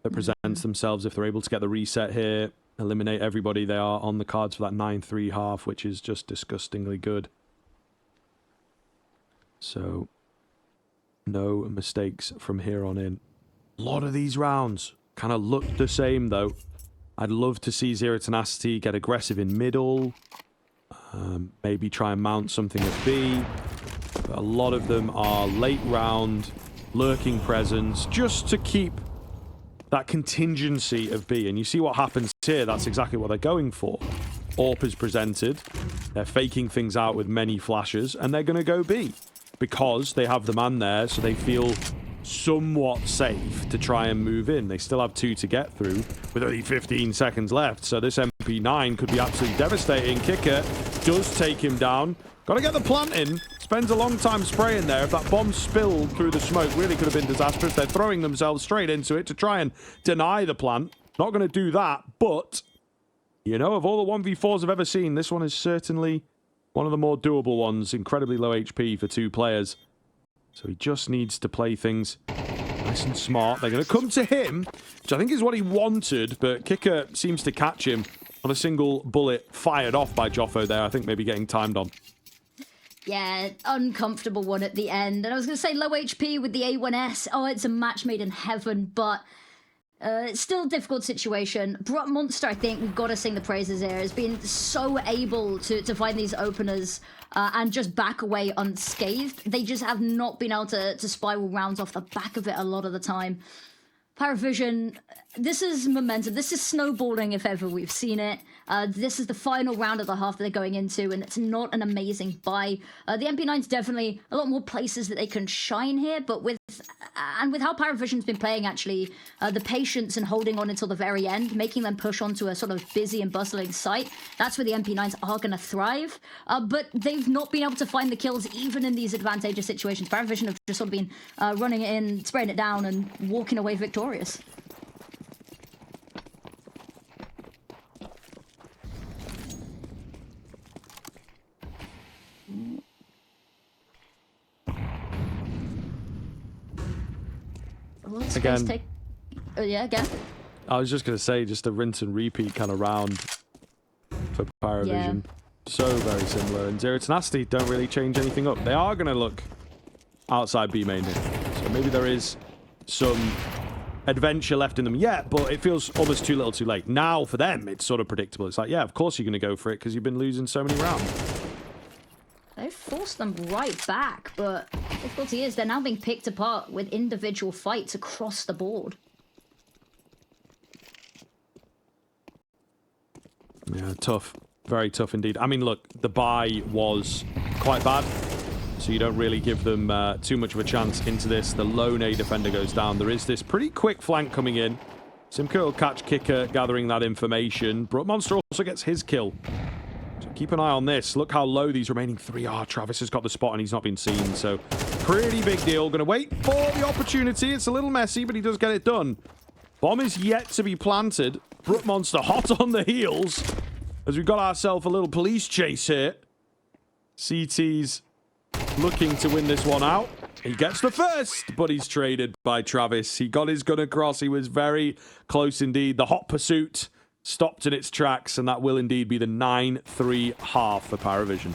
S2: that presents themselves if they're able to get the reset here, eliminate everybody. They are on the cards for that 9-3 half, which is just disgustingly good. So, no mistakes from here on in. A lot of these rounds kind of look the same, though. I'd love to see Zero Tenacity get aggressive in middle. Maybe try and mount something at B. But a lot of them are late round, lurking presence, just to keep that contingency of B. And you see what happens here. That's exactly what they're going for. AWP is presented. They're faking things out with many flashes, and they're going to go B. Because they have the man there, so they feel somewhat safe to try and move in. They still have 2 to get through with only 15 seconds left, so this MP9 could be absolutely devastating. Qikert does take him down. Got to get the plant in. Spends a long time spraying there. If that bomb spilled through the smoke, really could have been disastrous. They're throwing themselves straight into it to try and deny the plant. Not going to do that, but, you know, of all the 1v4s I've ever seen, this one is certainly one of the more doable ones. Incredibly low HP for 2 players. So he just needs to play things nice and smart. They're going to come to him, which I think is what he wanted, but Qikert seems to catch him on a single bullet fired off by Joffo there. I think maybe getting timed on.
S1: Yeah, uncomfortable one at the end. And I was going to say low HP with the A1S. Oh, it's a match made in heaven, but it's still a difficult situation. Monster, I think we've got to sing the praises here, has been so able to find these openers and just back away unscathed. They just have not been able to spiral rounds off the back of it a lot of the time. PARIVISION, this is momentum. This is snowballing if ever we've seen it. This is the final round of the half that they're going into, and it's not an amazing buy. The MP9's definitely a lot more places that they can shine here, but with how PARIVISION's been playing, actually, the patience and holding on until the very end, making them push onto a sort of busy and bustling site, that's where the MP9s are going to thrive. But they've not been able to find the kills even in these advantageous situations. PARIVISION have just sort of been running it in, spraying it down, and walking away victorious.
S2: Again,
S1: yeah, again.
S2: I was just going to say, just a rinse and repeat kind of round for PARIVISION.
S1: Yeah.
S2: So very similar. And Zero Tenacity don't really change anything up. They are going to look outside B main here. So maybe there is some adventure left in them yet, but it feels almost too little too late. Now, for them, it's sort of predictable. It's like, yeah, of course you're going to go for it because you've been losing so many rounds.
S1: They forced them right back, but the difficulty is they're now being picked apart with individual fights across the board.
S2: Yeah, tough. Very tough indeed. I mean, look, the buy was quite bad, so you don't really give them too much of a chance into this. The lone A defender goes down. There is this pretty quick flank coming in. Simcoe will catch Qikert gathering that information. Monster also gets his kill. So keep an eye on this. Look how low these remaining 3 are. Travis has got the spot and he's not been seen, so pretty big deal. Going to wait for the opportunity. It's a little messy, but he does get it done. Bomb is yet to be planted. Monster hot on the heels as we've got ourselves a little police chase here. CT's looking to win this one out. He gets the first, but he's traded by Travis. He got his gun across. He was very close indeed. The hot pursuit stopped in its tracks, and that will indeed be the 9-3 half for PARIVISION.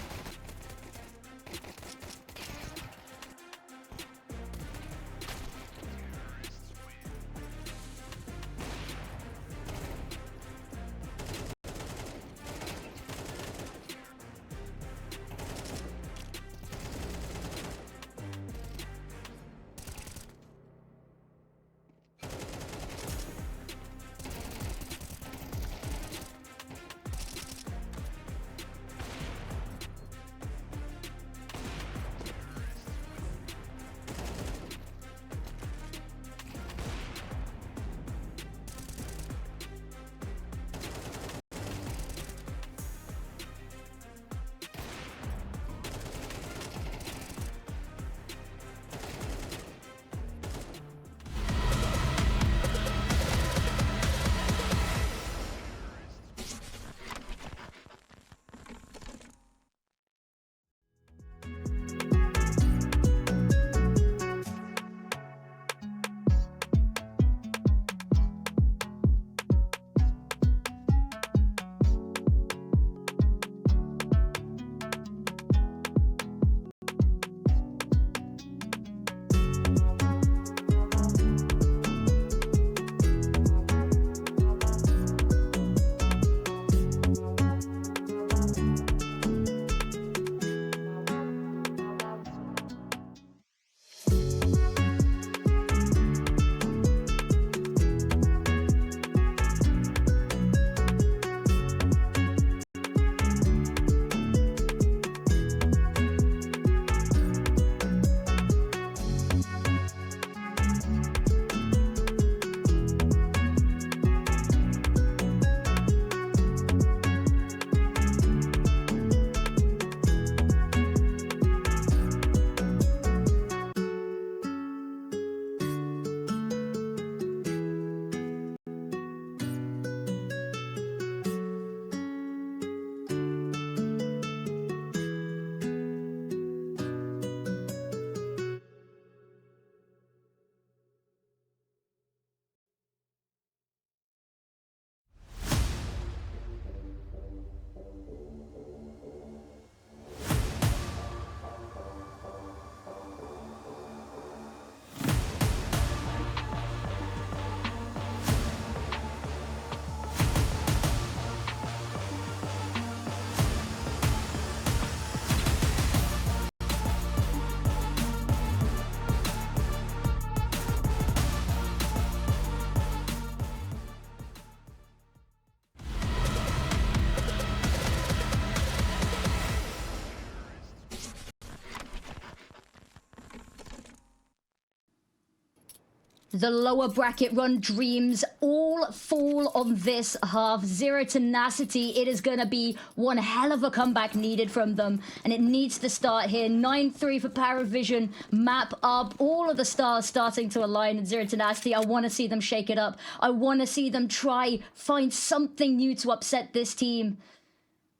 S1: The lower bracket run dreams all fall on this half. Zero Tenacity, it is going to be one hell of a comeback needed from them. And it needs to start here. 9-3 for PARIVISION. Map up. All of the stars starting to align in Zero Tenacity. I want to see them shake it up. I want to see them try find something new to upset this team.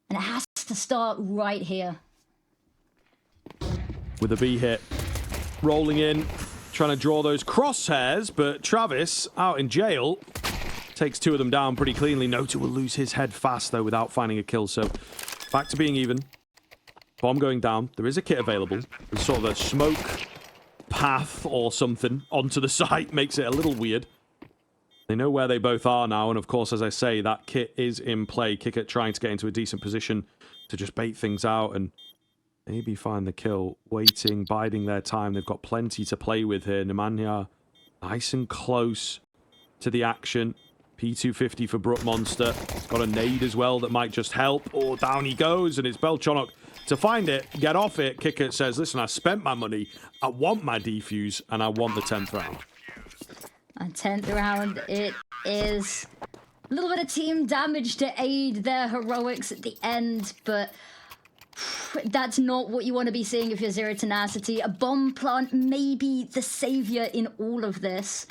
S1: And it has to start right here.
S2: With a B hit. Rolling in. Trying to draw those crosshairs, but Travis, out in jail, takes two of them down pretty cleanly. Nota will lose his head fast, though, without finding a kill. So, back to being even. Bomb going down. There is a kit available. There's sort of a smoke path or something onto the site. Makes it a little weird. They know where they both are now, and of course, as I say, that kit is in play. Qikert trying to get into a decent position to just bait things out and maybe find the kill. Waiting, biding their time. They've got plenty to play with here. Nemanha nice and close to the action. P250 for Brook Monster. Got a nade as well that might just help. Oh, down he goes, and it's Belchonok to find it, get off it. Qikert says, listen, I spent my money. I want my defuse, and I want the 10th round.
S1: A 10th round, it is a little bit of team damage to aid their heroics at the end, but that's not what you want to be seeing if you're Zero Tenacity. A bomb plant may be the savior in all of this.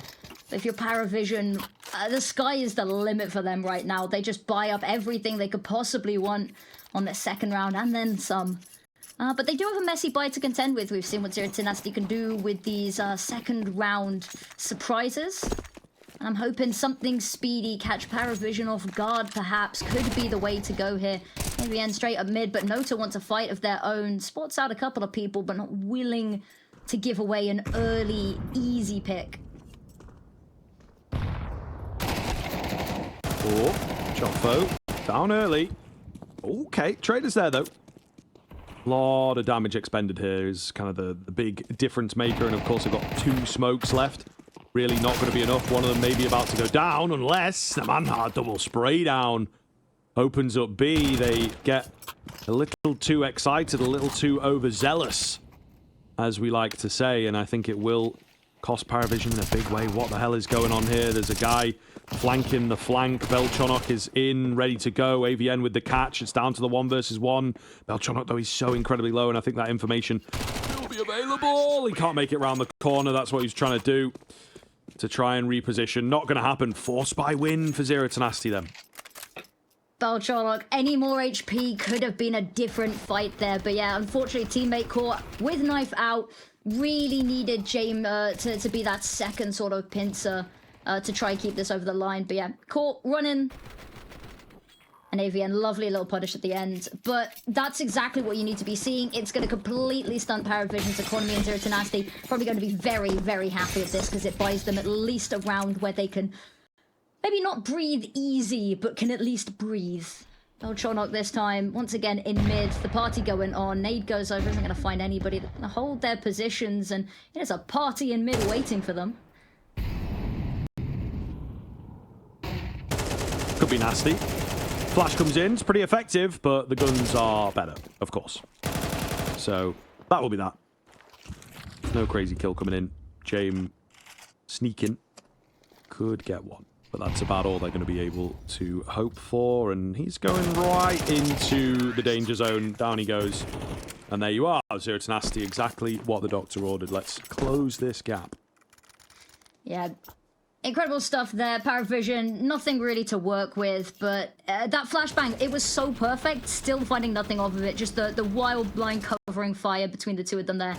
S1: But if you're PARIVISION, the sky is the limit for them right now. They just buy up everything they could possibly want on their second round and then some. But they do have a messy buy to contend with. We've seen what Zero Tenacity can do with these second round surprises. And I'm hoping something speedy, catch PARIVISION off guard perhaps, could be the way to go here. Maybe end straight up mid, but Nota wants a fight of their own. Spots out a couple of people, but not willing to give away an early, easy pick.
S2: Oh, Chofo down early. Okay, Trader's there though. A lot of damage expended here is kind of the big difference maker, and of course they've got two smokes left. Really not going to be enough. One of them may be about to go down unless the nemanha double spray down opens up B. They get a little too excited, a little too overzealous, as we like to say, and I think it will cost PARIVISION in a big way. What the hell is going on here? There's a guy flanking the flank. Belchonok is in, ready to go. AVN with the catch. It's down to the 1 versus 1. Belchonok, though, he's so incredibly low, and I think that information will be available. He can't make it around the corner. That's what he's trying to do, to try and reposition. Not going to happen. Force by win for Zero Tenacity then.
S1: Belchonok, any more HP could have been a different fight there. But yeah, unfortunately, teammate caught with knife out. Really needed James to be that second sort of pincer to try and keep this over the line. But yeah, caught, running. And AVN, lovely little punish at the end. But that's exactly what you need to be seeing. It's going to completely stunt PARIVISION's economy and Zero Tenacity. Probably going to be very, very happy with this because it buys them at least a round where they can maybe not breathe easy, but can at least breathe. Belchonok this time, once again in mid, the party going on. Nade goes over, isn't going to find anybody. They're going to hold their positions, and there's a party in mid waiting for them.
S2: Could be nasty. Flash comes in, it's pretty effective, but the guns are better, of course. So, that will be that. No crazy kill coming in. James sneaking. Could get one. But that's about all they're going to be able to hope for. And he's going right into the danger zone. Down he goes. And there you are. Zero Tenacity, exactly what the doctor ordered. Let's close this gap.
S1: Yeah, incredible stuff there. PARIVISION, nothing really to work with. But that flashbang, it was so perfect. Still finding nothing off of it. Just the wild blind covering fire between the two of them there.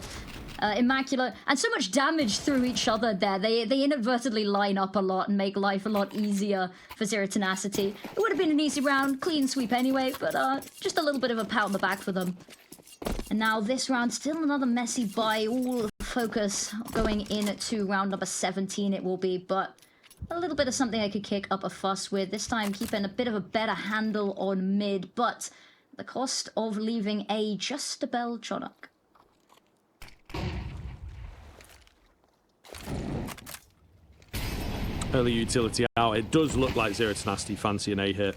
S1: Immaculate, and so much damage through each other there. They inadvertently line up a lot and make life a lot easier for Zero Tenacity. It would have been an easy round, clean sweep anyway, but just a little bit of a pat on the back for them. And now this round, still another messy buy. All focus going into round number 17 it will be, but a little bit of something I could kick up a fuss with. This time keeping a bit of a better handle on mid, but the cost of leaving A just a Belchonok.
S2: Early utility out. It does look like Zero Tenacity fancy an A hit.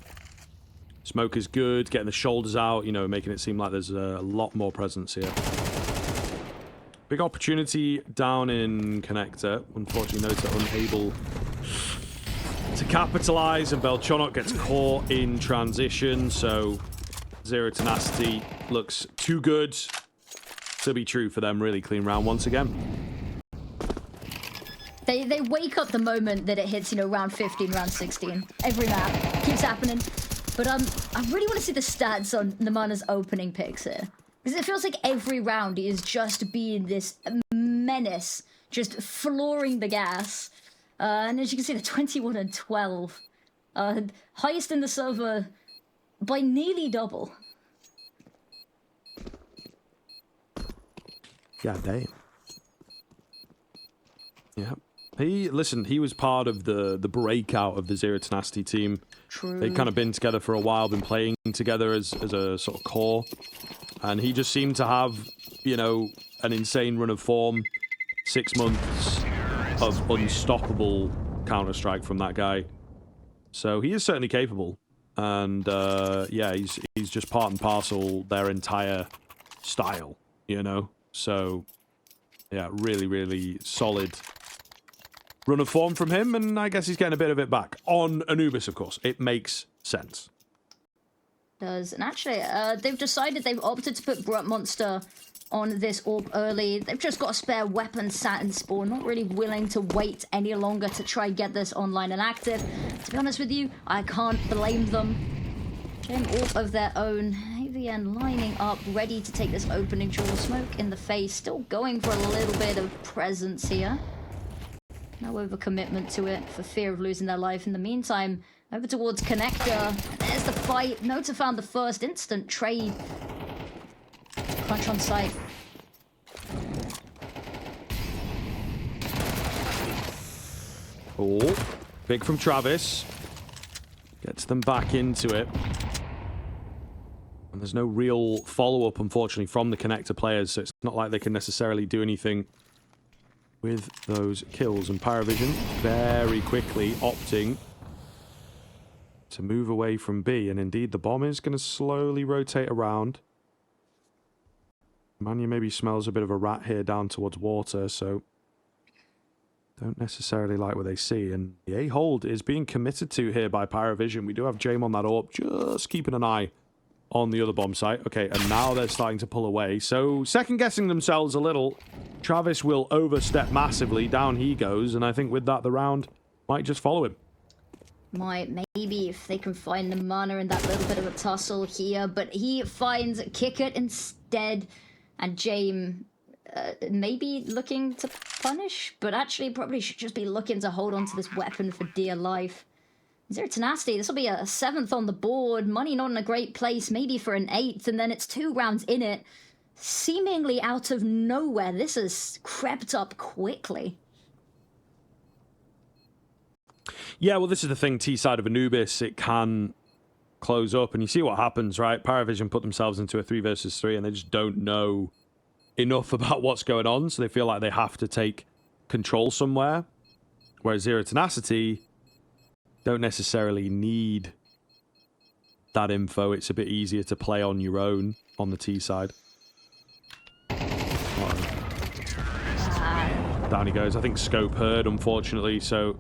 S2: Smoke is good, getting the shoulders out, you know, making it seem like there's a lot more presence here. Big opportunity down in Connector. Unfortunately, Nota unable to capitalize, and Belchonok gets caught in transition, so Zero Tenacity looks too good to be true for them. Really clean round once again.
S1: They wake up the moment that it hits, you know, round 15, round 16. Every map. Keeps happening. But I really want to see the stats on nemanha's opening picks here. Because it feels like every round he is just being this menace, just flooring the gas. And as you can see, the 21 and 12. Highest in the server by nearly double.
S2: Yeah, damn. Yeah. He was part of the breakout of the Zero Tenacity team.
S1: True.
S2: They'd kind of been together for a while, been playing together as a sort of core. And he just seemed to have, you know, an insane run of form. 6 months of unstoppable Counter-Strike from that guy. So he is certainly capable. And, yeah, he's just part and parcel their entire style, you know? So, yeah, really, really solid run of form from him, and I guess he's getting a bit of it back. On Anubis, of course. It makes sense.
S1: Does. And actually, they've opted to put Brut Monster on this orb early. They've just got a spare weapon sat in spawn, not really willing to wait any longer to try and get this online and active. To be honest with you, I can't blame them. Game orb of their own. AVN lining up, ready to take this opening draw. Smoke in the face, still going for a little bit of presence here. No overcommitment to it for fear of losing their life. In the meantime, over towards Connector. And there's the fight. Nota found the first instant trade. Crunch on site.
S2: Oh, big from Travis. Gets them back into it. And there's no real follow-up, unfortunately, from the Connector players, so it's not like they can necessarily do anything with those kills. And PARIVISION very quickly opting to move away from B. And indeed, the bomb is going to slowly rotate around. Nemanha maybe smells a bit of a rat here down towards water, so don't necessarily like what they see. And the A-hold is being committed to here by PARIVISION. We do have Jame on that orb, just keeping an eye on the other bomb site. Okay, and now they're starting to pull away. So, second-guessing themselves a little. Travis will overstep massively. Down he goes, and I think with that, the round might just follow him.
S1: Might, maybe, if they can find nemanha in that little bit of a tussle here. But he finds Qikert instead, and Jame maybe looking to punish, but actually probably should just be looking to hold on to this weapon for dear life. Zero Tenacity, this will be a 7th on the board. Money not in a great place, maybe for an 8th, and then it's 2 rounds in it. Seemingly out of nowhere, this has crept up quickly.
S2: Yeah, well, this is the thing, T-side of Anubis, it can close up, and you see what happens, right? PARIVISION put themselves into a 3 versus 3, and they just don't know enough about what's going on, so they feel like they have to take control somewhere. Whereas Zero Tenacity don't necessarily need that info. It's a bit easier to play on your own on the T side. Down he goes. I think Scope heard, unfortunately, so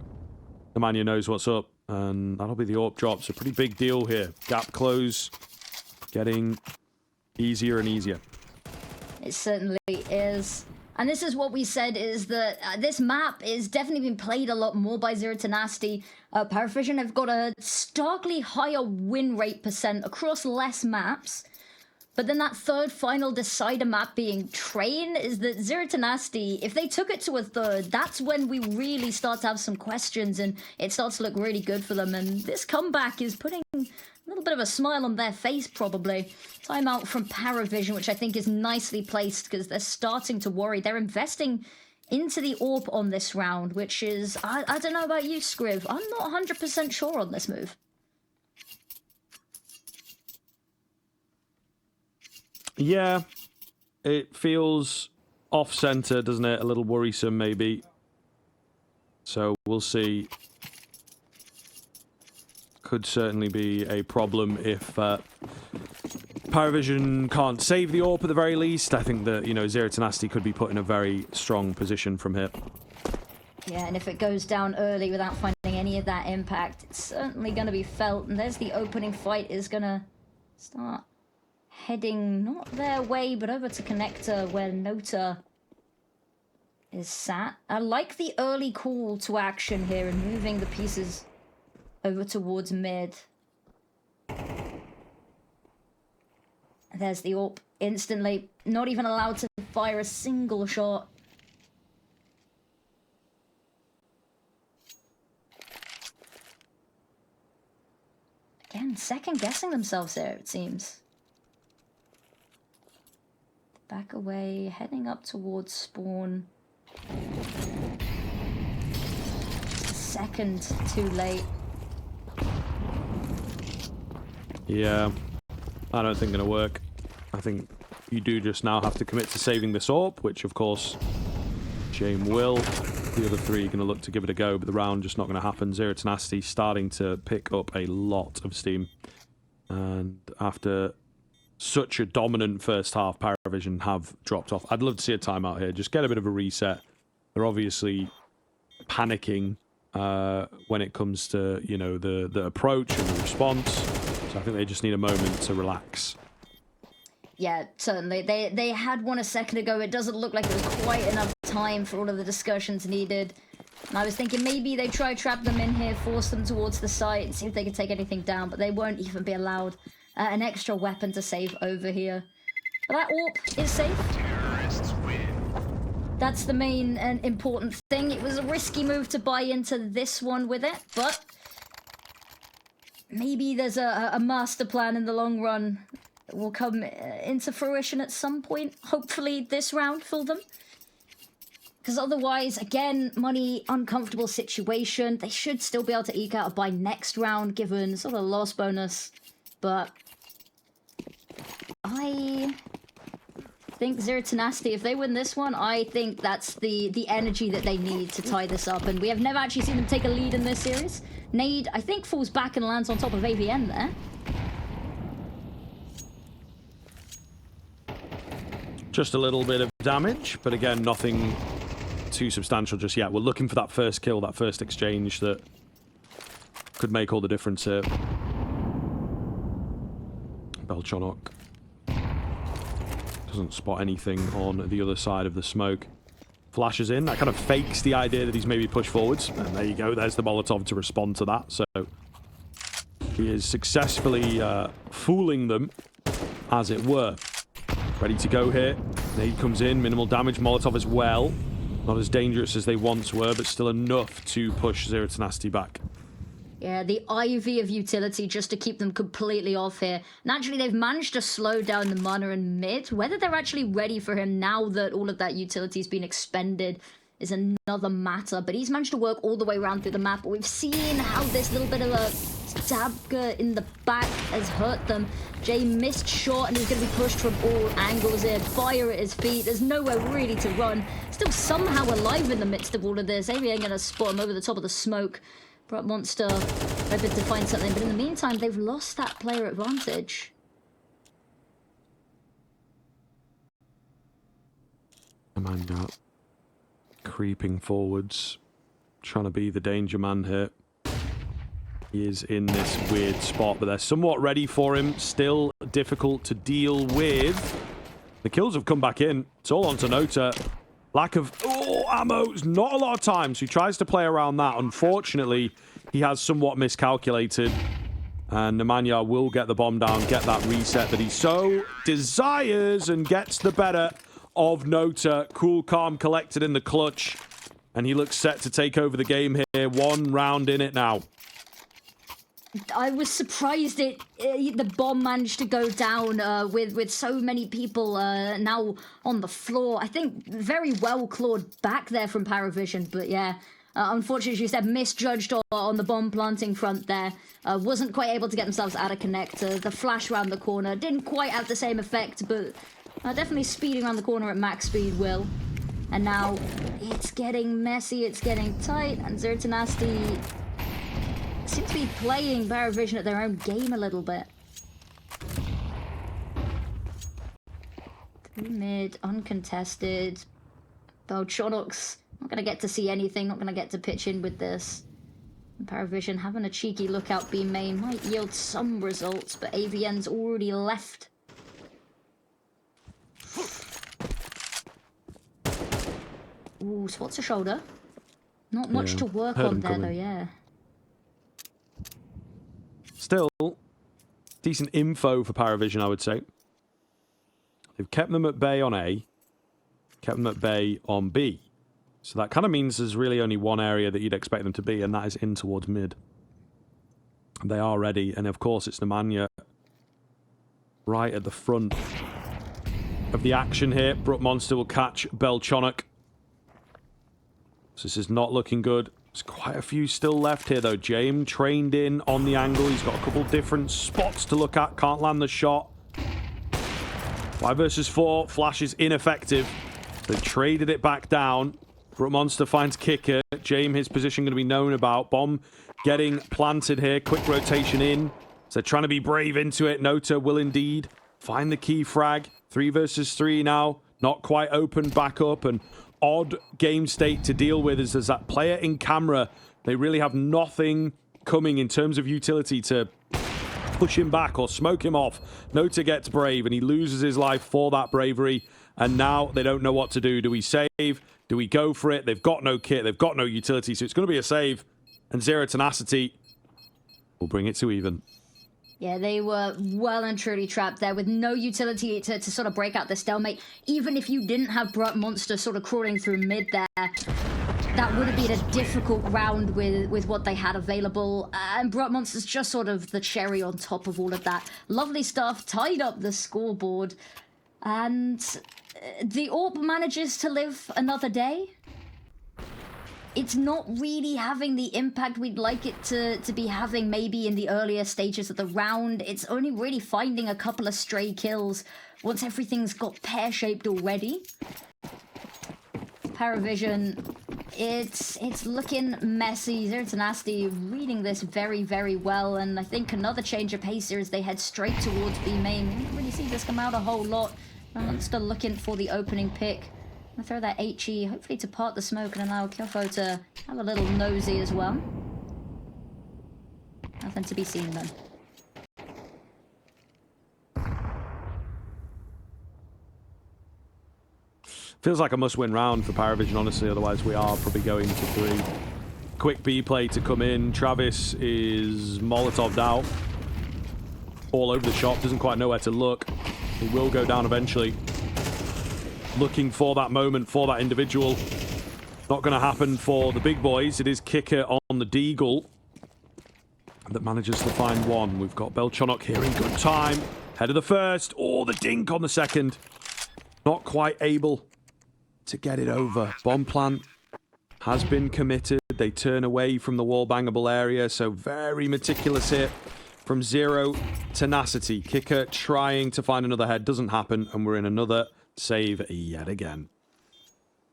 S2: nemanha knows what's up, and that'll be the AWP drop. So pretty big deal here. Gap close getting easier and easier.
S1: It certainly is. And this is what we said, is that this map is definitely being played a lot more by Zero Tenacity. PARIVISION have got a starkly higher win rate percent across less maps. But then that third final decider map being Train is that Zero Tenacity, if they took it to a third, that's when we really start to have some questions and it starts to look really good for them. And this comeback is putting a little bit of a smile on their face, probably. Timeout from PARIVISION, which I think is nicely placed because they're starting to worry. They're investing into the AWP on this round, which is, I don't know about you, Scriv. I'm not 100% sure on this move.
S2: Yeah, it feels off-center, doesn't it? A little worrisome, maybe. So we'll see. Could certainly be a problem if PARIVISION can't save the AWP at the very least. I think that, you know, Zero Tenacity could be put in a very strong position from here.
S1: Yeah, and if it goes down early without finding any of that impact, it's certainly going to be felt. And there's the opening fight is going to start heading not their way, but over to Connector where Nota is sat. I like the early call to action here and moving the pieces over towards mid. There's the AWP instantly, not even allowed to fire a single shot. Again, second guessing themselves there, it seems. Back away, heading up towards spawn. Just a second too late.
S2: Yeah, I don't think gonna work. I think you do just now have to commit to saving this AWP, which of course Jame will. The other three are going to look to give it a go, but the round just not going to happen. Zero Tenacity starting to pick up a lot of steam. And after such a dominant first half, PARIVISION have dropped off. I'd love to see a timeout here. Just get a bit of a reset. They're obviously panicking when it comes to, you know, the approach and the response. So I think they just need a moment to relax.
S1: Yeah, certainly. They had one a second ago. It doesn't look like it was quite enough time for all of the discussions needed. And I was thinking maybe they try trap them in here, force them towards the site, and see if they could take anything down, but they won't even be allowed an extra weapon to save over here. But that AWP is safe.
S3: Terrorists win.
S1: That's the main and important thing. It was a risky move to buy into this one with it, but maybe there's a master plan in the long run that will come into fruition at some point. Hopefully this round for them. Because otherwise, again, money, uncomfortable situation. They should still be able to eke out a buy next round, given sort of loss bonus. But I think Zero Tenacity, if they win this one, I think that's the energy that they need to tie this up. And we have never actually seen them take a lead in this series. Nade, I think, falls back and lands on top of AVN there.
S2: Just a little bit of damage, but again, nothing too substantial just yet. We're looking for that first kill, that first exchange that could make all the difference here. Belchonok doesn't spot anything on the other side of the smoke. Flashes in, that kind of fakes the idea that he's maybe pushed forwards. And there you go, there's the Molotov to respond to that. So he is successfully fooling them, as it were. Ready to go here. Nade comes in, minimal damage, Molotov as well. Not as dangerous as they once were, but still enough to push Zero Tenacity back.
S1: Yeah, the ivy of utility just to keep them completely off here. Naturally, they've managed to slow down the mana in mid. Whether they're actually ready for him now that all of that utility's been expended is another matter. But he's managed to work all the way around through the map. But we've seen how this little bit of a stabger in the back has hurt them. Jay missed shot and he's going to be pushed from all angles here. Fire at his feet. There's nowhere really to run. Still somehow alive in the midst of all of this. AVN going to spot him over the top of the smoke. Brought Monster hoping to find something, but in the meantime, they've lost that player advantage.
S2: Nemanha creeping forwards, trying to be the danger man here. He is in this weird spot, but they're somewhat ready for him. Still difficult to deal with. The kills have come back in. It's all onto Nota. Lack of ammo. Not a lot of time, so he tries to play around that. Unfortunately, he has somewhat miscalculated. And nemanha will get the bomb down, get that reset that he so desires, and gets the better of Nota. Cool, calm, collected in the clutch. And he looks set to take over the game here. 1 round in it now.
S1: I was surprised the bomb managed to go down with so many people now on the floor. I think very well clawed back there from PARIVISION, but yeah, unfortunately, as you said, misjudged on the bomb planting front there. Wasn't quite able to get themselves out of connector. The flash around the corner didn't quite have the same effect, but definitely speeding around the corner at max speed will. And now it's getting messy, it's getting tight, and Zero Tenacity seem to be playing PARIVISION at their own game a little bit. Mid, uncontested. Belchonok's not going to get to see anything, not going to get to pitch in with this. And PARIVISION having a cheeky lookout B main might yield some results, but AVN's already left. Ooh, spots a shoulder. Not much to work on there, though, yeah.
S2: Still, decent info for PARIVISION, I would say. They've kept them at bay on A, kept them at bay on B. So that kind of means there's really only one area that you'd expect them to be, and that is in towards mid. They are ready, and of course it's nemanha right at the front of the action here. Brook Monster will catch Belchonok. So this is not looking good. There's quite a few still left here, though. James trained in on the angle. He's got a couple different spots to look at. Can't land the shot. 5 versus 4. Flash is ineffective. They traded it back down. Brook Monster finds Qikert. James, his position going to be known about. Bomb getting planted here. Quick rotation in. So they're trying to be brave into it. Nota will indeed find the key frag. 3 versus 3 now. Not quite open back up, and odd game state to deal with is there's that player in camera. They really have nothing coming in terms of utility to push him back or smoke him off. Nota gets brave and he loses his life for that bravery, and now they don't know what to do. Do we save? Do we go for it? They've got no kit, they've got no utility, so it's going to be a save, and Zero Tenacity will bring it to even.
S1: Yeah, they were well and truly trapped there with no utility to sort of break out the stalemate. Even if you didn't have Brook Monster sort of crawling through mid there, that would have been a difficult round with what they had available. And Brook Monster's just sort of the cherry on top of all of that. Lovely stuff, tied up the scoreboard. And the AWP manages to live another day. It's not really having the impact we'd like it to be having maybe in the earlier stages of the round. It's only really finding a couple of stray kills once everything's got pear-shaped already. PARIVISION, it's looking messy. Zero Tenacity reading this very, very well, and I think another change of pace here as they head straight towards B main. We didn't really see this come out a whole lot. Monster looking for the opening pick. I'm gonna throw that HE, hopefully to part the smoke and allow Kyofo to have a little nosy as well. Nothing to be seen then.
S2: Feels like a must-win round for PARIVISION, honestly, otherwise we are probably going to 3. Quick B play to come in. Travis is Molotov'd out. All over the shop, doesn't quite know where to look. He will go down eventually. Looking for that moment, for that individual. Not going to happen for the big boys. It is Qikert on the Deagle that manages to find one. We've got Belchonok here in good time. Head of the first. Oh, the dink on the second. Not quite able to get it over. Bomb plant has been committed. They turn away from the wall bangable area, so very meticulous hit from Zero Tenacity. Qikert trying to find another head. Doesn't happen, and we're in another save yet again.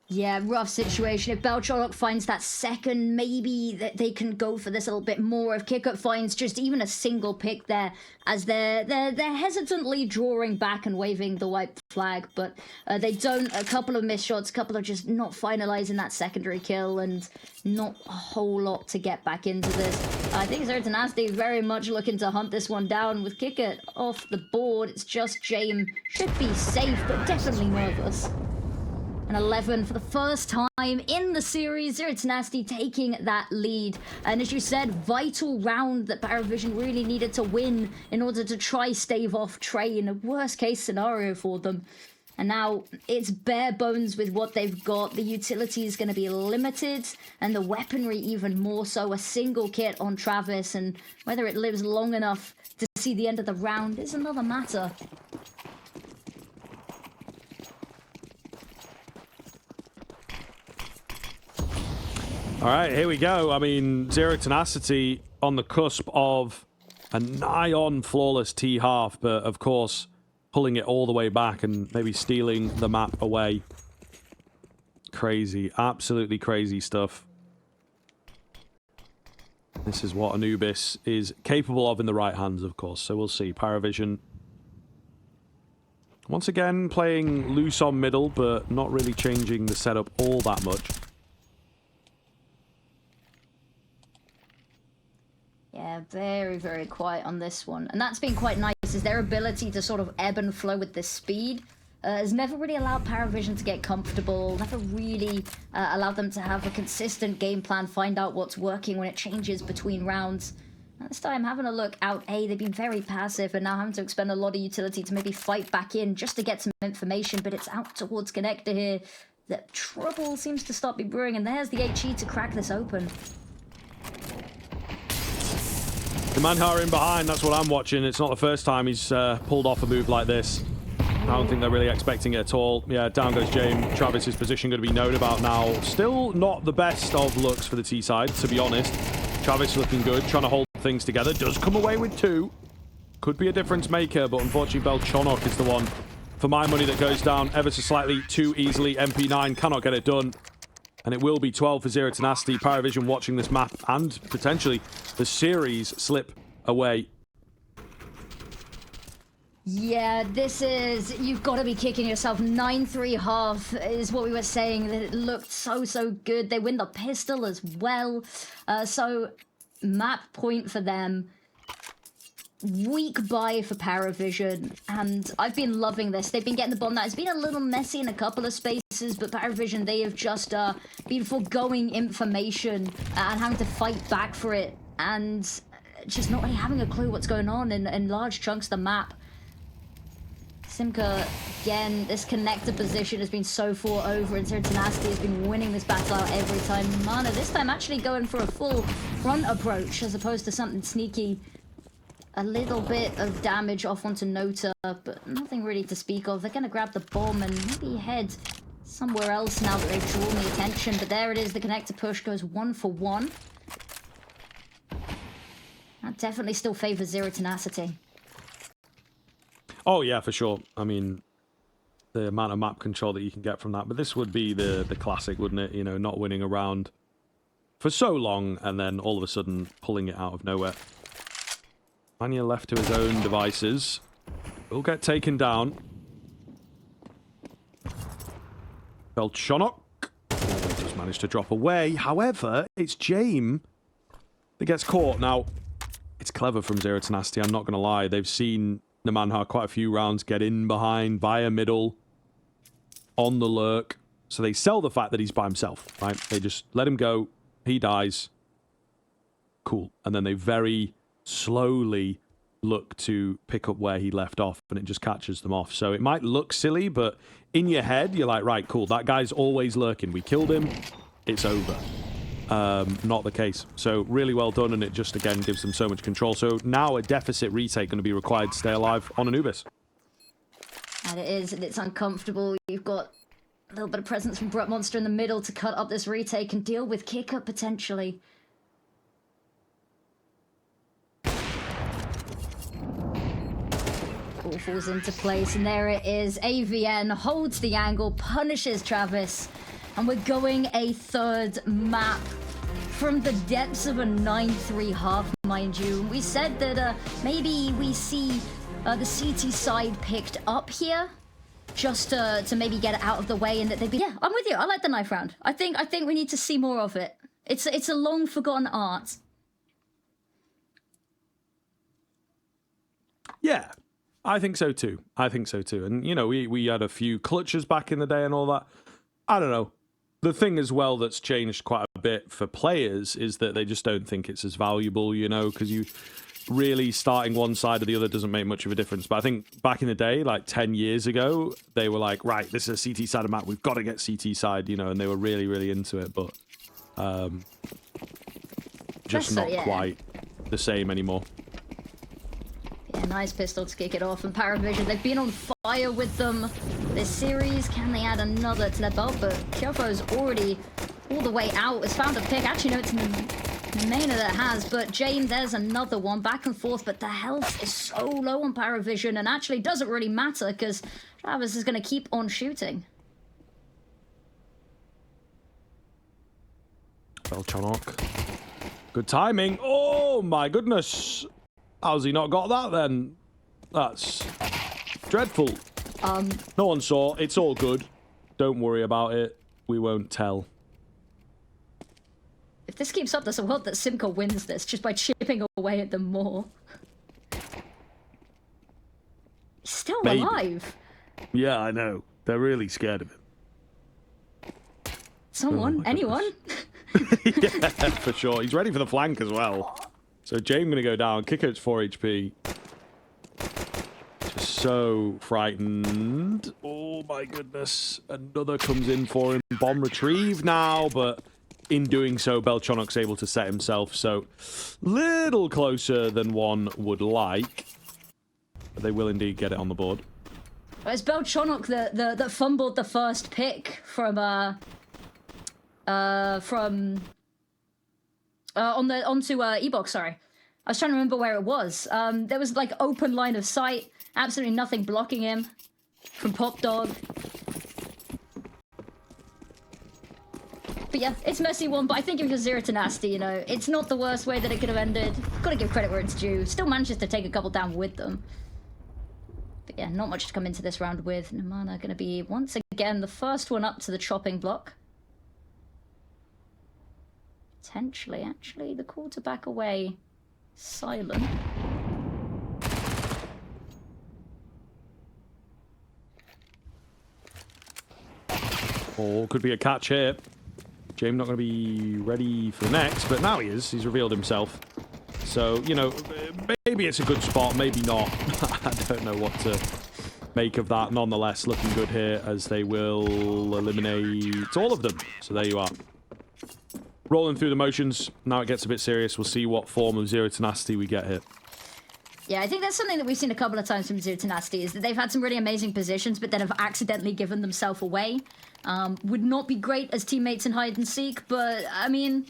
S1: Yeah, rough situation. If Belchonok finds that second, maybe that they can go for this a little bit more. If Qikert finds just even a single pick there, as they're hesitantly drawing back and waving the white flag, but they don't. A couple of missed shots, a couple of just not finalizing that secondary kill, and not a whole lot to get back into this. I think Zero Tenacity is very much looking to hunt this one down with Qikert off the board. It's just James. Should be safe, but definitely nervous. An 11 for the first time in the series. Zero Tenacity taking that lead. And as you said, vital round that PARIVISION really needed to win in order to try stave off Trey in a worst case scenario for them. And now it's bare bones with what they've got. The utility is going to be limited, and the weaponry even more so. A single kit on Travis, and whether it lives long enough to see the end of the round is another matter.
S2: All right, here we go. I mean, Zero Tenacity on the cusp of a nigh-on flawless T-half, but of course, pulling it all the way back and maybe stealing the map away. Crazy, absolutely crazy stuff. This is what Anubis is capable of in the right hands, of course, so we'll see. PARIVISION Once again, playing loose on middle, but not really changing the setup all that much.
S1: Yeah, very, very quiet on this one. And that's been quite nice, is their ability to sort of ebb and flow with the speed has never really allowed PARIVISION to get comfortable, never really allowed them to have a consistent game plan, find out what's working when it changes between rounds. And this time, having a look out A, they've been very passive and now having to expend a lot of utility to maybe fight back in just to get some information, but it's out towards Connector here. The trouble seems to start be brewing, and there's the HE to crack this open.
S2: nemanha in behind, that's what I'm watching. It's not the first time he's pulled off a move like this. I don't think they're really expecting it at all. Yeah, down goes James. Travis's position going to be known about now. Still not the best of looks for the T side, to be honest. Travis looking good, trying to hold things together. Does come away with 2. Could be a difference maker, but unfortunately Belchonok is the one, for my money, that goes down ever so slightly too easily. MP9 cannot get it done. And it will be 12 for Zero Tenacity. PARIVISION watching this map and potentially the series slip away.
S1: Yeah, this is... You've got to be kicking yourself. 9-3 half is what we were saying. That it looked so, so good. They win the pistol as well. So, map point for them. Weak buy for PARIVISION. And I've been loving this. They've been getting the bomb. That has been a little messy in a couple of spaces, but PARIVISION, they have just been foregoing information and having to fight back for it. And just not really having a clue what's going on in large chunks of the map. Simka, again, this connector position has been so fought over, and Zero Tenacity has been winning this battle out every time. Mana, this time actually going for a full front approach as opposed to something sneaky. A little bit of damage off onto Nota, but nothing really to speak of. They're going to grab the bomb and maybe head somewhere else now that they've drawn the attention. But there it is, the connector push goes 1 for 1. That definitely still favors Zero Tenacity.
S2: Oh, yeah, for sure. I mean, the amount of map control that you can get from that. But this would be the classic, wouldn't it? You know, not winning a round for so long and then all of a sudden pulling it out of nowhere. Manya left to his own devices. Will get taken down. Belchonok just managed to drop away. However, it's James that gets caught. Now, it's clever from Zero Tenacity, I'm not going to lie. They've seen nemanha quite a few rounds get in behind, via middle, on the lurk. So they sell the fact that he's by himself, right? They just let him go. He dies. Cool. And then they very slowly look to pick up where he left off, and it just catches them off. So it might look silly, but in your head, you're like, right, cool. That guy's always lurking. We killed him. It's over. Not the case. So really well done, and it just, again, gives them so much control. So now a deficit retake going to be required to stay alive on Anubis.
S1: And it is, and it's uncomfortable. You've got a little bit of presence from Brut Monster in the middle to cut up this retake and deal with Qikert potentially. All falls into place, and there it is. AVN holds the angle, punishes Travis, and we're going a third map from the depths of a 9-3 half, mind you. We said that maybe we see the CT side picked up here, just to maybe get it out of the way, and that they'd be... Yeah, I'm with you. I like the knife round. I think we need to see more of it. It's a long forgotten art.
S2: Yeah. I think so too. I think so too. And, you know, we had a few clutches back in the day and all that. I don't know. The thing as well that's changed quite a bit for players is that they just don't think it's as valuable, you know, because you really starting one side or the other doesn't make much of a difference. But I think back in the day, like 10 years ago, they were like, right, this is a CT side of map. We've got to get CT side, you know, and they were really, really into it. But just not quite the same anymore.
S1: Yeah, nice pistol to kick it off. And PARIVISION, they've been on fire with them this series. Can they add another to their belt? But Kyofo's already all the way out. Has found a pick. Actually, no, it's nemanha that has. But James, there's another one. Back and forth. But the health is so low on PARIVISION. And actually doesn't really matter because Travis is going to keep on shooting.
S2: Belchonok. Good timing. Oh, my goodness. How's he not got that then? That's dreadful. No one saw. It's all good. Don't worry about it. We won't tell.
S1: If this keeps up, there's a world that Simca wins this just by chipping away at them more. He's still alive.
S2: Yeah, I know. They're really scared of him.
S1: Someone? Anyone?
S2: Yeah, for sure. He's ready for the flank as well. So James gonna go down. Qikert's 4 HP. Just so frightened. Oh my goodness. Another comes in for him. Bomb retrieved now, but in doing so, Belchonok's able to set himself. So little closer than one would like. But they will indeed get it on the board.
S1: It's Belchonok that fumbled the first pick from onto E-Box, sorry. I was trying to remember where it was. There was like open line of sight, absolutely nothing blocking him from Pop Dog. But yeah, it's messy one, but I think if you're Zero Tenacity, you know, it's not the worst way that it could have ended. Gotta give credit where it's due. Still manages to take a couple down with them. But yeah, not much to come into this round with. nemanha gonna be, once again, the first one up to the chopping block. Potentially, actually, the quarterback away. Silent.
S2: Oh, could be a catch here. James not going to be ready for the next, but now he is. He's revealed himself. So, you know, maybe it's a good spot, maybe not. I don't know what to make of that. Nonetheless, looking good here as they will eliminate all of them. So there you are. Rolling through the motions. Now it gets a bit serious. We'll see what form of Zero Tenacity we get here.
S1: Yeah, I think that's something that we've seen a couple of times from Zero Tenacity, is that they've had some really amazing positions, but then have accidentally given themselves away. Would not be great as teammates in hide and seek, but, I mean,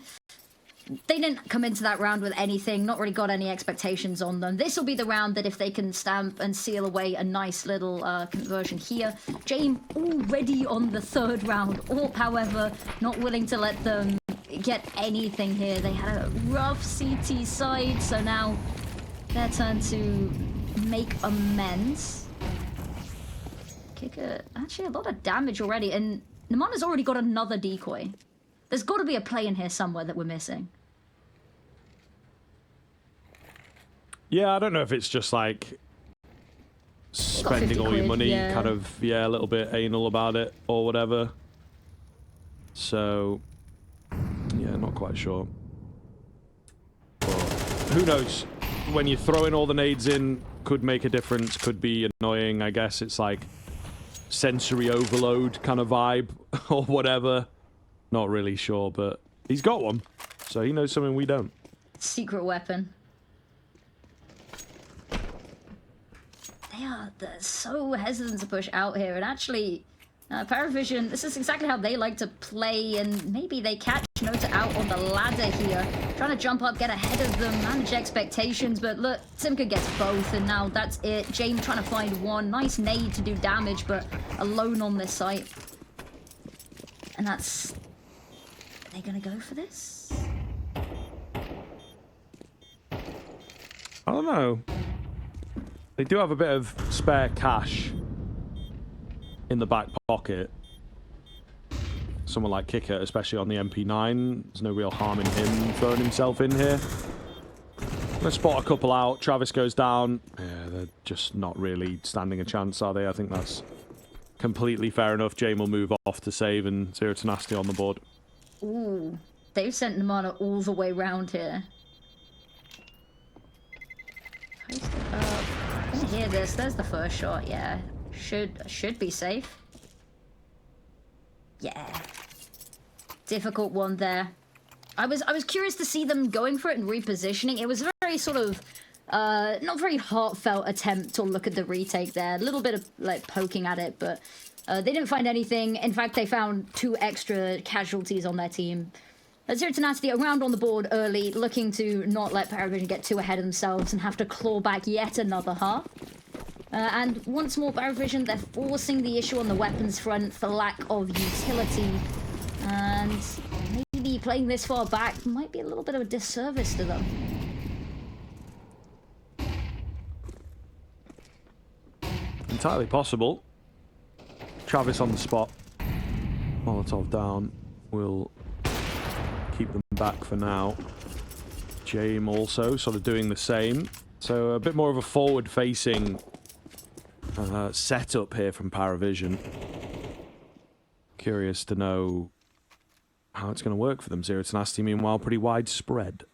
S1: they didn't come into that round with anything, not really got any expectations on them. This will be the round that if they can stamp and seal away a nice little conversion here. James already on the third round, Orp, however, not willing to let them get anything here. They had a rough CT side, so now their turn to make amends. Qikert, actually a lot of damage already, and nemanha's already got another decoy. There's got to be a play in here somewhere that we're missing.
S2: Yeah, I don't know if it's just like spending all your money,
S1: yeah.
S2: kind of, yeah, a little bit anal about it or whatever. So, yeah, not quite sure. But who knows? When you're throwing all the nades in, could make a difference, could be annoying. I guess it's like sensory overload kind of vibe or whatever. Not really sure, but he's got one, so he knows something we don't.
S1: Secret weapon. They're so hesitant to push out here, and actually, PARIVISION, this is exactly how they like to play, and maybe they catch Nota out on the ladder here, trying to jump up, get ahead of them, manage expectations, but look, Simca gets both, and now that's it. James trying to find one. Nice nade to do damage, but alone on this site. And that's... Are they gonna go for this?
S2: I don't know. They do have a bit of spare cash in the back pocket. Someone like Qikert, especially on the MP9, there's no real harm in him throwing himself in here. Let's spot a couple out. Travis goes down. Yeah, they're just not really standing a chance, are they? I think that's completely fair enough. James will move off to save, and Zero Tenacity on the board.
S1: Ooh, they've sent nemanha all the way round here. Post it up. I can hear this. There's the first shot. Yeah, should be safe. Yeah, difficult one there. I was curious to see them going for it and repositioning. It was a very sort of not very heartfelt attempt to look at the retake there. A little bit of like poking at it, but they didn't find anything. In fact, they found 2 extra casualties on their team. Zero Tenacity around on the board early, looking to not let PARIVISION get too ahead of themselves and have to claw back yet another half. And once more, PARIVISION, they're forcing the issue on the weapons front for lack of utility. And maybe playing this far back might be a little bit of a disservice to them.
S2: Entirely possible. Travis on the spot. Molotov down. We'll keep them back for now. James also sort of doing the same. So a bit more of a forward-facing setup here from PARIVISION. Curious to know how it's going to work for them. Zero Tenacity, meanwhile, pretty widespread.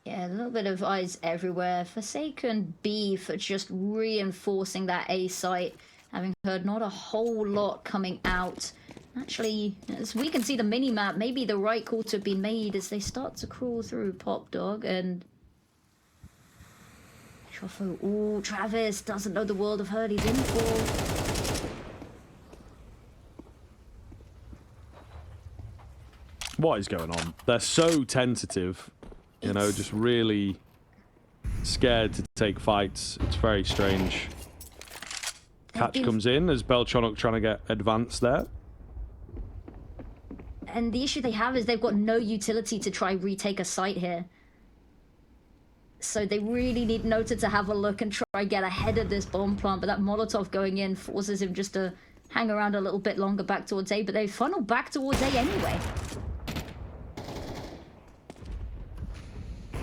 S1: Yeah, a little bit of eyes everywhere. Forsaken B for just reinforcing that A site. Having heard not a whole lot coming out. Actually, as we can see the mini-map, maybe the right call to have been made as they start to crawl through Pop Dog and... Ooh, Travis doesn't know the world of hurt he's in for.
S2: What is going on? They're so tentative. You know, just really scared to take fights. It's very strange. Catch comes in as Beltronok trying to get advanced there.
S1: And the issue they have is they've got no utility to try retake a site here. So they really need Nota to have a look and try get ahead of this bomb plant. But that Molotov going in forces him just to hang around a little bit longer back towards A. But they funnel back towards A anyway.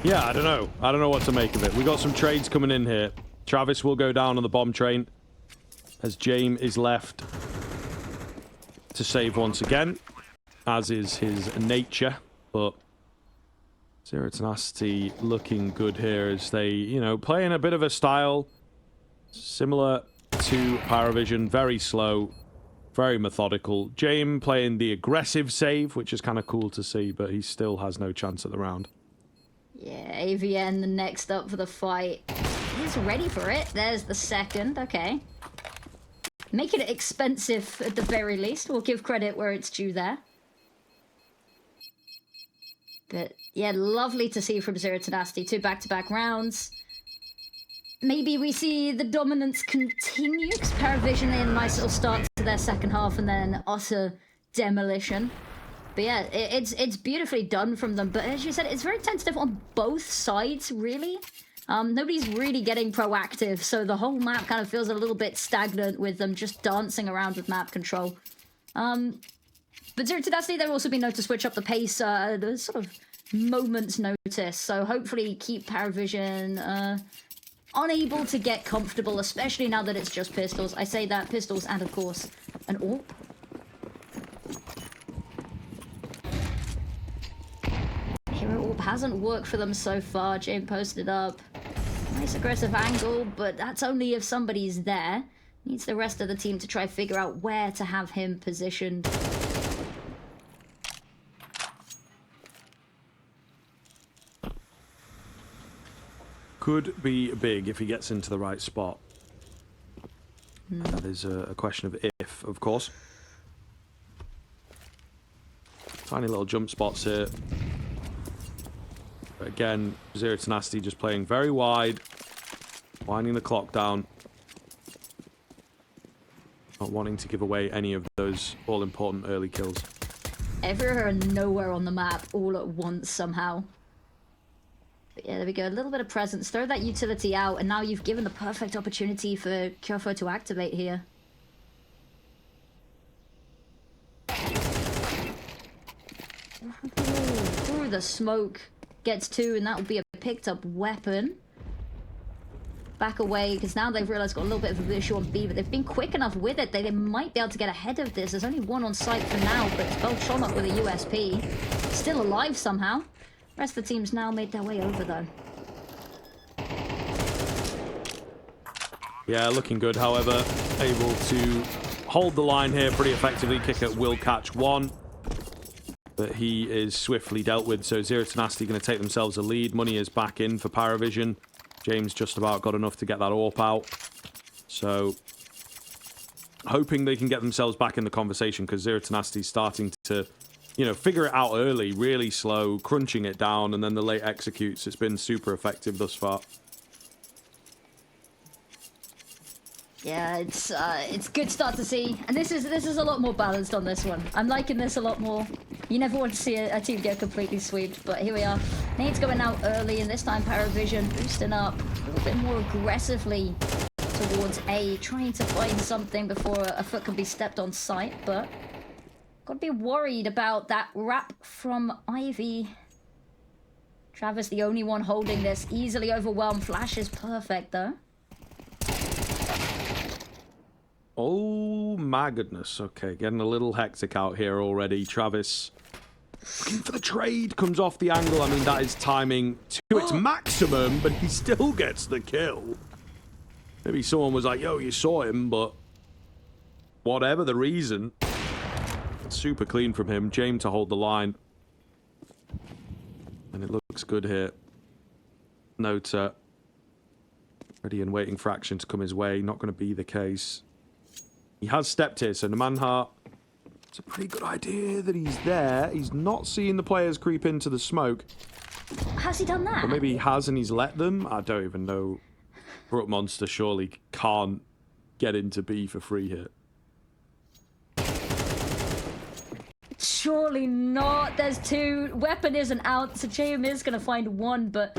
S2: Yeah, I don't know. I don't know what to make of it. We got some trades coming in here. Travis will go down on the bomb train as James is left to save once again, as is his nature. But Zero Tenacity looking good here as they, you know, playing a bit of a style similar to PARIVISION. Very slow, very methodical. James playing the aggressive save, which is kind of cool to see, but he still has no chance at the round.
S1: Yeah, AVN the next up for the fight. He's ready for it. There's the second. Okay. Making it expensive at the very least. We'll give credit where it's due there. But yeah, lovely to see from Zero Tenacity. 2 back-to-back rounds. Maybe we see the dominance continue, because PARIVISION in a nice little start to their second half and then utter demolition. But yeah, it's beautifully done from them. But as you said, it's very tentative on both sides, really. Nobody's really getting proactive, so the whole map kind of feels a little bit stagnant with them just dancing around with map control. But Zero Tenacity, they've also been known to switch up the pace, the sort of moment's notice. So hopefully keep PARIVISION unable to get comfortable, especially now that it's just pistols. I say that, pistols and, of course, an AWP. Hero AWP hasn't worked for them so far. James posted up. Nice aggressive angle, but that's only if somebody's there. Needs the rest of the team to try figure out where to have him positioned.
S2: Could be big if he gets into the right spot. That is a question of if, of course. Tiny little jump spots here. But again, Zero Tenacity just playing very wide. Winding the clock down. Not wanting to give away any of those all-important early kills.
S1: Everywhere and nowhere on the map all at once somehow. But yeah, there we go. A little bit of presence. Throw that utility out, and now you've given the perfect opportunity for Qikert to activate here. Through the smoke. Gets 2, and that will be a picked up weapon. Back away, because now they've realized got a little bit of an issue on B, but they've been quick enough with it. They might be able to get ahead of this. There's only one on site for now, but it's Beltronok with a USP. Still alive somehow. The rest of the team's now made their way over, though.
S2: Yeah, looking good, however. Able to hold the line here pretty effectively. Qikert will catch one. But he is swiftly dealt with, so Zero Tenacity going to take themselves a lead. Money is back in for PARIVISION. James just about got enough to get that AWP out. So, hoping they can get themselves back in the conversation, because Zero Tenacity is starting to, you know, figure it out early, really slow, crunching it down, and then the late executes. It's been super effective thus far.
S1: Yeah, it's good start to see, and this is a lot more balanced on this one. I'm liking this a lot more. You never want to see a team get completely swept, but here we are. Nade's going out early, and this time PARIVISION boosting up a little bit more aggressively towards A, trying to find something before a foot can be stepped on sight, but gotta be worried about that wrap from Ivy. Travis, the only one holding this, easily overwhelmed. Flash is perfect, though.
S2: Oh my goodness. Okay, getting a little hectic out here already. Travis looking for the trade, comes off the angle. I mean, that is timing to its maximum, but he still gets the kill. Maybe someone was like, yo, you saw him, but whatever the reason, super clean from him. James to hold the line. And it looks good here. Nota ready and waiting for action to come his way. Not going to be the case. He has stepped here, so nemanha, it's a pretty good idea that he's there. He's not seeing the players creep into the smoke.
S1: Has he done that?
S2: Or maybe he has and he's let them. I don't even know. Brook Monster surely can't get into B for free here.
S1: Surely not. There's two. Weapon isn't out, so JM is going to find one, but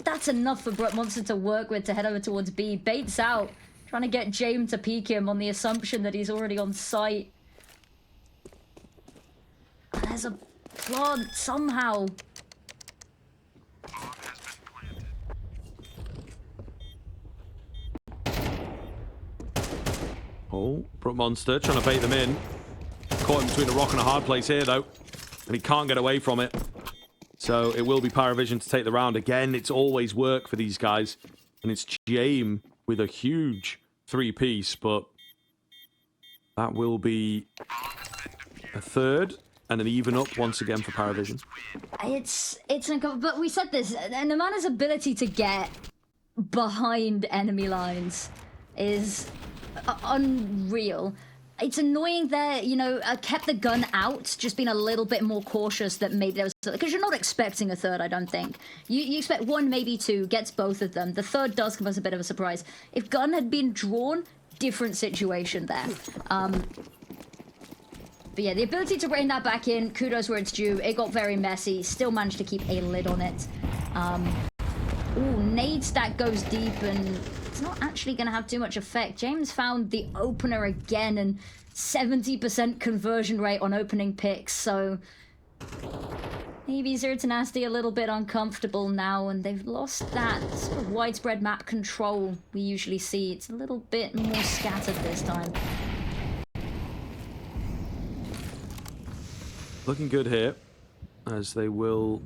S1: that's enough for Brook Monster to work with to head over towards B. Bait's out. Trying to get James to peek him on the assumption that he's already on site. And there's a plant somehow.
S2: Oh, Brook Monster trying to bait them in. Caught him between a rock and a hard place here, though. And he can't get away from it. So it will be PARIVISION to take the round. Again, it's always work for these guys. And it's James with a huge 3-piece, but that will be a third and an even up once again for PARIVISION.
S1: But we said this, nemanha's ability to get behind enemy lines is unreal. It's annoying that, you know, kept the gun out, just been a little bit more cautious that maybe there was... Because you're not expecting a third, I don't think. You expect one, maybe two, gets both of them. The third does give us a bit of a surprise. If gun had been drawn, different situation there. But yeah, the ability to rein that back in, kudos where it's due. It got very messy, still managed to keep a lid on it. Ooh, nade stack goes deep and... It's not actually going to have too much effect. James found the opener again and 70% conversion rate on opening picks, so maybe Tenacity a little bit uncomfortable now, and they've lost that sort of widespread map control we usually see. It's a little bit more scattered this time.
S2: Looking good here, as they will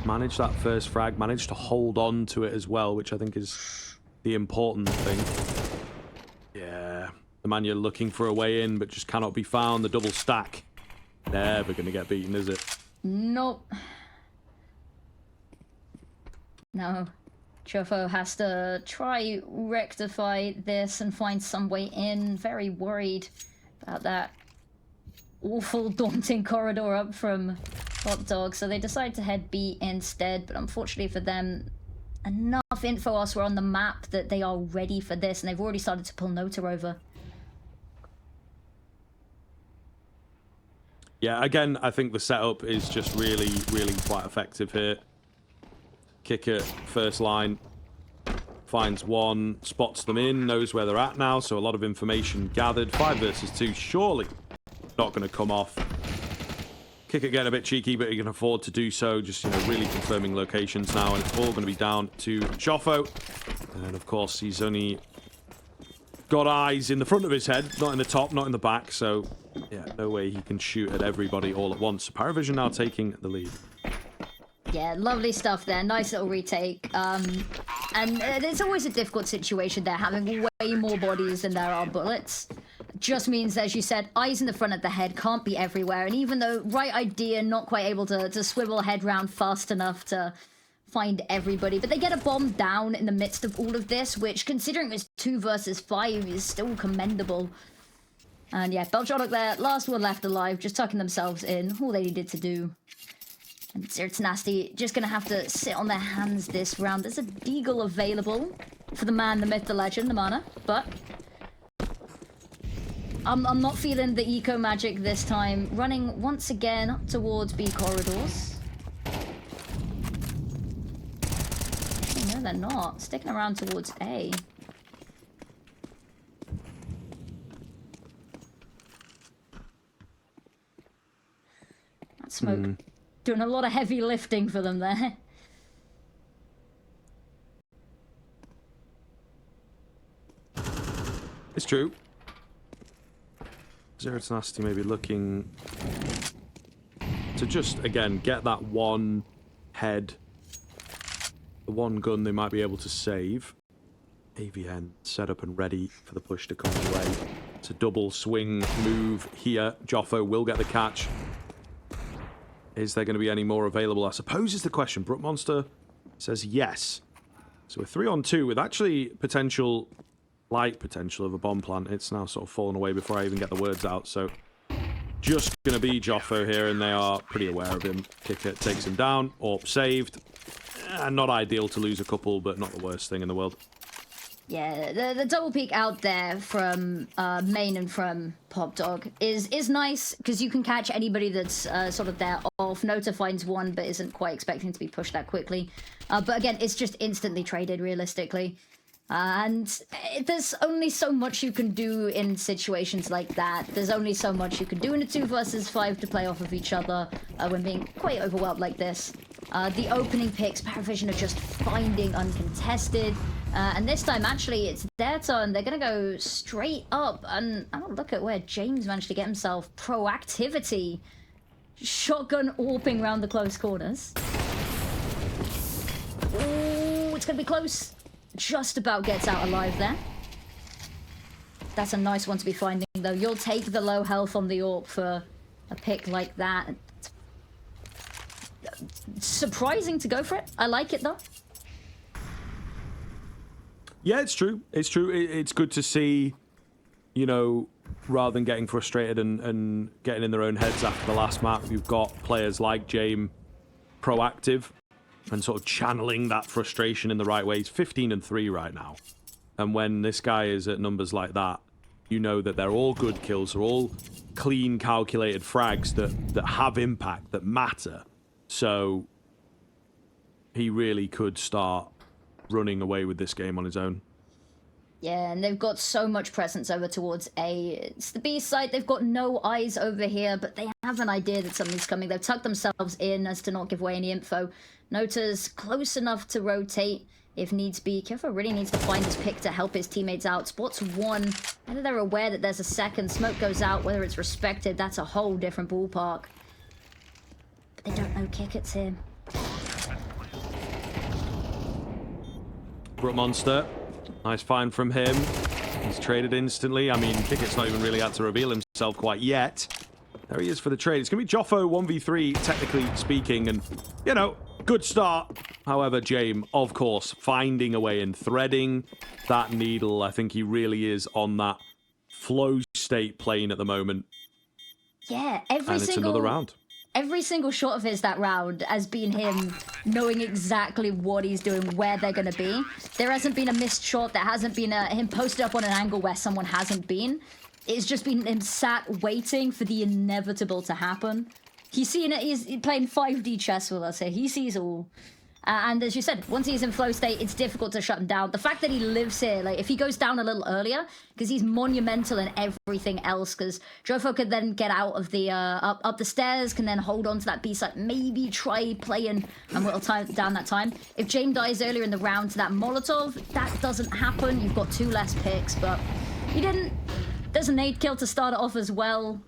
S2: manage that first frag, manage to hold on to it as well, which I think is the important thing. Yeah, nemanha looking for a way in, but just cannot be found. The double stack, never going to get beaten, is it?
S1: Nope. No. Chofo has to try rectify this and find some way in. Very worried about that awful, daunting corridor up from Hot Dog, so they decide to head B instead, but unfortunately for them, enough info elsewhere on the map that they are ready for this, and they've already started to pull Nota over.
S2: Yeah, again, I think the setup is just really, really quite effective here. Qikert, first line, finds one, spots them in, knows where they're at now, so a lot of information gathered. 5 versus 2, surely not going to come off. Qikert getting a bit cheeky, but he can afford to do so. Just, you know, really confirming locations now, and it's all going to be down to Chofo. And of course, he's only got eyes in the front of his head, not in the top, not in the back. So, yeah, no way he can shoot at everybody all at once. PARIVISION now taking the lead.
S1: Yeah, lovely stuff there. Nice little retake. And it's always a difficult situation there, having way more bodies than there are bullets. Just means, as you said, eyes in the front of the head, can't be everywhere. And even though right idea, not quite able to swivel a head round fast enough to find everybody. But they get a bomb down in the midst of all of this, which, considering it's 2 versus 5, is still commendable. And yeah, Beltronic there, last one left alive, just tucking themselves in. All they needed to do. And Tenacity just going to have to sit on their hands this round. There's a deagle available for the man, the myth, the legend, nemanha, but I'm not feeling the eco magic this time. Running once again up towards B corridors. Actually, no, they're not. Sticking around towards A. Smoke doing a lot of heavy lifting for them there.
S2: It's true. Tenacity maybe looking to just, again, get that one head, the one gun they might be able to save. AVN set up and ready for the push to come away. It's a double swing move here. Joffo will get the catch. Is there going to be any more available? I suppose is the question. Brook Monster says yes. So we're 3-on-2 with actually light potential of a bomb plant. It's now sort of fallen away before I even get the words out. So just going to be Joffo here, and they are pretty aware of him. Qikert takes him down. Orp saved. Not ideal to lose a couple, but not the worst thing in the world.
S1: Yeah, the double peek out there from Main and from Pop Dog is nice, because you can catch anybody that's sort of there off. Nota finds one, but isn't quite expecting to be pushed that quickly. But again, it's just instantly traded, realistically. And there's only so much you can do in situations like that. There's only so much you can do in a 2 versus 5 to play off of each other when being quite overwhelmed like this. The opening picks, PARIVISION are just finding uncontested. And this time, actually, it's their turn. They're going to go straight up. And oh, look at where James managed to get himself. Proactivity. Shotgun AWPing around the close corners. Ooh, it's going to be close. Just about gets out alive there. That's a nice one to be finding, though. You'll take the low health on the AWP for a pick like that. It's surprising to go for it. I like it, though.
S2: Yeah, it's true. It's true. It's good to see, you know, rather than getting frustrated and getting in their own heads after the last map, you've got players like James proactive and sort of channeling that frustration in the right way. He's 15-3 right now. And when this guy is at numbers like that, you know that they're all good kills. They're all clean, calculated frags that have impact, that matter. So he really could start running away with this game on his own.
S1: Yeah, and they've got so much presence over towards A. It's the B side. They've got no eyes over here, but they have an idea that something's coming. They've tucked themselves in as to not give away any info. Nota's close enough to rotate if needs be. Kefo really needs to find his pick to help his teammates out. Spots one. Whether they're aware that there's a second. Smoke goes out. Whether it's respected, that's a whole different ballpark. But they don't know Qikert's here.
S2: Brook Monster. Nice find from him. He's traded instantly. I mean, Qikert's not even really had to reveal himself quite yet. There he is for the trade. It's going to be Joffo 1v3, technically speaking, and, you know, good start. However, James, of course, finding a way and threading that needle. I think he really is on that flow state plane at the moment.
S1: Yeah,
S2: and it's another round.
S1: Every single shot of his that round has been him knowing exactly what he's doing, where they're going to be. There hasn't been a missed shot. There hasn't been him posted up on an angle where someone hasn't been. It's just been him sat waiting for the inevitable to happen. He's seeing it. He's playing 5D chess with us here. He sees all. And as you said, once he's in flow state, it's difficult to shut him down. The fact that he lives here, like, if he goes down a little earlier, because he's monumental in everything else, because Joffo could then get out of the, up the stairs, can then hold on to that B side, maybe try playing and whittle down that time. If James dies earlier in the round to that Molotov, that doesn't happen. You've got 2 less picks, but he didn't. There's a nade kill to start it off as well.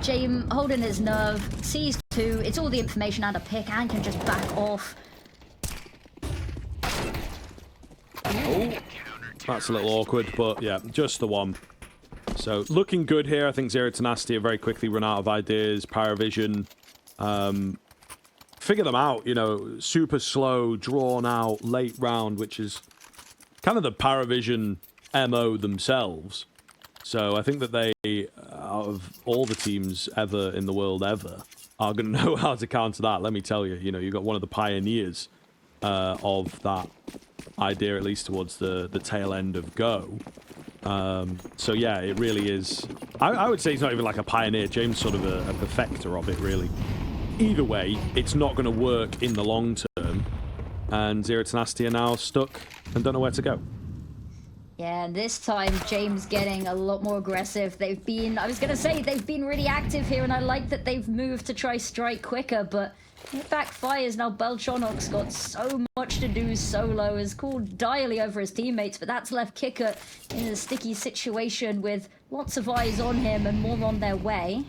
S1: James holding his nerve, sees 2, it's all the information and a pick, and can just back off.
S2: Oh, that's a little awkward, but yeah, just the one. So, looking good here. I think Zero Tenacity have very quickly run out of ideas. PARIVISION, figure them out, you know, super slow, drawn out, late round, which is kind of the PARIVISION MO themselves. So I think that they, out of all the teams ever in the world ever, are going to know how to counter that. Let me tell you, you know, you've got one of the pioneers of that idea, at least towards the tail end of Go. So yeah, it really is. I would say he's not even like a pioneer. James sort of a perfecter of it, really. Either way, it's not going to work in the long term. And Zero Tenacity are now stuck and don't know where to go.
S1: Yeah, and this time James getting a lot more aggressive. They've been, I was going to say, they've been really active here, and I like that they've moved to try strike quicker, but it backfires. Now Belchonok's got so much to do solo, has called direly over his teammates, but that's left Qikert in a sticky situation with lots of eyes on him and more on their way.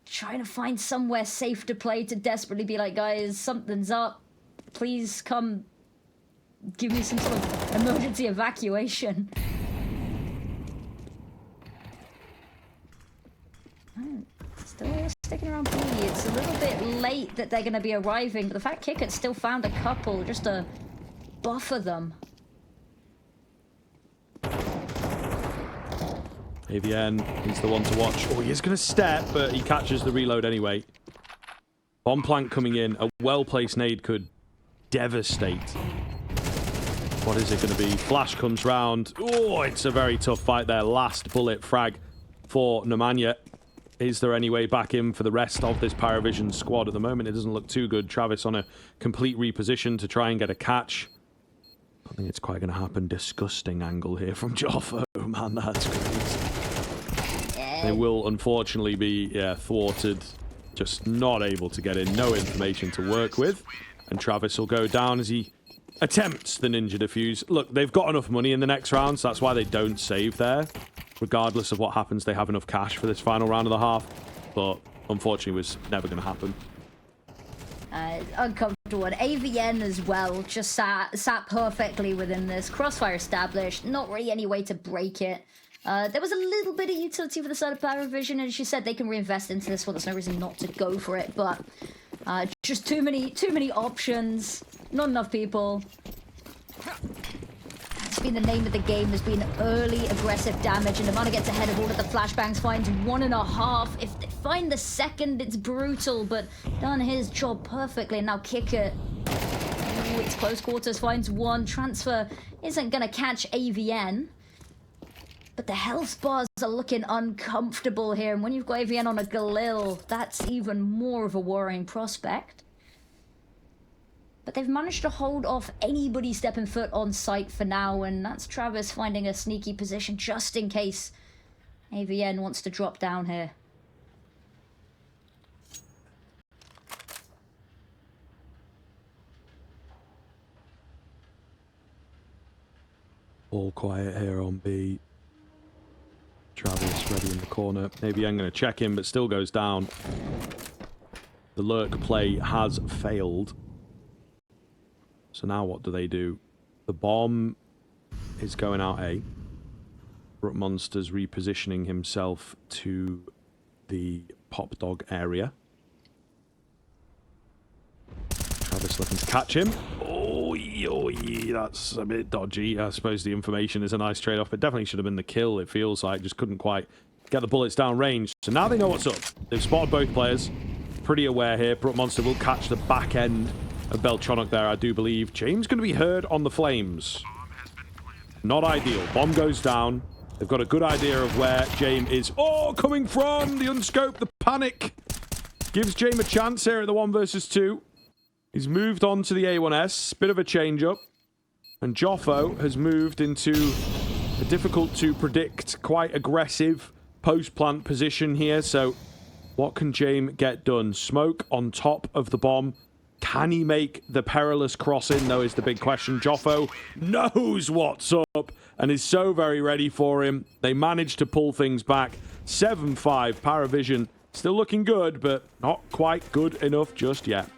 S1: Trying to find somewhere safe to play, to desperately be like, guys, something's up. Please come give me some sort of emergency evacuation. Still sticking around B. It's a little bit late that they're going to be arriving, but the fact Qikert still found a couple just to buffer them.
S2: AVN, he's the one to watch. Oh, he is going to step, but he catches the reload anyway. Bomb plant coming in. A well-placed nade could devastate. What is it going to be? Flash comes round. Oh, it's a very tough fight there. Last bullet frag for nemanha. Is there any way back in for the rest of this PARIVISION squad? At the moment, it doesn't look too good. Travis on a complete reposition to try and get a catch. I think it's quite going to happen. Disgusting angle here from Joffo. Man, that's crazy. They will unfortunately be thwarted. Just not able to get in. No information to work with. And Travis will go down as he attempts the ninja defuse. Look, they've got enough money in the next round, so that's why they don't save there. Regardless of what happens, they have enough cash for this final round of the half. But unfortunately, it was never going to happen.
S1: Uncomfortable one. AVN as well, just sat perfectly within this. Crossfire established, not really any way to break it. There was a little bit of utility for the side of PARIVISION, and she said they can reinvest into this one. There's no reason not to go for it, but just too many options, not enough people. That's been the name of the game, has been early aggressive damage, and nemanha gets ahead of all of the flashbangs, finds 1.5. If they find the second, it's brutal, but done his job perfectly. And now Qikert, it's close quarters, finds one. Transfer isn't going to catch AVN. But the health bars are looking uncomfortable here, and when you've got AVN on a Galil, that's even more of a worrying prospect. But they've managed to hold off anybody stepping foot on site for now, and that's Travis finding a sneaky position just in case AVN wants to drop down here.
S2: All quiet here on B. Travis ready in the corner. Maybe I'm going to check him, but still goes down. The lurk play has failed. So now what do they do? The bomb is going out A. Brook Monster's repositioning himself to the pop dog area. Travis looking to catch him. Oh, that's a bit dodgy. I suppose the information is a nice trade-off, but definitely should have been the kill, it feels like. Just couldn't quite get the bullets down range. So now they know what's up. They've spotted both players. Pretty aware here. Brook Monster will catch the back end of Belchonok there, I do believe. James going to be heard on the flames. Not ideal. Bomb goes down. They've got a good idea of where James is. Oh, coming from the unscope, the panic. Gives James a chance here at the 1 versus 2. He's moved on to the A1S. Bit of a change-up. And Joffo has moved into a difficult-to-predict, quite aggressive post-plant position here. So what can James get done? Smoke on top of the bomb. Can he make the perilous crossing, though, is the big question. Joffo knows what's up and is so very ready for him. They managed to pull things back. 7-5. PARIVISION still looking good, but not quite good enough just yet.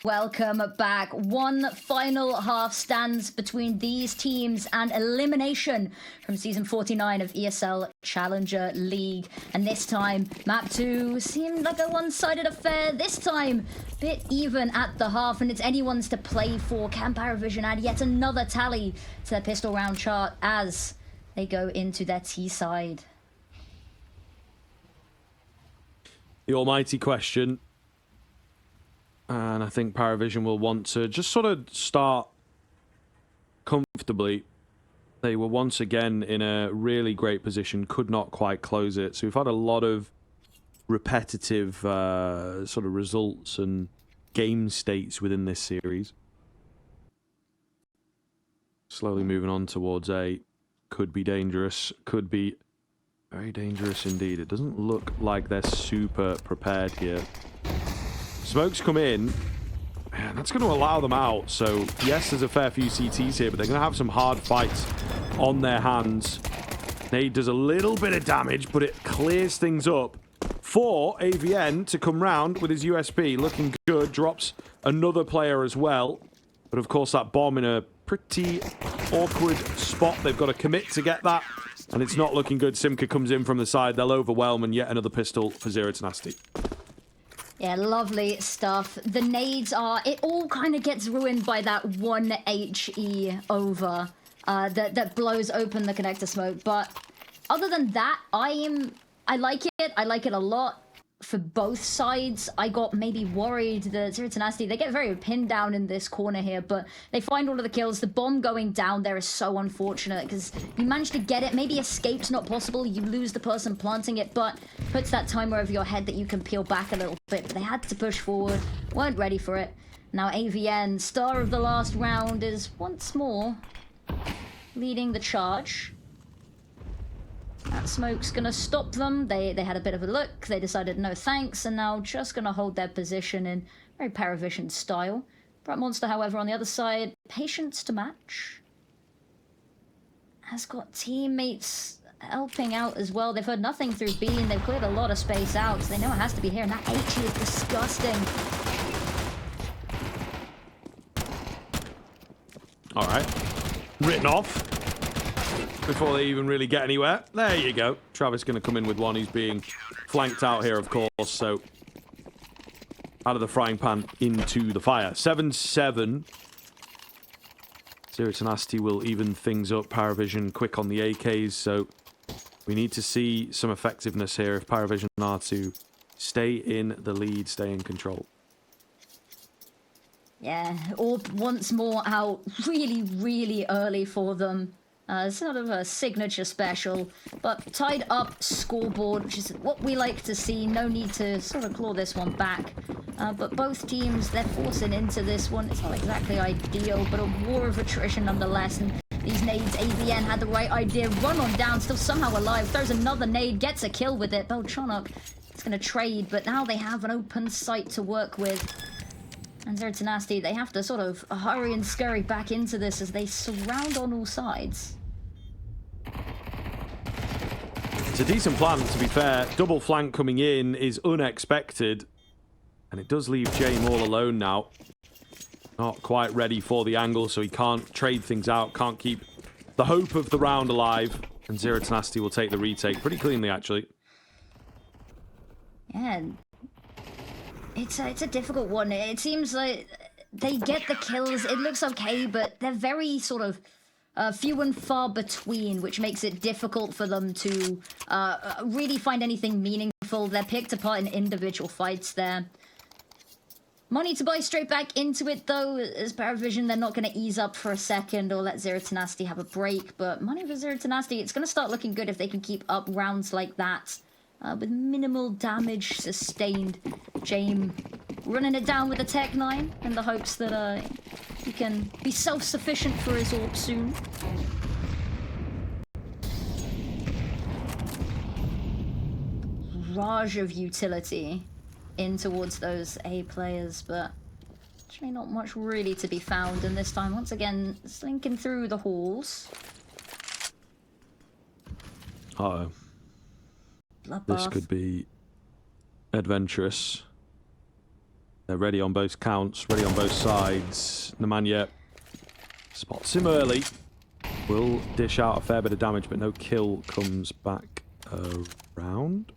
S1: Welcome back. One final half stands between these teams and elimination from Season 49 of ESL Challenger League. And this time, Map 2 seemed like a one-sided affair. This time, a bit even at the half, and it's anyone's to play for. Can PARIVISION add yet another tally to their pistol round chart as they go into their T side?
S2: The almighty question. And I think PARIVISION will want to just sort of start comfortably. They were once again in a really great position, could not quite close it. So we've had a lot of repetitive sort of results and game states within this series. Slowly moving on towards A. Could be dangerous. Could be very dangerous indeed. It doesn't look like they're super prepared here. Smokes come in, and that's going to allow them out. So, yes, there's a fair few CTs here, but they're going to have some hard fights on their hands. Nade does a little bit of damage, but it clears things up for AVN to come round with his USP. Looking good, drops another player as well. But, of course, that bomb in a pretty awkward spot. They've got to commit to get that, and it's not looking good. Simka comes in from the side. They'll overwhelm, and yet another pistol for Zero Tenacity.
S1: Yeah, lovely stuff. The nades are... It all kind of gets ruined by that one HE over that blows open the connector smoke. But other than that, I like it. I like it a lot for both sides. I got maybe worried that Zero Tenacity, they get very pinned down in this corner here, but they find all of the kills. The bomb going down there is so unfortunate because you manage to get it. Maybe escape's not possible. You lose the person planting it, but puts that timer over your head that you can peel back a little bit. But they had to push forward, weren't ready for it. Now AVN, star of the last round, is once more leading the charge. That smoke's gonna stop them. They had a bit of a look. They decided no thanks, and now just gonna hold their position in very PARIVISION style. Bright Monster, however, on the other side, patience to match. Has got teammates helping out as well. They've heard nothing through B, and they've cleared a lot of space out, so they know it has to be here, and that HE is disgusting.
S2: Alright. Written off. Before they even really get anywhere. There you go. Travis going to come in with one. He's being flanked out here, of course. So, out of the frying pan into the fire. 7-7. Zero Tenacity will even things up. PARIVISION quick on the AKs. So, we need to see some effectiveness here if PARIVISION are to stay in the lead, stay in control.
S1: Yeah, Orb once more out really, really early for them. Sort of a signature special, but tied up scoreboard, which is what we like to see. No need to sort of claw this one back. But both teams, they're forcing into this one. It's not exactly ideal, but a war of attrition nonetheless. And these nades, AVN had the right idea. Run on down, still somehow alive. Throws another nade, gets a kill with it. Belchonok is going to trade, but now they have an open site to work with. And Zero Tenacity, they have to sort of hurry and scurry back into this as they surround on all sides.
S2: It's a decent plan, to be fair. Double flank coming in is unexpected. And it does leave James all alone now. Not quite ready for the angle, so he can't trade things out, can't keep the hope of the round alive. And Zero Tenacity will take the retake pretty cleanly, actually.
S1: Yeah. It's a difficult one. It seems like they get the kills. It looks okay, but they're very sort of few and far between, which makes it difficult for them to really find anything meaningful. They're picked apart in individual fights there. Money to buy straight back into it, though. As PARIVISION, they're not going to ease up for a second or let Zero Tenacity have a break. But money for Zero Tenacity, it's going to start looking good if they can keep up rounds like that. With minimal damage sustained. James running it down with a Tech 9 in the hopes that he can be self-sufficient for his AWP soon. Barrage of utility in towards those A players, but actually not much really to be found. And this time, once again, slinking through the halls.
S2: Uh-oh.
S1: Bloodbath.
S2: This could be adventurous. They're ready on both counts, ready on both sides. Nemanha spots him early. Will dish out a fair bit of damage, but no kill comes back around.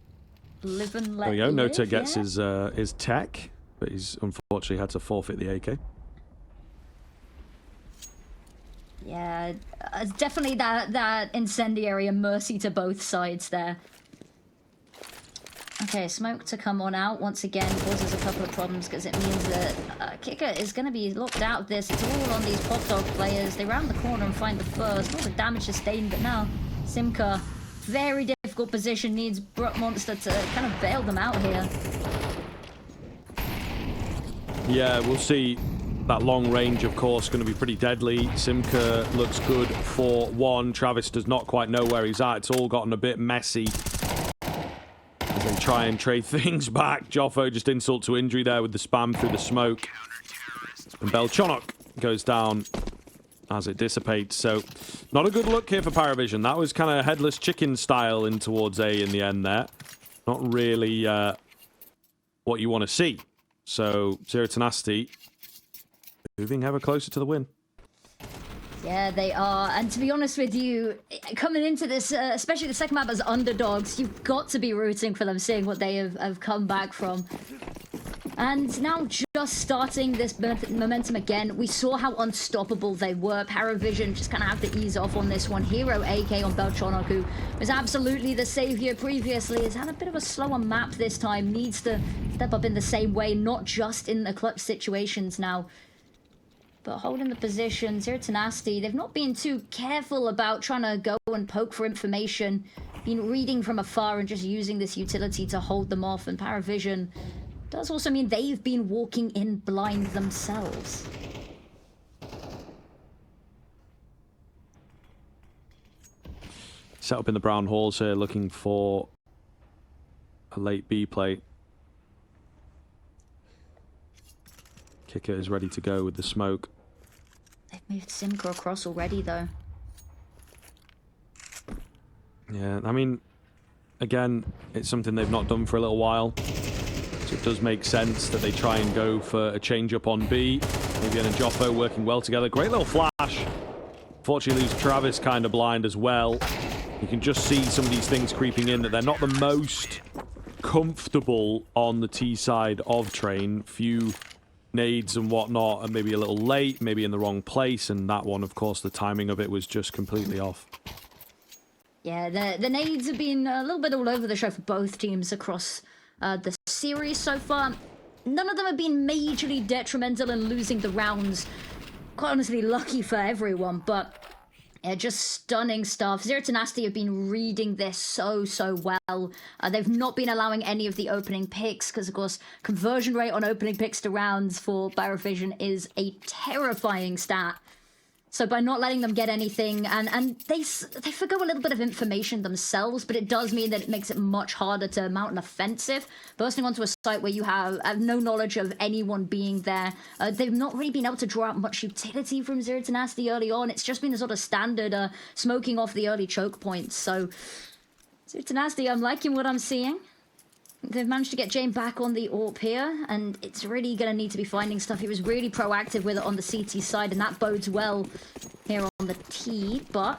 S1: Live and let
S2: There we go.
S1: live,
S2: Nota gets
S1: yeah.
S2: his tech, but he's unfortunately had to forfeit the AK.
S1: Yeah, it's definitely that incendiary and mercy to both sides there. Okay, smoke to come on out once again causes a couple of problems because it means that Qikert is going to be locked out of this. It's all on these Pop Dog players. They round the corner and find the first. Not the damage sustained, but now Simka, very difficult position, needs Brook Monster to kind of bail them out here.
S2: Yeah, we'll see. That long range, of course, going to be pretty deadly. Simka looks good for one. Travis does not quite know where he's at. It's all gotten a bit messy as they try and trade things back. Joffo just insult to injury there with the spam through the smoke. And Belchonok goes down as it dissipates. So, not a good look here for PARIVISION. That was kind of headless chicken style in towards A in the end there. Not really what you want to see. So, Zero Tenacity moving ever closer to the win.
S1: Yeah, they are. And to be honest with you, coming into this, especially the second map as underdogs, you've got to be rooting for them, seeing what they have come back from. And now just starting this momentum again, we saw how unstoppable they were. PARIVISION just kind of have to ease off on this one. Hero AK on Belchonok, who was absolutely the savior previously, has had a bit of a slower map this time, needs to step up in the same way, not just in the clutch situations now. But holding the position, Zero Tenacity, they've not been too careful about trying to go and poke for information. Been reading from afar and just using this utility to hold them off. And PARIVISION does also mean they've been walking in blind themselves.
S2: Set up in the brown halls here, looking for a late B play. Qikert is ready to go with the smoke.
S1: They've moved Simka across already, though.
S2: Yeah, I mean, again, it's something they've not done for a little while. So it does make sense that they try and go for a change-up on B. Maybe and Joffo working well together. Great little flash. Fortunately, leaves Travis kind of blind as well. You can just see some of these things creeping in, that they're not the most comfortable on the T side of Train. Few nades and whatnot, and maybe a little late, maybe in the wrong place, and that one, of course, the timing of it was just completely off.
S1: Yeah, the nades have been a little bit all over the show for both teams across the series so far. None of them have been majorly detrimental in losing the rounds. Quite honestly, lucky for everyone, but yeah, just stunning stuff. Zero Tenacity have been reading this so well. They've not been allowing any of the opening picks because, of course, conversion rate on opening picks to rounds for PARIVISION is a terrifying stat. So by not letting them get anything, and they forgo a little bit of information themselves, but it does mean that it makes it much harder to mount an offensive. Bursting onto a site where you have no knowledge of anyone being there, they've not really been able to draw out much utility from Zero Tenacity early on. It's just been a sort of standard smoking off the early choke points. So Zero Tenacity, I'm liking what I'm seeing. They've managed to get Jane back on the AWP here, and it's really going to need to be finding stuff. He was really proactive with it on the CT side, and that bodes well here on the T, but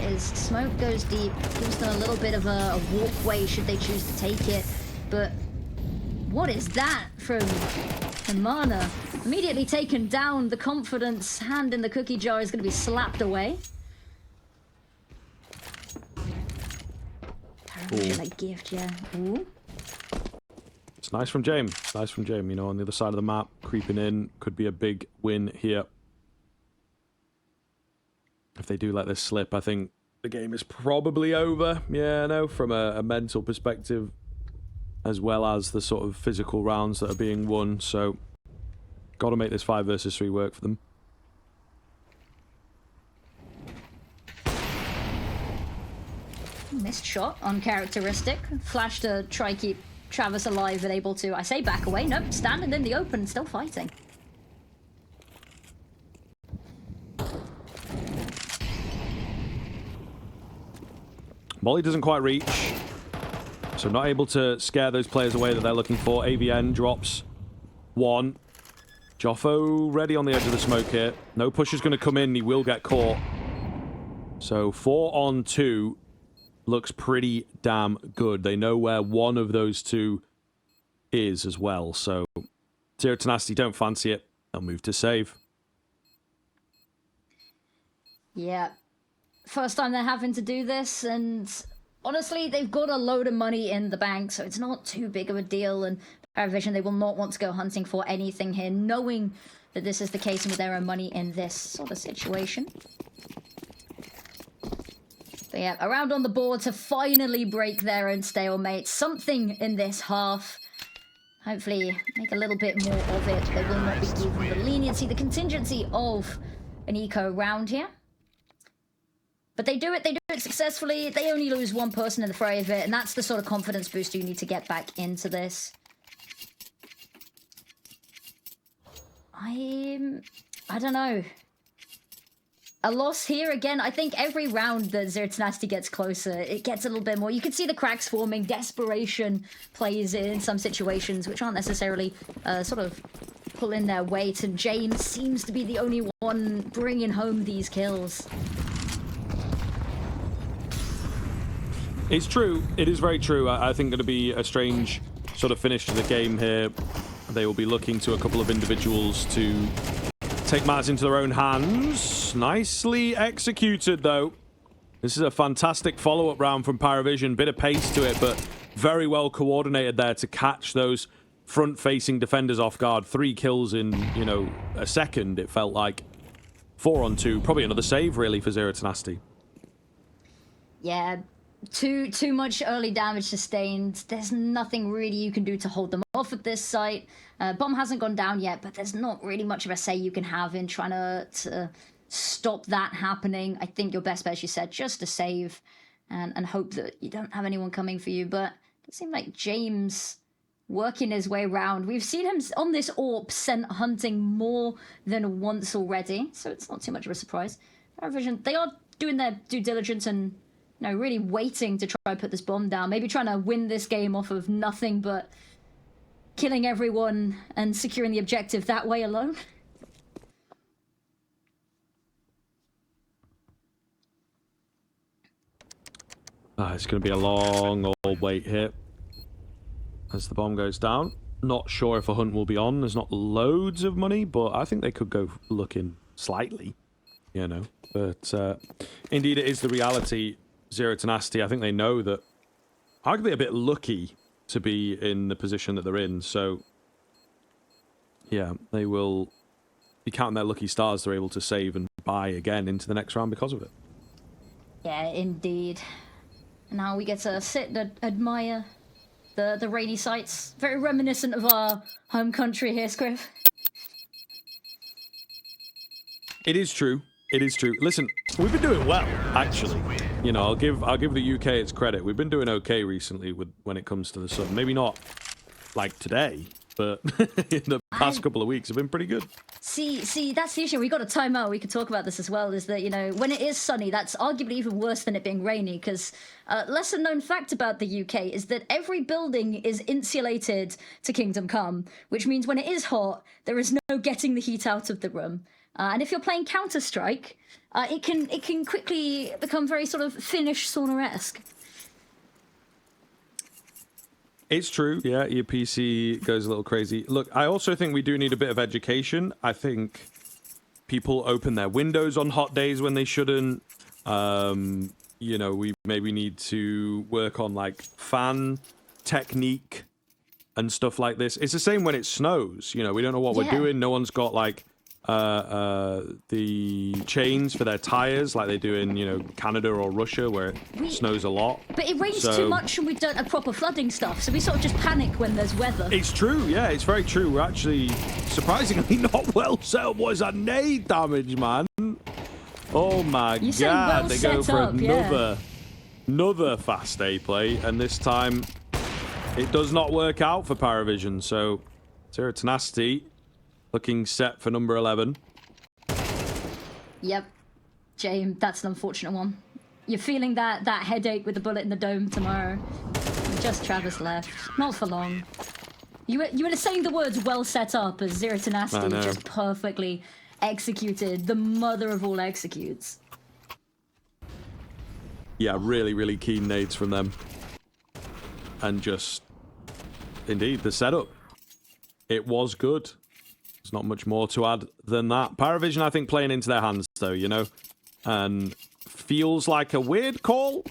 S1: as smoke goes deep, gives them a little bit of a walkway should they choose to take it. But what is that from Mana? Immediately taken down. The confidence hand in the cookie jar is going to be slapped away. A gift, yeah. Ooh.
S2: It's nice from James. Nice from James, you know, on the other side of the map, creeping in. Could be a big win here. If they do let this slip, I think the game is probably over. Yeah, no, from a mental perspective, as well as the sort of physical rounds that are being won. So, got to make this 5 versus 3 work for them.
S1: Missed shot on characteristic. Flash to try keep Travis alive and able to, I say back away. Nope, standing in the open, still fighting.
S2: Molly doesn't quite reach. So not able to scare those players away that they're looking for. AVN drops one. Joffo ready on the edge of the smoke here. No push is going to come in. He will get caught. So 4 on 2 looks pretty damn good. They know where one of those two is as well. So Zero Tenacity don't fancy it. They'll move to save.
S1: Yeah. First time they're having to do this, and honestly, they've got a load of money in the bank, so it's not too big of a deal, and PARIVISION, they will not want to go hunting for anything here, knowing that this is the case and with their own money in this sort of situation. But yeah, around on the board to finally break their own stalemate. Something in this half. Hopefully make a little bit more of it. They will not be given the leniency, the contingency of an eco round here. But they do it successfully. They only lose one person in the fray of it, and that's the sort of confidence booster you need to get back into this. I don't know. A loss here again. I think every round that Zero Tenacity gets closer, it gets a little bit more. You can see the cracks forming. Desperation plays in some situations, which aren't necessarily sort of pulling their weight. And James seems to be the only one bringing home these kills.
S2: It's true. It is very true. I think going to be a strange sort of finish to the game here. They will be looking to a couple of individuals to take matters into their own hands. Nicely executed, though. This is a fantastic follow-up round from PARIVISION. Bit of pace to it, but very well coordinated there to catch those front-facing defenders off guard. 3 kills in, you know, a second, it felt like. 4 on 2. Probably another save, really, for Zero Tenacity.
S1: Yeah. Too much early damage sustained. There's nothing really you can do to hold them off at this site. Bomb hasn't gone down yet, but there's not really much of a say you can have in trying to stop that happening. I think your best bet, as you said, just to save and hope that you don't have anyone coming for you. But it seemed like James working his way around. We've seen him on this AWP sent hunting more than once already, so it's not too much of a surprise. PARIVISION, they are doing their due diligence and really waiting to try and put this bomb down. Maybe trying to win this game off of nothing but killing everyone and securing the objective that way alone.
S2: It's going to be a long old wait here as the bomb goes down. Not sure if a hunt will be on. There's not loads of money, but I think they could go looking slightly, you know. But indeed, it is the reality. Zero Tenacity, I think they know that arguably a bit lucky to be in the position that they're in, so yeah, they will be counting their lucky stars they're able to save and buy again into the next round because of it.
S1: Yeah, indeed. Now we get to sit and admire the rainy sights. Very reminiscent of our home country here, Scriv.
S2: It is true. It is true. Listen, we've been doing well, actually. You know, I'll give the UK its credit. We've been doing okay recently when it comes to the sun. Maybe not like today, but in the past couple of weeks have been pretty good.
S1: See, that's the issue. We got a timeout. We could talk about this as well. Is that, you know, when it is sunny, that's arguably even worse than it being rainy. Because lesser known fact about the UK is that every building is insulated to Kingdom Come, which means when it is hot, there is no getting the heat out of the room. And if you're playing Counter-Strike, it can quickly become very sort of Finnish sauna-esque.
S2: It's true, yeah, your PC goes a little crazy. Look, I also think we do need a bit of education. I think people open their windows on hot days when they shouldn't. You know, we maybe need to work on, like, fan technique and stuff like this. It's the same when it snows. You know, we don't know what we're doing. No one's got, like, the chains for their tires like they do in, you know, Canada or Russia where it snows a lot.
S1: But it rains too much and we don't have proper flooding stuff, so we sort of just panic when there's weather.
S2: It's true, yeah, it's very true. We're actually surprisingly not well set up. What is that nade damage, man? Oh my god, they go for another fast A play, and this time it does not work out for PARIVISION, so Zero Tenacity looking set for number 11.
S1: Yep. James, that's an unfortunate one. You're feeling that headache with the bullet in the dome tomorrow. just Travis left. Not for long. You were saying the words "well set up" as Zero Tenacity just perfectly executed the mother of all executes.
S2: Yeah, really, really keen nades from them. And just, indeed, the setup. It was good. There's not much more to add than that. PARIVISION, I think, playing into their hands, though, you know? And feels like a weird call.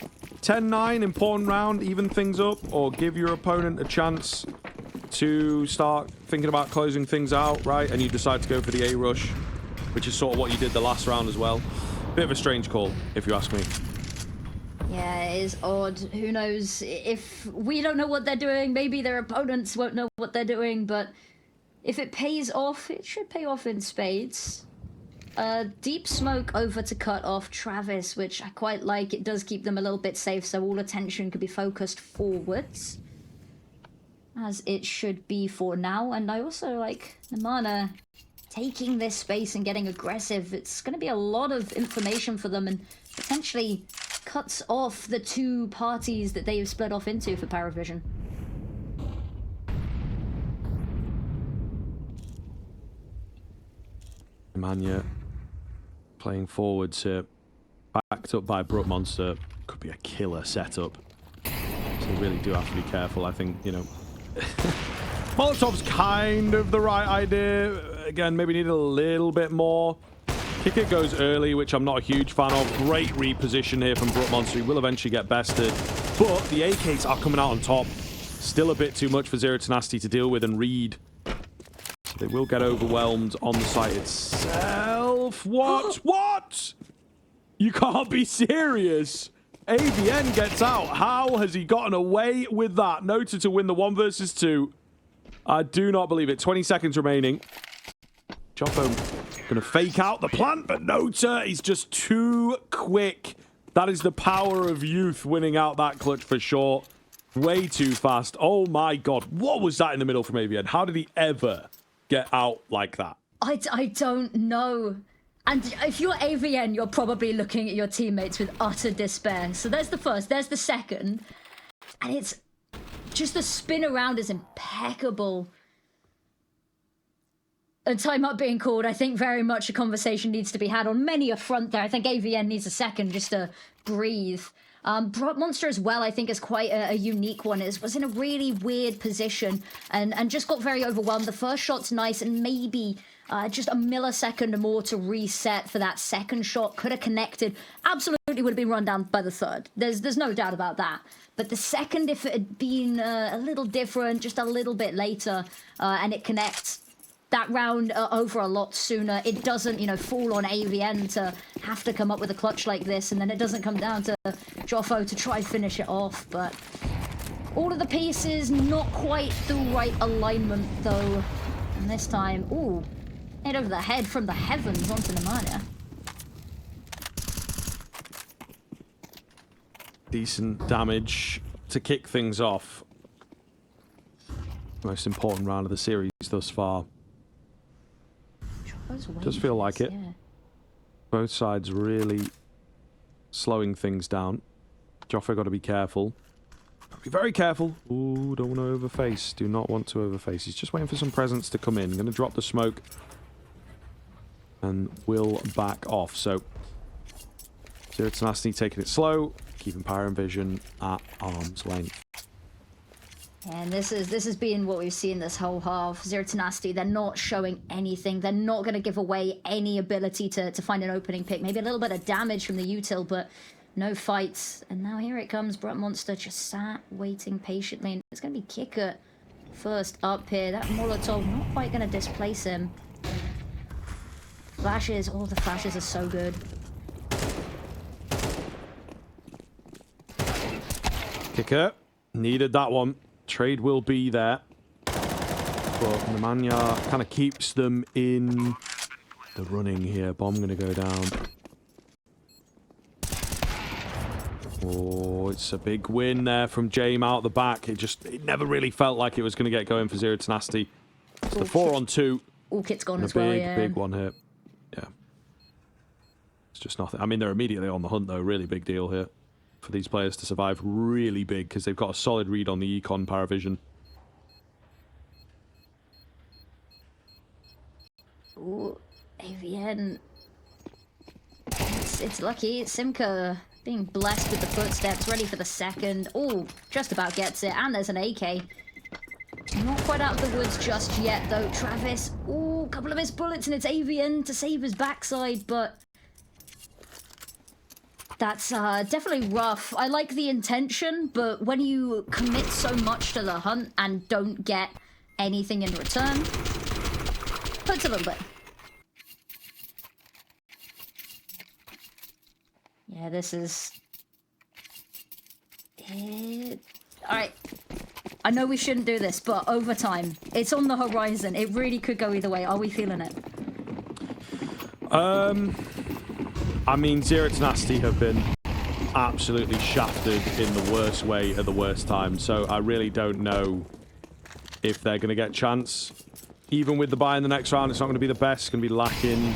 S2: 10-9, important round, even things up, or give your opponent a chance to start thinking about closing things out, right? And you decide to go for the A rush, which is sort of what you did the last round as well. Bit of a strange call, if you ask me.
S1: Yeah, it is odd. Who knows? If we don't know what they're doing, maybe their opponents won't know what they're doing, but if it pays off, it should pay off in spades. Deep smoke over to cut off Travis, which I quite like. It does keep them a little bit safe, so all attention could be focused forwards. As it should be for now. And I also like nemanha taking this space and getting aggressive. It's going to be a lot of information for them and potentially cuts off the two parties that they've split off into for PARIVISION.
S2: nemanha playing forwards here, backed up by Monster. Could be a killer setup. So you really do have to be careful. I think, you know, Molotov's kind of the right idea. Again, maybe need a little bit more. Qikert goes early, which I'm not a huge fan of. Great reposition here from Monster. He will eventually get bested. But the AKs are coming out on top. Still a bit too much for Zero Tenacity to deal with and read. So they will get overwhelmed on the site itself. What? What? You can't be serious. AVN gets out. How has he gotten away with that? Nota to win the 1 versus 2. I do not believe it. 20 seconds remaining. Jofo going to fake out the plant, but Nota is just too quick. That is the power of youth winning out that clutch for sure. Way too fast. Oh my god. What was that in the middle from AVN? How did he ever get out like that?
S1: I don't know. And if you're AVN, you're probably looking at your teammates with utter despair. So there's the first, there's the second. And it's just the spin around is impeccable. A timeout being called, I think very much a conversation needs to be had on many a front there. I think AVN needs a second just to breathe. Monster as well, I think, is quite a unique one. It was in a really weird position and just got very overwhelmed. The first shot's nice and maybe just a millisecond or more to reset for that second shot. Could have connected. Absolutely would have been run down by the third. There's no doubt about that. But the second, if it had been a little different, just a little bit later, and it connects that round over a lot sooner, it doesn't, you know, fall on AVN to have to come up with a clutch like this, and then it doesn't come down to Jofo to try finish it off. But all of the pieces, not quite the right alignment though. And this time, ooh, hit over the head from the heavens onto nemanha.
S2: Decent damage to kick things off. Most important round of the series thus far. Does feel like it. Yeah. Both sides really slowing things down. Jofo got to be careful. Be very careful. Ooh, don't want to overface. Do not want to overface. He's just waiting for some presence to come in. Going to drop the smoke. And will back off. So, Zero Tenacity taking it slow. Keeping PARIVISION at arm's length.
S1: And this has been what we've seen this whole half. Zero Tenacity, they're not showing anything. They're not going to give away any ability to find an opening pick. Maybe a little bit of damage from the util, but no fights. And now here it comes. Monster just sat, waiting patiently. And it's going to be Qikert first up here. That Molotov not quite going to displace him. Flashes. Oh, the flashes are so good.
S2: Qikert needed that one. Trade will be there. But nemanha kind of keeps them in the running here. Bomb going to go down. Oh, it's a big win there from Jame out the back. It never really felt like it was going to get going for Zero Tenacity. It's the 4-on-2.
S1: All kit's gone as well, yeah.
S2: Big one here. Yeah. It's just nothing. I mean, they're immediately on the hunt, though. Really big deal here for these players to survive really big because they've got a solid read on the econ PARIVISION.
S1: Ooh, AVN. It's lucky. Simka being blessed with the footsteps, ready for the second. Oh, just about gets it. And there's an AK. Not quite out of the woods just yet, though. Travis. Ooh, a couple of his bullets, and it's AVN to save his backside, but that's definitely rough. I like the intention, but when you commit so much to the hunt and don't get anything in return, hurts a little bit. Yeah, this is it. All right. I know we shouldn't do this, but overtime. It's on the horizon. It really could go either way. Are we feeling it?
S2: I mean, Zero Tenacity have been absolutely shafted in the worst way at the worst time, so I really don't know if they're going to get a chance. Even with the buy in the next round, it's not going to be the best. It's going to be lacking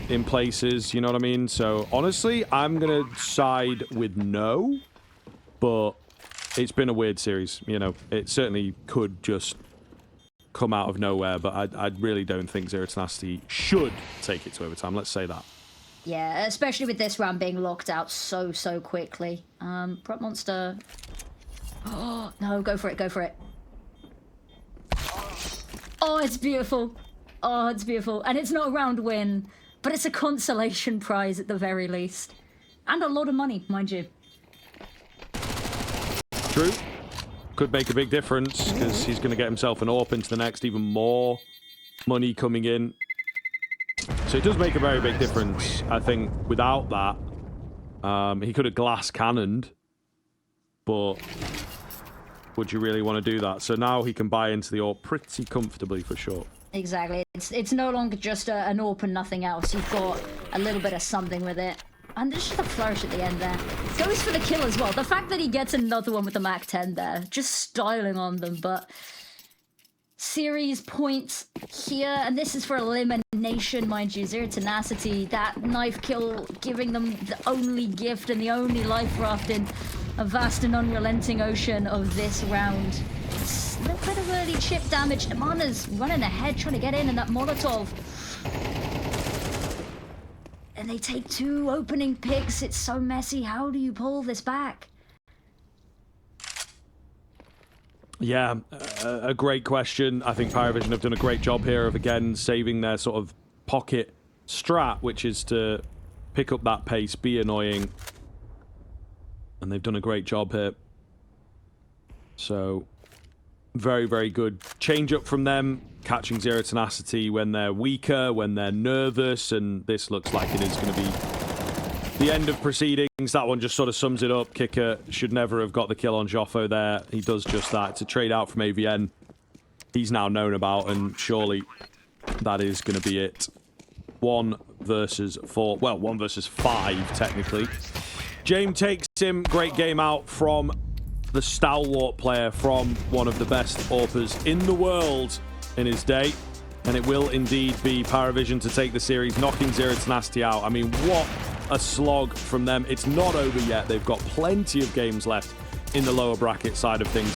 S2: in places, you know what I mean? So, honestly, I'm going to side with no, but it's been a weird series, you know. It certainly could just come out of nowhere, but I really don't think Zero Tenacity should take it to overtime. Let's say that.
S1: Yeah, especially with this round being locked out so quickly. Prop Monster. Oh, no, go for it, go for it. Oh, it's beautiful. Oh, it's beautiful. And it's not a round win, but it's a consolation prize at the very least. And a lot of money, mind you.
S2: True. Could make a big difference because he's going to get himself an AWP into the next, even more money coming in. So it does make a very big difference. I think without that, he could have glass cannoned, but would you really want to do that? So now he can buy into the AWP pretty comfortably for sure.
S1: Exactly. It's no longer just an AWP and nothing else. You've got a little bit of something with it. And there's just a flourish at the end there. Goes for the kill as well. The fact that he gets another one with the Mac 10 there, just styling on them, but series points here, and this is for elimination, mind you. Zero Tenacity, that knife kill giving them the only gift and the only life raft in a vast and unrelenting ocean of this round. It's a little bit of early chip damage. nemanha's running ahead, trying to get in that Molotov. And they take 2 opening picks. It's so messy. How do you pull this back?
S2: Yeah, a great question. I think PARIVISION have done a great job here of, again, saving their sort of pocket strat, which is to pick up that pace, be annoying. And they've done a great job here. So, very good change up from them, catching Zero Tenacity when they're weaker, when they're nervous, and this looks like it is going to be the end of proceedings. That one just sort of sums it up. Qikert should never have got the kill on Joffo there. He does just that. It's a trade out from AVN. He's now known about, and surely that is going to be it. 1 versus 4. Well, 1 versus 5, technically. James takes him. Great game out from the stalwart player, from one of the best AWPers in the world in his day. And it will indeed be PARIVISION to take the series, knocking Zero Tenacity out. I mean, what a slog from them. It's not over yet. They've got plenty of games left in the lower bracket side of things.